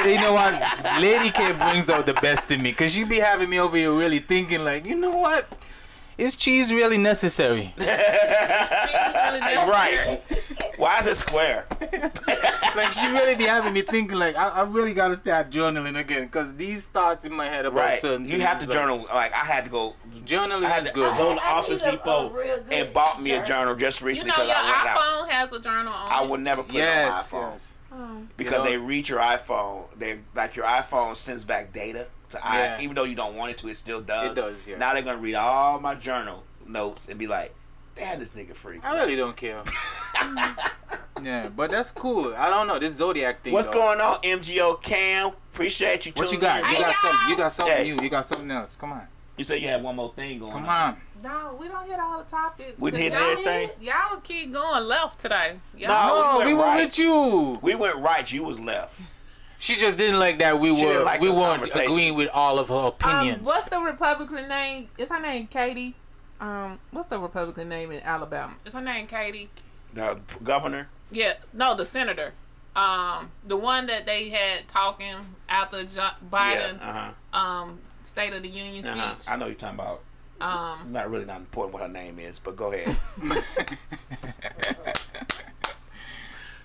You know what? Lady K brings out the best in me, because she be having me over here really thinking like, you know what? Is cheese really necessary? Right. Why is it square? Like, she really be having me thinking, like, I really got to start journaling again, because these thoughts in my head about certain You have to journal. Like, I had to go. Journaling is good. Go to Office Depot and bought me a journal just recently. You know, because your I went iPhone has a journal on I it. would never put it on my iPhone. Yes. Because they read your iPhone. They like your iPhone sends back data to even though you don't want it to, it still does. It does, yeah. Now they're gonna read all my journal notes and be like, "Damn, this nigga freak." I really don't care. Yeah, but that's cool. I don't know this Zodiac thing. What's going on, MGO Cam? Appreciate you. What you tuning got? in. You got something. You got something Hey. new. You got something else. Come on. You said you had one more thing going. Come on. No, we don't hit all the topics. We didn't hit Y'all everything? Y'all keep going left today. No, No, we were right. with you. We went right. You was left. She just didn't like that we She didn't like the weren't conversation. agreeing with all of her opinions. What's the Republican name? Is her name Katie? What's the Republican name in Alabama? Is her name Katie? The governor. Yeah, no, the senator. The one that they had talking after Biden State of the Union speech. I know you're talking about. Not important what her name is, but go ahead.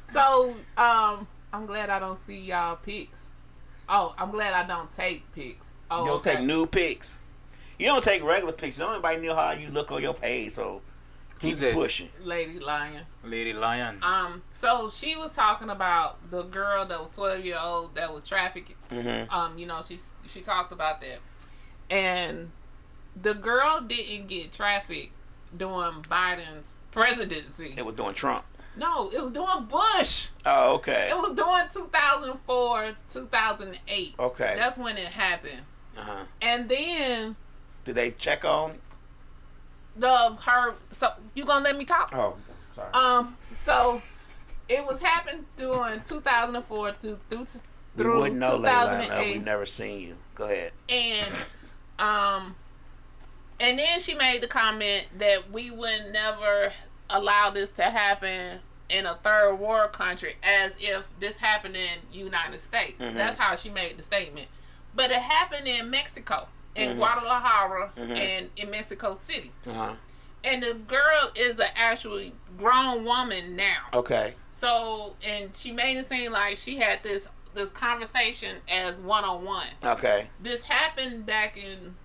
So, I'm glad I don't see y'all pics. Oh, I'm glad I don't take pics. Oh, You don't take new pics. You don't take regular pics. Nobody knew how you look on your page, so keep Who's this? pushing. Lady Lion. Lady Lion. So she was talking about the girl that was 12-year-old that was trafficked. Mm-hmm. You know, she talked about that. And the girl didn't get trafficked during Biden's presidency. It was doing Trump. No, it was during Bush. Oh, okay. It was during 2004, 2008. Okay. That's when it happened. Uh-huh. And then Did they check on? so you gonna let me talk? Oh, sorry. So it was happened during 2004 through We wouldn't know, Lady Lionel. 2008. We've never seen you. Go ahead. And then she made the comment that we would never allow this to happen in a third world country, as if this happened in United States. That's how she made the statement. But it happened in Mexico, in Guadalajara, and in Mexico City. And the girl is an actually grown woman now. Okay. So, and she made it seem like she had this conversation as one-on-one. Okay. This happened back in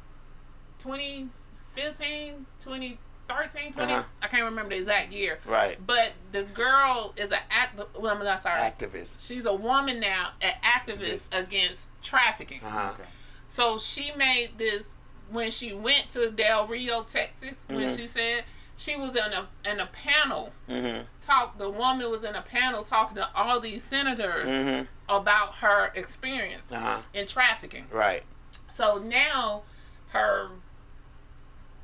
2015, 2013, 20, I can't remember the exact year. Right. But the girl is Activist. She's a woman now, an activist against trafficking. So she made this when she went to Del Rio, Texas. When she said she was in a panel. The woman was in a panel talking to all these senators about her experience in trafficking. Right. So now her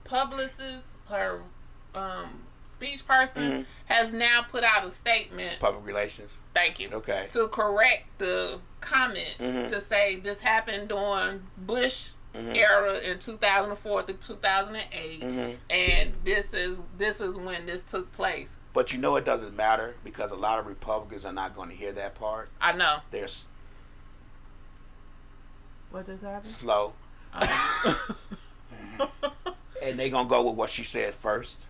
publicist, her speech person, has now put out a statement. Public relations. Thank you. Okay. To correct the comments to say this happened during Bush era in 2004 through 2008, and this is when this took place. But you know it doesn't matter because a lot of Republicans are not going to hear that part. I know. They're What just happened? slow. And they're going to go with what she said first.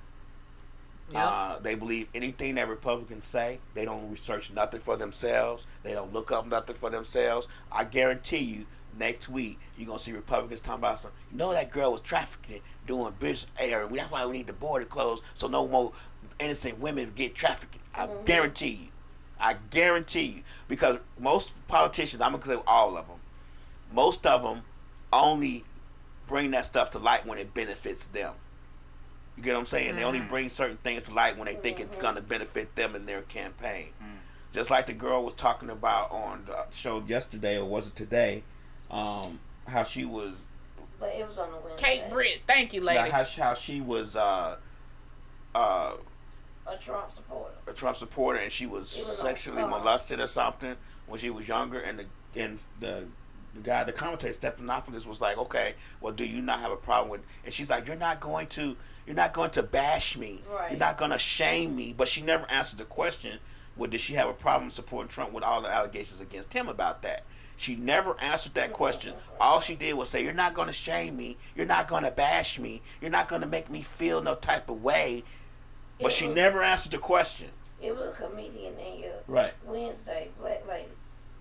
Yep. They believe anything that Republicans say. They don't research nothing for themselves. They don't look up nothing for themselves. I guarantee you, next week, you're going to see Republicans talking about something. You know that girl was trafficking during Bush era. That's why we need the border closed so no more innocent women get trafficked. I guarantee you. I guarantee you. Because most politicians, I'm going to say all of them, most of them only bring that stuff to light when it benefits them. You get what I'm saying? They only bring certain things to light when they think it's going to benefit them in their campaign. Just like the girl was talking about on the show yesterday, or was it today, how she was... But it was on the Wednesday. Kate Britt, thank you, lady. How she was... a Trump supporter. A Trump supporter, and she was sexually molested or something when she was younger, and the guy, the commentator, Stephanopoulos, was like, okay, well, do you not have a problem with... And she's like, you're not going to bash me. Right. You're not going to shame me. But she never answered the question, well, did she have a problem supporting Trump with all the allegations against him about that? She never answered that question. All she did was say, "You're not gonna shame me. You're not gonna bash me. You're not gonna make me feel no type of way." But she never answered the question. It was a comedian in here Right. Wednesday, black lady,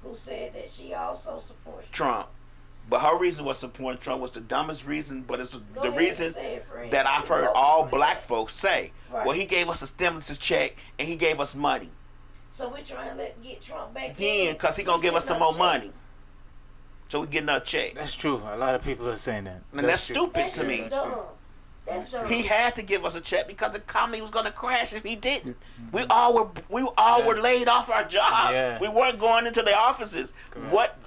who said that she also supports Trump. But her reason was supporting Trump was the dumbest reason, but it's the reason that I've heard all black folks say. Right. Well, he gave us a stimulus check and he gave us money. So we're trying to get Trump back in because he gonna give us some more money. So we get another check. That's true. A lot of people are saying that. And that's stupid to me. That's dumb. He had to give us a check because the economy was gonna crash if he didn't. We all were laid off our jobs. Yeah. We weren't going into the offices. Correct. What?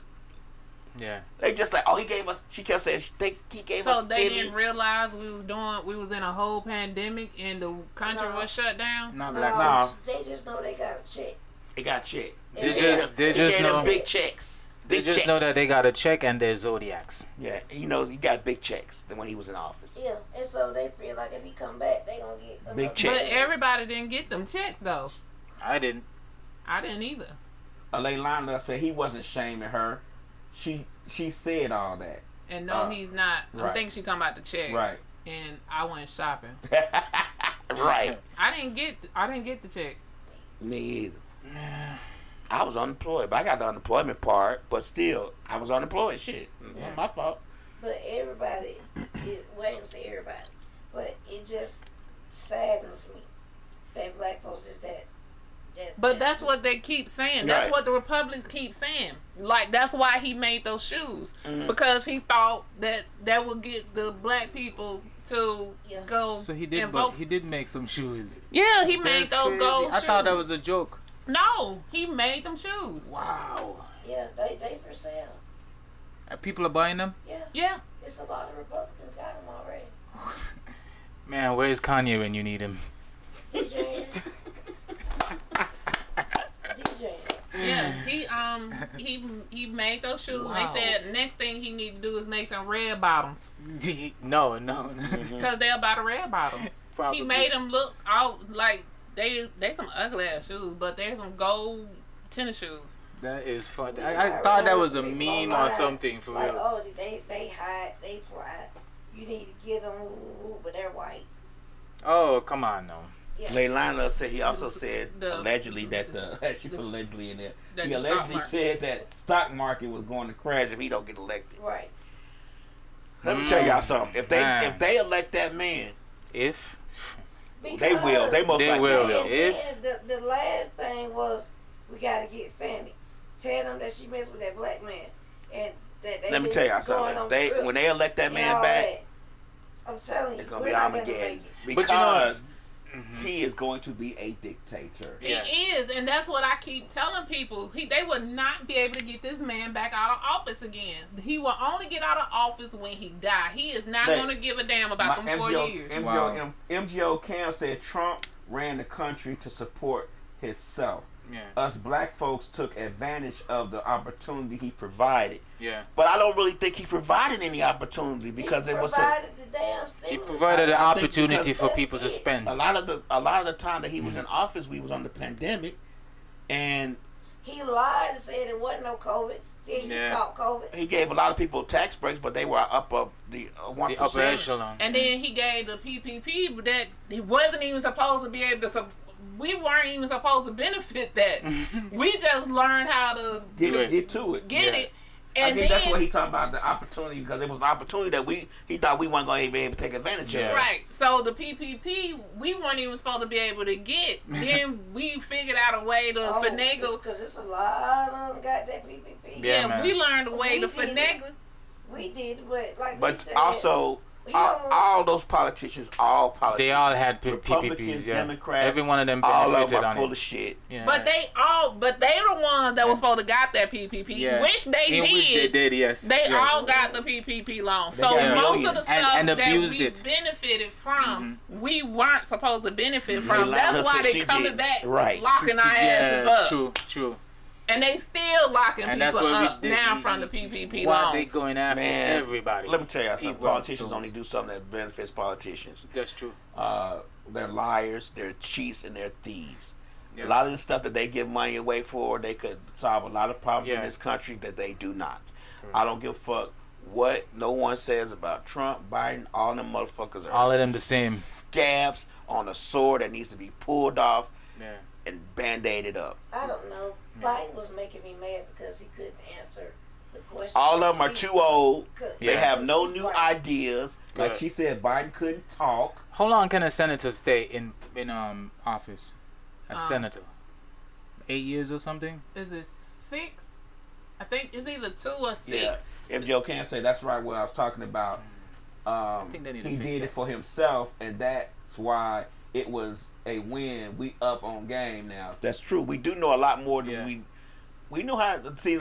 Yeah. They just like, oh, he gave us. She kept saying he gave us. So they didn't realize we was in a whole pandemic and the country was shut down. Not black folks. They just know they got a check. They got check. They just know them big checks. They just know that they got a check and they're Zodiacs. Yeah, he knows he got big checks than when he was in office. Yeah, and so they feel like if he come back, they gonna get big checks. But everybody didn't get them checks though. I didn't either. Leilani said he wasn't shaming her. She said all that. And no, he's not. Right. I think she's talking about the check. Right. And I went shopping. Right. I didn't get the checks. Me either. I was unemployed, but I got the unemployment part. But still, I was unemployed. Shit, not my fault. But everybody, wait and say everybody, but it just saddens me that black folks is that. But that's what they keep saying. That's what the Republicans keep saying. Like, that's why he made those shoes. Mm-hmm. Because he thought that would get the black people to go. So he did. But he did make some shoes. Yeah, he made those gold shoes. I thought that was a joke. No, he made them shoes. Wow. Yeah, they for sale. People are buying them? Yeah. It's a lot of Republicans got them already. Man, where's Kanye when you need him? DJ. Yeah, he made those shoes. Wow. They said next thing he need to do is make some red bottoms. No. Because they're about the red bottoms. Probably. He made them look out like they some ugly ass shoes, but they're some gold tennis shoes. That is fun. I thought that was a meme or something for real. Oh, they hide, they fly. You need to get them, but they're white. Oh, come on, no. Yeah. Leilani said he also said allegedly that she put allegedly in there. He allegedly said that stock market was going to crash if he don't get elected. Right. Let me tell y'all something. If they elect that man, they will. They most likely will. The last thing was we gotta get Fanny. Tell them that she messed with that black man, and that they. Let me tell y'all something. When they elect that man back, I'm telling you, it's gonna be Armageddon because he is going to be a dictator. He is, and that's what I keep telling people. They will not be able to get this man back out of office again. He will only get out of office when he die. He is not going to give a damn about them 4 years. MGO Cam said Trump ran the country to support himself. Yeah. Us black folks took advantage of the opportunity he provided. Yeah. But I don't really think he provided any opportunity because it was he provided an opportunity for people to spend. A lot of the time that he was in office, we was on the pandemic, and he lied and said it wasn't no COVID. Then he caught COVID. He gave a lot of people tax breaks, but they were up of the 1%. The upper echelon. And then he gave the PPP, but that he wasn't even supposed to be able to. We weren't even supposed to benefit that. We just learned how to get to it. Get it. And I think that's what he talked about, the opportunity, because it was an opportunity that he thought we weren't going to be able to take advantage of. Right. So the PPP, we weren't even supposed to be able to get. Then we figured out a way to finagle. Because it's a lot of them got that PPP. Yeah, we learned a way to finagle. We did, but like but also... All those politicians, they all had Republicans, PPPs, Democrats, every one of them all benefited of them are on full it. of shit. Yeah. But they the ones that was supposed to got that PPP, which they did. Yes. They all got the PPP loan. So most of the stuff and that we benefited from, we weren't supposed to benefit from. That's why they coming back, locking our asses up. True. And they still locking people up now from the PPP loans. Why they going after everybody? Let me tell you something. Politicians only do something that benefits politicians. That's true. They're liars, they're cheats, and they're thieves. A lot of the stuff that they give money away for, they could solve a lot of problems in this country that they do not. I don't give a fuck what no one says about Trump, Biden. All them motherfuckers are all of them the same scabs on a sword that needs to be pulled off and band-aided up. I don't know. Biden was making me mad because he couldn't answer the question. All of them are too old. They have no new ideas. Like she said, Biden couldn't talk. How long can a senator stay in office? A senator, 8 years or something? Is it 6? I think it's either 2 or 6. Yeah. If Joe can't say, that's right. What I was talking about. I think they need to he fix did that. it for himself, and that's why it was a win. We up on game now. That's true. We do know a lot more than we know how to see.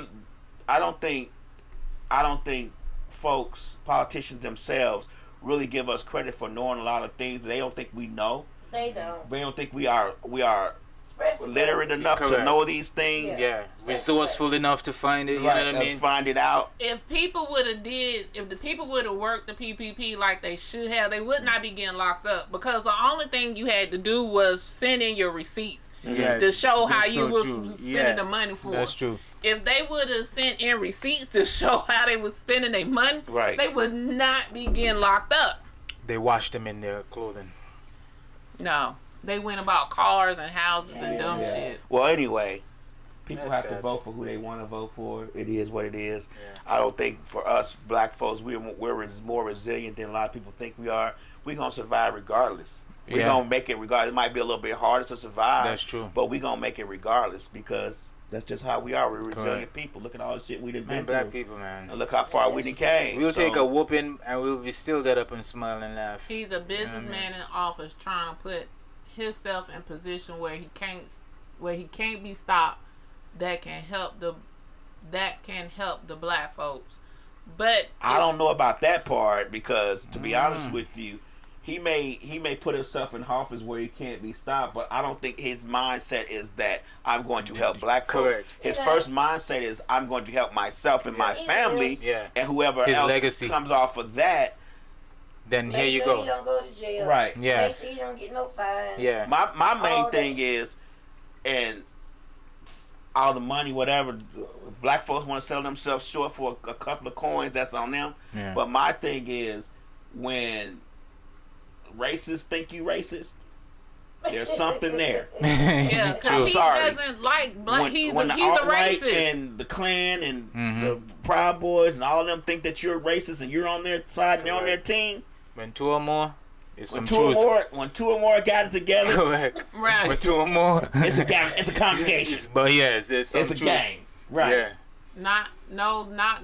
I don't think folks, politicians themselves, really give us credit for knowing a lot of things they don't think we know. They don't. They don't think we are Especially literate enough to know these things. Yeah, resourceful enough to find it. You know what I mean? Find it out. If the people would have worked the PPP like they should have, they would not be getting locked up, because the only thing you had to do was send in your receipts to show how you was spending the money for. That's true. If they would have sent in receipts to show how they was spending their money, they would not be getting locked up. They washed them in their clothing. No. They went about cars and houses and dumb shit. Well, anyway, people have to vote for who they want to vote for. It is what it is. I don't think for us black folks, we're more resilient than a lot of people think we are. We're going to survive regardless. We're going to make it regardless. It might be a little bit harder to survive. That's true. But we're going to make it regardless, because that's just how we are. We're resilient people. Look at all the shit we done been through. Black people, man. And look how far we done came. We'll take a whooping and we'll still get up and smile and laugh. He's a businessman in office trying to put himself in position where he can't be stopped. That can help the black folks. But I don't know about that part, because to be honest with you, he may put himself in office where he can't be stopped, but I don't think his mindset is that I'm going to help black folks. Correct. His first mindset is I'm going to help myself and my family, and whoever his else legacy comes off of that. Then Make here you sure go. you don't go to jail. Right. Yeah. Make sure you don't get no fines. Yeah. My main thing is, and all the money, whatever, if black folks want to sell themselves short for a couple of coins, that's on them. Yeah. But my thing is, when racists think you racist, there's something there. yeah, because he doesn't like black. He's a racist. And the Klan and the Proud Boys and all of them think that you're racist and you're on their side and they're on their team. When two or more, it's when some two truth. When two or more guys together, Correct. Right. When two or more, it's a gang. It's a congregation. But yes, there's some it's a truth. gang. Right. Yeah. Not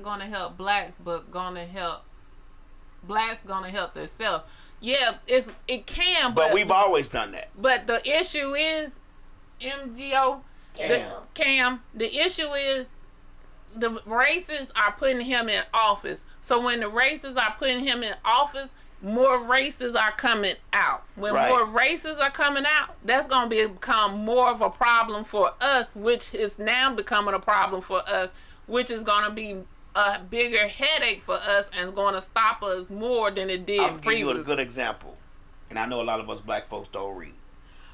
gonna help blacks, but gonna help blacks gonna help themselves. Yeah, it can, but we've always done that. But the issue is, Cam. The issue is the racists are putting him in office. So when the racists are putting him in office, more racists are coming out. When more racists are coming out, that's going to become more of a problem for us, which is now becoming a problem for us, which is going to be a bigger headache for us and going to stop us more than it did previously. I'll give you a good example. And I know a lot of us black folks don't read.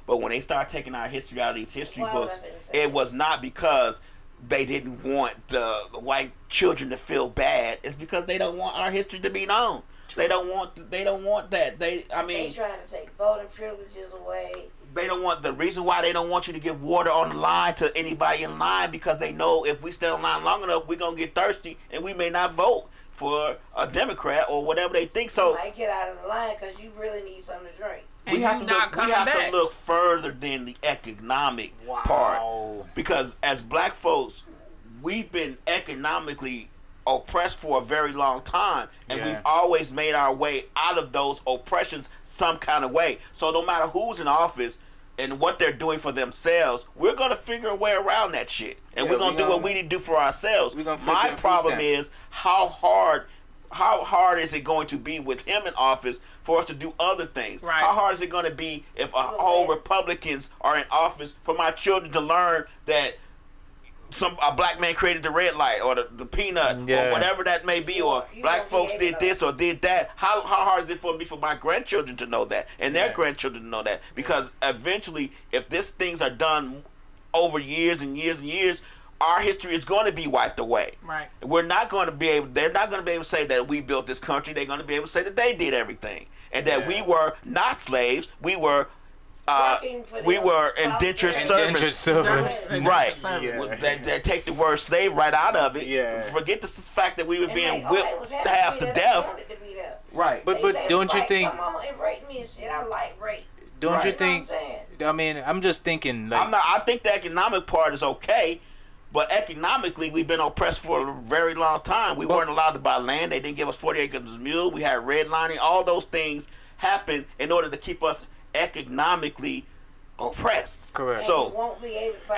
But when they start taking our history out of these history books, it was not because they didn't want the white children to feel bad. It's because they don't want our history to be known. They don't want that. They trying to take voting privileges away. They don't want, the reason why they don't want you to give water on the line to anybody in line, because they know if we stay in line long enough, we're going to get thirsty and we may not vote for a Democrat or whatever they think. So you might get out of the line because you really need something to drink. And we have to look further than the economic part, because as black folks, we've been economically oppressed for a very long time, and we've always made our way out of those oppressions some kind of way. So no matter who's in office and what they're doing for themselves, we're gonna figure a way around that shit, and we're gonna do what we need to do for ourselves. My problem is how hard is it going to be with him in office for us to do other things? Right. How hard is it going to be if all Republicans are in office for my children to learn that a black man created the red light or the peanut or whatever that may be, or black folks did this or did that. How hard is it for me for my grandchildren to know that and their grandchildren to know that? Because eventually, if these things are done over years and years and years, our history is going to be wiped away. Right. We're not going to be able. They're not going to be able to say that we built this country. They're going to be able to say that they did everything and that we were not slaves. We were. We were indentured servants. Right. They take the word slave right out of it. Yeah. Forget the fact that we were being whipped half to death. Right. But don't you think? Come on and rape me and shit. I like rape. Don't you think? I mean, I'm just thinking. Like, I think the economic part is okay, but economically we've been oppressed for a very long time. We weren't allowed to buy land. They didn't give us 40 acres of mule. We had redlining. All those things happened in order to keep us economically oppressed. Correct. So won't be able to buy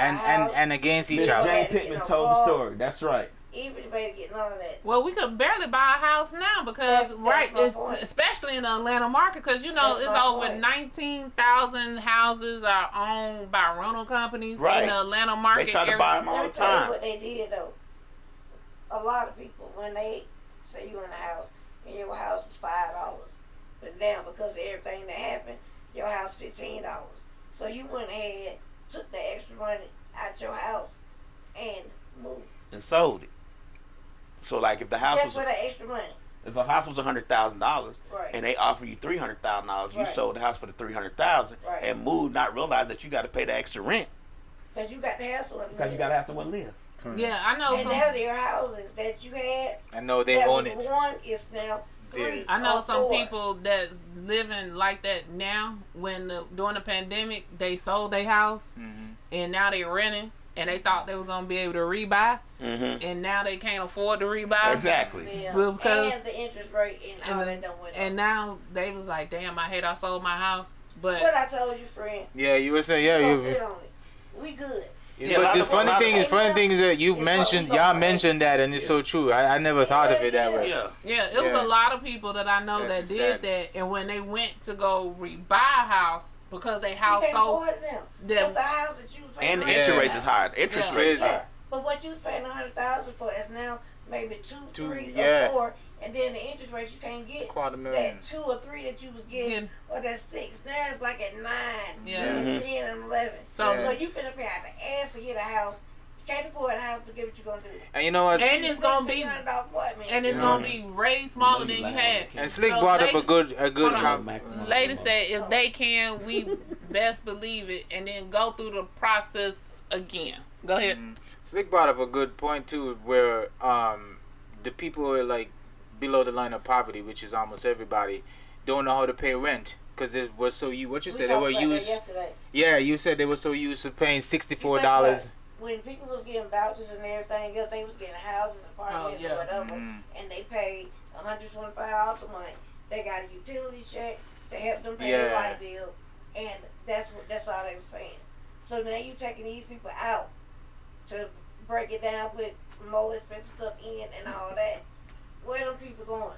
and against each other. Jane Pittman told the story. That's right. Everybody get none of that. Well, we could barely buy a house now because it's, especially in the Atlanta market, because you know it's over 19,000 houses are owned by rental companies in the Atlanta market. They try to buy them all the time. What they did though, a lot of people when they say you in a house and your house was $5, but now because of everything that happened, your house $15. So you went ahead, took the extra money out your house, and moved and sold it. So like if the house just for the extra money. If a house was $100,000 and they offer you $300,000, you sold the house for the $300,000 and moved, not realize that you got to pay the extra rent. Because you got to have someone. Because you got to have someone live. Yeah, I know. And now their houses that you had, I know they own it. One is now 3. I know some people that's living like that now. When during the pandemic, they sold their house and now they renting. And they thought they were gonna be able to rebuy, and now they can't afford to rebuy. Exactly. Yeah. Because and the interest rate and all that don't went up. And now they was like, "Damn, I hate I sold my house." But what I told you, friend. Yeah, you were saying, you sit on it. We good. Yeah, but the funny thing is that you mentioned, y'all mentioned that, and it's so true. I never thought of it that way. Yeah, it was a lot of people that I know that did that, and when they went to go rebuy a house. Because they house sold the house that you was paying and the interest rate is high. Interest rate is high. But what you was paying $100,000 for is now maybe 2, 3, or 4, and then the interest rate you can't get that 2 or 3 that you was getting, or that 6. Now it's like at 9, 10, and 11. So you finna pay out the ass to get a house. Can't afford a house, but get what you gonna do. And you know what? And it's gonna be gonna be way smaller than you had. And Slick brought up a good Lady said if they can, we best believe it, and then go through the process again. Go ahead. Slick brought up a good point too, where the people who are like below the line of poverty, which is almost everybody, don't know how to pay rent. Because it was so what you said they were used. Yeah, you said they were so used to paying $64. When people was getting vouchers and everything else, they was getting houses, apartments, or whatever, and they paid $125 a month. They got a utility check to help them pay their light bill, and that's all they was paying. So now you taking these people out to break it down, put more expensive stuff in and all that. Where them people going?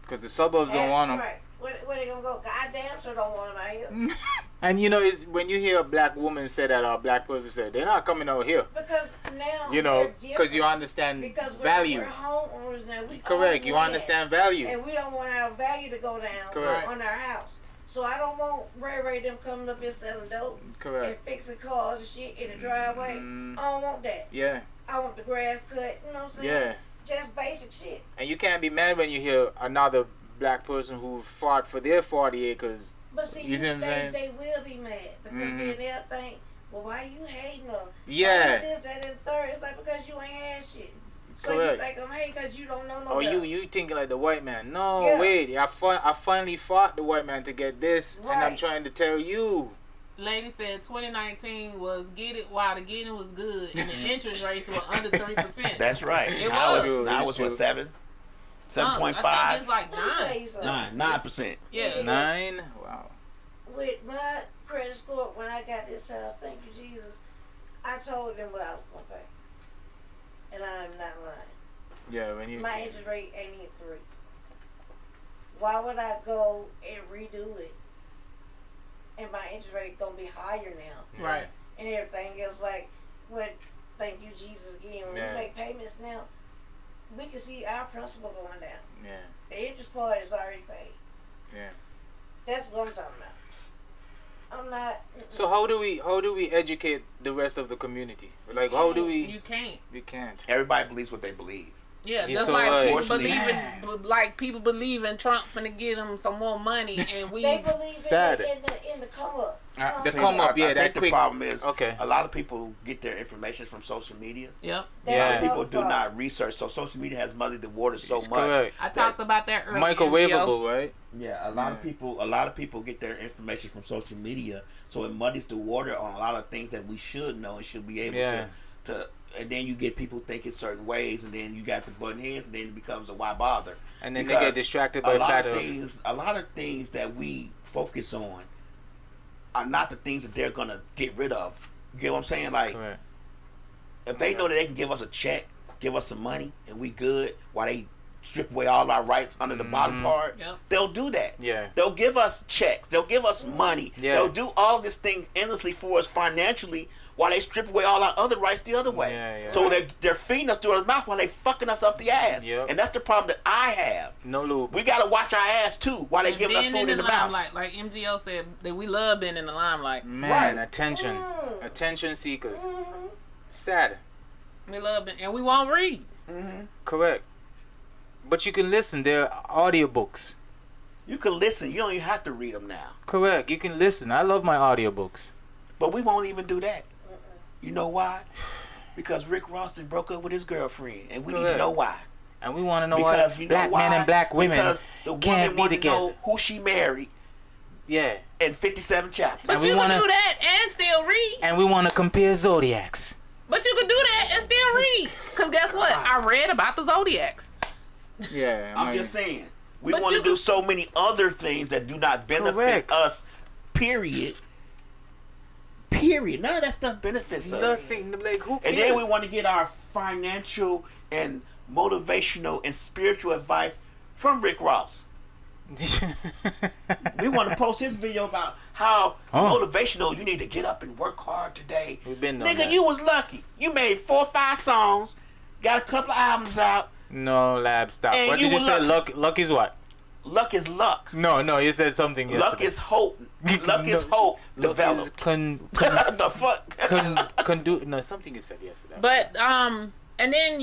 Because the suburbs don't want them. Right. Where they gonna go? Goddamn sure don't want them out here. And you know, it's when you hear a black woman say that or a black person say, they're not coming out here. Because now, you know, because you understand value. We're homeowners now. We correct. You understand value. And we don't want our value to go down on our house. So I don't want Ray them coming up here selling dope. Correct. And fixing cars and shit in the driveway. I don't want that. Yeah. I want the grass cut. You know what I'm saying? Yeah. Just basic shit. And you can't be mad when you hear another black person who fought for their 40 acres. But see, you see what I'm saying? They will be mad because then they'll think, well, why you hating them? Yeah. This, that, and third. It's like because you ain't had shit. So correct. you think I'm hating because you don't know no Oh, better. you thinking like the white man. No, wait. I finally fought the white man to get this, and I'm trying to tell you. Lady said 2019 was get it while the getting was good, and the interest rates were under 3%. That's right. Now it's what, 7? 7.5. I think it's like 9%. Yeah. 9? Wow. With my credit score, when I got this house, thank you, Jesus, I told them what I was going to pay. And I'm not lying. Yeah, when you... My interest rate ain't even 3. Why would I go and redo it? And my interest rate going to be higher now. Right. And everything else. Like, when thank you, Jesus, again. When we make payments now, we can see our principal going down. Yeah. The interest part is already paid. Yeah. That's what I'm talking about. I'm not. So how do we educate the rest of the community? Like how do we? You can't. We can't. Everybody believes what they believe. Yeah, You're just so like right. people believe in Trump finna give them some more money, and we They believe Sad. in the come up. The come up, I that think quick. the problem is Okay. a lot of people get their information from social media. Yep. A lot of Yeah. people do not research, so social media has muddied the water so much. Correct. I talked about that earlier. Microwavable, right? Yeah, a lot of people get their information from social media, so it muddies the water on a lot of things that we should know and should be able to. And then you get people thinking certain ways, and then you got the button heads, and then it becomes a why bother. And then they get distracted by flat Earth. A lot of things that we focus on are not the things that they're gonna get rid of. You get what I'm saying? Like, Correct. if they know that they can give us a check, give us some money, and we good, while they strip away all our rights under the bottom part, they'll do that. Yeah. They'll give us checks. They'll give us money. Yeah. They'll do all this thing endlessly for us financially, while they strip away all our other rights the other way. Yeah. So they're feeding us through our mouth while they fucking us up the ass. Yep. And that's the problem that I have. No lube. We gotta watch our ass too while they giving us Being food in the mouth. Like MGO said, that we love being in the limelight. Man, attention. Attention seekers. Sad. We love it, and we won't read. Correct. But you can listen. There are audiobooks. You can listen. You don't even have to read them now. Correct. You can listen. I love my audiobooks. But we won't even do that. You know why? Because Rick Ross broke up with his girlfriend, and we need to know why. And we want to know Because why you know black why? men and black women because the can't woman be want to together. know who she married Yeah. in 57 chapters. But And we you wanna- can do that and still read. And we want to compare zodiacs. But you can do that and still read. Because guess what? I read about the Zodiacs. Yeah. I'm just saying. We But want you to do can- so many other things that do not benefit Correct. us, period. Period. None of that stuff benefits us. Nothing. Like, who cares? And then we want to get our financial and motivational and spiritual advice from Rick Ross. We want to post his video about how motivational you need to get up and work hard today. We've been on Nigga, that. you was lucky. You made 4 or 5 songs, got a couple of albums out. No, Lab, stop. And What you did you were say? lucky. Luck is what? Luck is luck. No, you said something yesterday. Luck is hope. Luck is hope Luck is developed. The fuck? No, something you said yesterday. But, and then,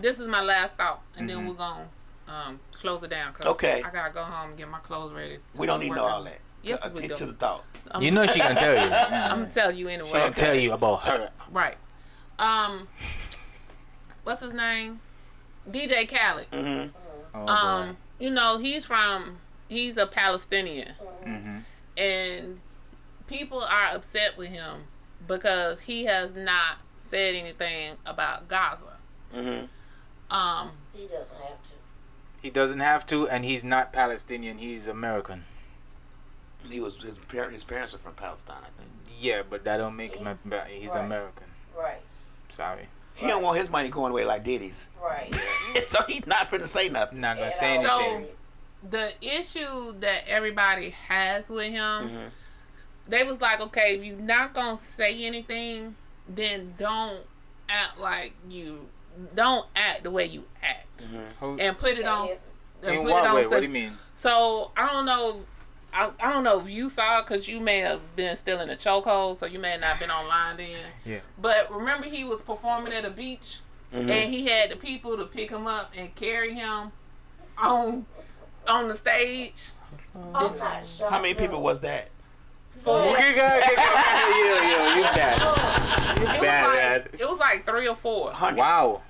this is my last thought. And then we're going to close it down. Cause Okay. I got to go home and get my clothes ready. We don't need to know all that. Yes, we Get do. to the thought. You know she gonna tell you. I'm going to tell you anyway. She gonna tell you about her. Right. What's his name? DJ Khaled. Mm-hmm. He's a Palestinian. And people are upset with him because he has not said anything about Gaza. He doesn't have to. He doesn't have to, and he's not Palestinian. He's American. His parents are from Palestine, I think. Yeah, but that don't make him. He's Right. American. Right. Sorry. He don't want his money going away like Diddy's. Right. So he's not finna say nothing. Not gonna say So anything. the issue that everybody has with him, they was like, okay, if you're not gonna say anything, then don't act the way you act, and put it on. In what way? What do you mean? So I don't know. I don't know if you saw it because you may have been still in the chokehold, so you may have not been online then. Yeah. But remember, he was performing at a beach, and he had the people to pick him up and carry him on the stage. I'm not sure. How many people was that? You bad. You bad, It was like 3 or 4. 100. Wow.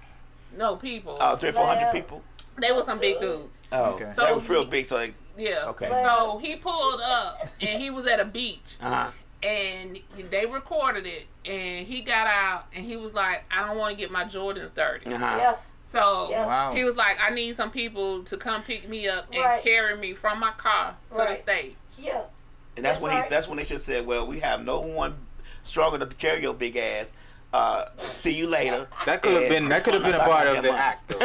No people. 300 or 400 people. They were some big dudes. Oh, Okay. So they was real big. So like, Yeah. Okay. So he pulled up and he was at a beach. uh-huh. And they recorded it, and he got out, and he was like, I don't want to get my Jordans dirty. Uh-huh. Yeah. So Wow. he was like, I need some people to come pick me up and Right. carry me from my car to the Right. stage. Yeah. And that's when right. that's when they should have said, well, we have no one strong enough to carry your big ass. See you later. That could have been. That could have been a part of the act, though.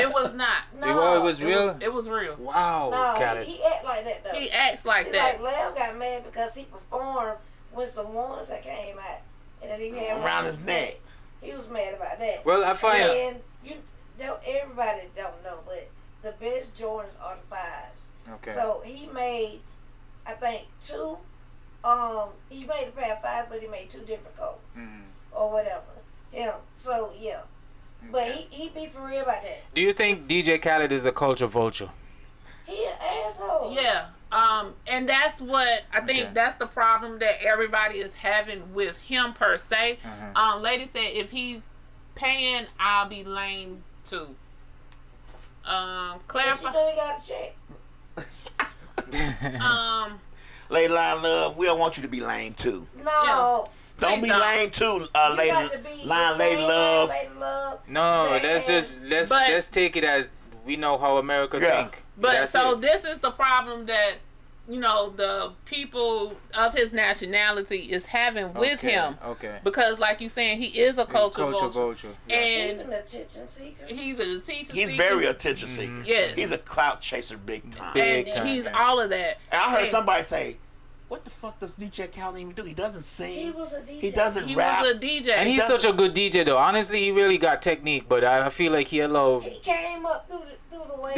It was not. No. It was real. It was real. Wow. No, Khaled. he act like that though. He acts like See, that. Like Lab got mad because he performed with some ones that came out. and then he had around his neck. He was mad about that. Well, I find and everybody don't know, but the best Jordans are the 5s. Okay. So he made, I think, 2. He made a pair of 5s, but he made 2 different colors or whatever. Yeah. So yeah, but he be for real about that. Do you think DJ Khaled is a culture vulture? He an asshole. Yeah. And that's what I think that's the problem that everybody is having with him per se. Lady said if he's paying, I'll be lame too. Clarify. You know he got a check. Lady Line Love, we don't want you to be lame too. No. Don't be lame too, Lady Line Lady Love. No, let's take it as we know how America think. But that's so it. this is the problem that the people of his nationality is having with him. Okay. Because like you saying, he is a culture vulture. Yeah. And he's an attention seeker. He's an attention seeker. He's very attention seeker. Yes. He's a clout chaser big time. He's all of that. And I heard somebody say, what the fuck does DJ Khaled even do? He doesn't sing. He was a DJ. He doesn't He rap. was a DJ. And he's such a good DJ though. Honestly, he really got technique, but I feel like he allowed. He came up through the way.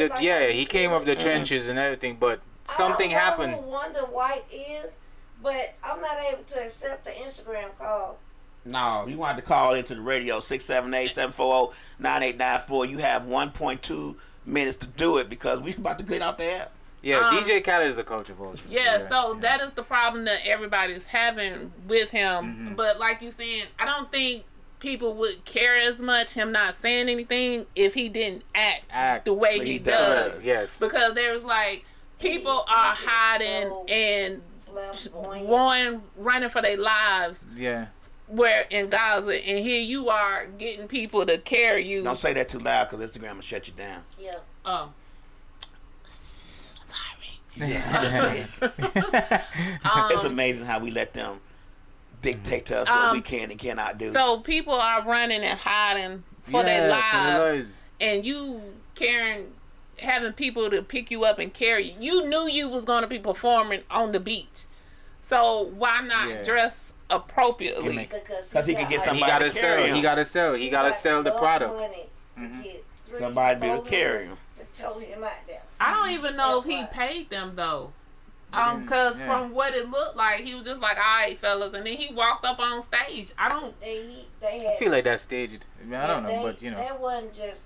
He came up the trenches and everything, but something happened. I don't know who Wonder White is, but I'm not able to accept the Instagram call. No, you want to call into the radio 678-740-9894. You have 1.2 minutes to do it because we about to get out the app. Yeah, DJ Khaled is a culture vulture. So that is the problem that everybody's having with him. But like you saying, I don't think people would care as much him not saying anything if he didn't act the way he does. Yes. Because there's like people are hiding and running for their lives. Yeah. Where in Gaza, and here you are getting people to carry you. Don't say that too loud because Instagram will shut you down. Yeah. Oh. Yeah, just say it. It's amazing how we let them dictate to us what we can and cannot do. So people are running and hiding for their lives, and you having people to pick you up and carry you. You knew you was going to be performing on the beach, so why not dress appropriately? Because he can get somebody to carry him. He got to sell. He got to sell the product. Somebody to be able to carry him. I don't even know if he paid them though. Because from what it looked like, he was just like, "All right, fellas," and then he walked up on stage. I feel like that's staged. I mean, I don't know, but that wasn't just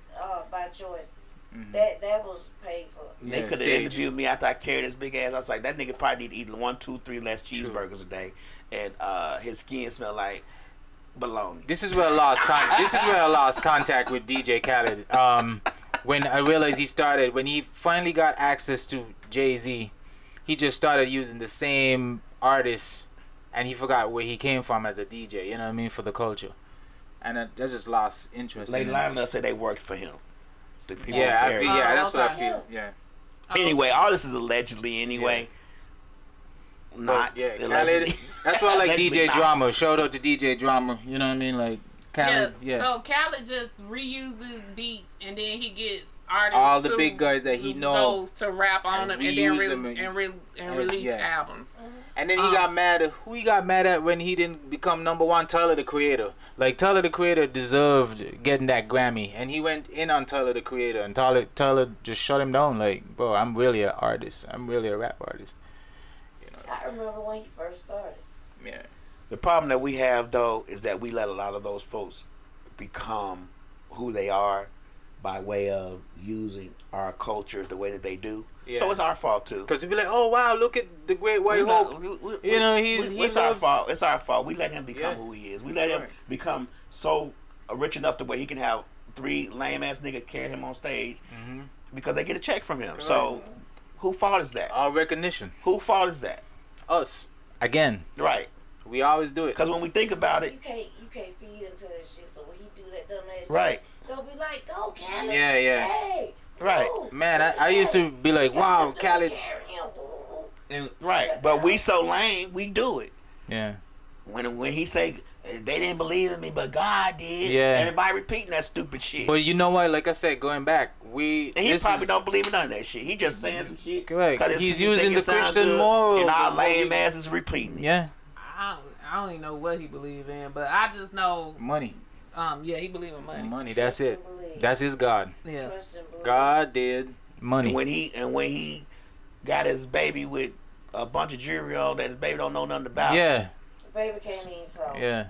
by choice. That was paid for. They could have interviewed me after I carried this big ass. I was like, that nigga probably need to eat 1, 2, 3 less cheeseburgers a day, and his skin smell like bologna. This is where I lost contact with DJ Khaled. When I realized when he finally got access to Jay-Z, he just started using the same artists, and he forgot where he came from as a DJ, you know what I mean, for the culture. And that just lost interest. Lady Lionel said they worked for him. The people that's what I feel, yeah. Anyway, all this is allegedly anyway. Not allegedly. That's why I like DJ Drama. Shout out to DJ Drama, you know what I mean, like Khaled, So Khaled just reuses beats, and then he gets artists, all the big guys that he knows to rap on them, and then release albums. And then he got mad at who he got mad at when he didn't become #1. Tyler the Creator. Like Tyler the Creator deserved getting that Grammy, and he went in on Tyler the Creator, and Tyler just shut him down. Like, bro, I'm really an artist. I'm really a rap artist. You know. I remember when he first started. Yeah. The problem that we have, though, is that we let a lot of those folks become who they are by way of using our culture the way that they do. Yeah. So it's our fault, too. Because we be like, oh, wow, look at the Great White Hope. It's our fault. It's our fault. We let him become who he is. We let him become so rich enough to where he can have 3 lame-ass niggas carry him on stage because they get a check from him. Correct. So whose fault is that? Our recognition. Whose fault is that? Us. Again. Right. We always do it. Because when we think about it, you can't feed into that shit. So when he do that dumb ass, right? They'll be like, "Go, Khaled." Yeah. Hey, right. go. Man, I used to be like, "Wow, Khaled." And, right, but we so lame, we do it. Yeah. When he say they didn't believe in me, but God did. Yeah. Everybody repeating that stupid shit. But you know what? Like I said, going back, he probably don't believe in none of that shit. He just saying some shit. Correct. He's using the Christian morals, and our lame asses repeating. Yeah. I don't even know what he believe in, but I just know money. Yeah, he believe in money. Money. That's it. That's his God. Yeah. God did money. And when he got his baby with a bunch of jewelry on that his baby don't know nothing about. Yeah. The baby can't eat so. Yeah.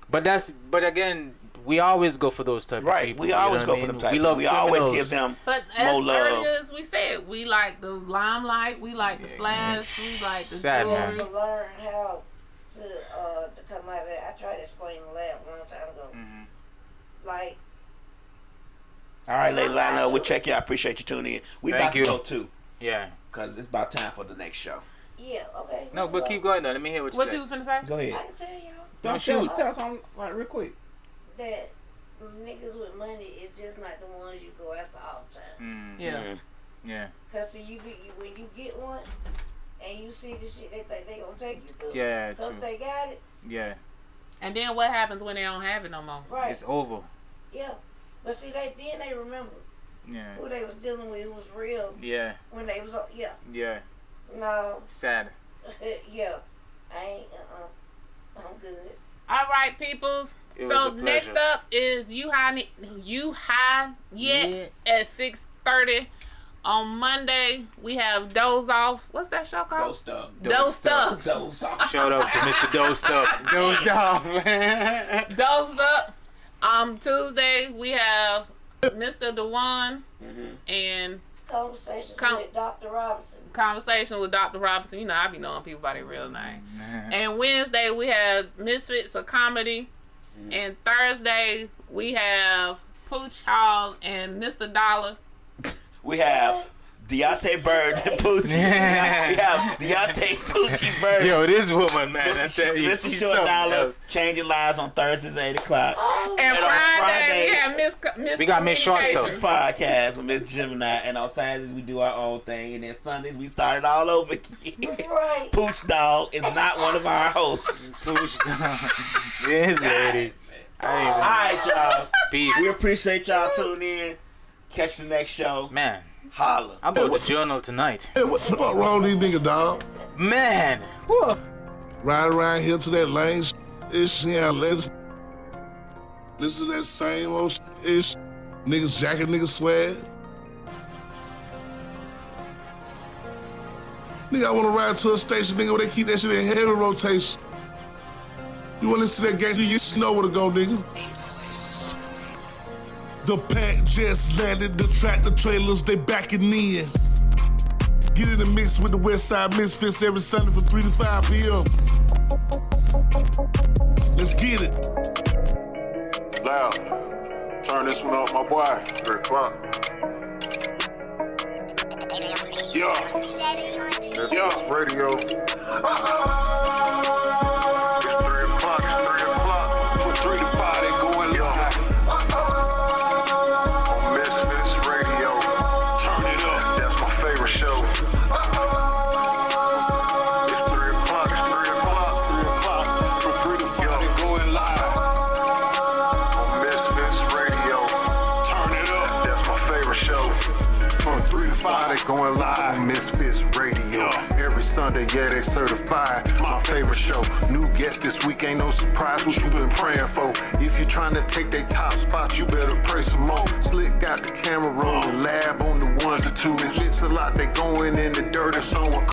But again, we always go for those type of people. We always go for them type. We love criminals. Always give them but more love. Earlier as we said, we like the limelight, we like the flash, we like the jewelry. To learn how to come out of that. I tried to explain the lab a long time ago. Mm-hmm. Like. All right, Lady Lana, we'll check you. I appreciate you tuning in. We about to go too. Yeah. Because it's about time for the next show. Yeah, okay. No, but keep going though. Let me hear what you say. What you was finna say? Go ahead. I can tell y'all. Don't shoot. Tell us on right, real quick. That niggas with money is just not the ones you go after all the time. Yeah. Yeah. Cause when you get one and you see the shit they think they gonna take you through. Yeah. Cause they got it. Yeah. And then what happens when they don't have it no more? Right. It's over. Yeah. But see, they remember. Yeah. Who they was dealing with, who was real. Yeah. When they was yeah. Yeah. No. Sad. Yeah. I ain't. I'm good. All right, peoples. So next up is you high yet at 6:30 on Monday. We have Doze Off. What's that show called? Dosed Up. Dosed Up. Dosed Off. Shout out to Mr. Dosed Up. Dozed Off. Dozed Up. Tuesday we have Mr. Dewan and Conversation with Dr. Robinson. Conversation with Dr. Robinson. You know, I be knowing people by their real name. And Wednesday we have Misfits of Comedy. And Thursday we have Pooch Hall and Mr. Dollar. We have Deontay Bird and Poochie. We have Deontay Poochie Bird. Yo, this woman, man. I tell you, Mr. she's Short something Dollar, else. changing lives on Thursdays at 8 o'clock. And on Friday we have Miss We got Miss Short Stuff. Podcast with Miss Gemini. And on Saturdays we do our own thing. And then Sundays we started all over again. Right. Pooch Dog is not one of our hosts. Pooch Dog. Yes, lady. All right, y'all. Peace. We appreciate y'all tuning in. Catch the next show. Man. Holla. I bought the journal tonight. Hey, what the fuck wrong with these niggas, dog? Man. Whoa. Ride around here to that lane ish, yeah, let's listen to that same old ish. Niggas jacking niggas swag. Nigga, I wanna ride to a station, nigga, where they keep that shit in heavy rotation. You wanna listen to that gangster, you know where to go, nigga. The pack just landed, the tractor trailers, they backing in. Get in the mix with the Westside Misfits every Sunday from 3 to 5 p.m. Let's get it. Loud. Turn this one up, my boy. 3 o'clock. Yeah. This radio. It's 3 o'clock. It's 3 o'clock. From 3 to 5, they going live. On Misfits Radio. Turn it up. That's my favorite show. It's 3 o'clock. It's 3 o'clock. 3 o'clock. From 3 to 5, they going live. On Misfits Radio. Turn it up. That's my favorite show. From 3 to 5, they going live on Misfits Radio. Every Sunday, yeah, they certified. My favorite show. New guest this week, ain't no surprise what you been praying for. If you trying to take they top spot, you better pray some more. Slick got the camera rolling, lab on the ones and twos. It's a lot, they going in the dirt and someone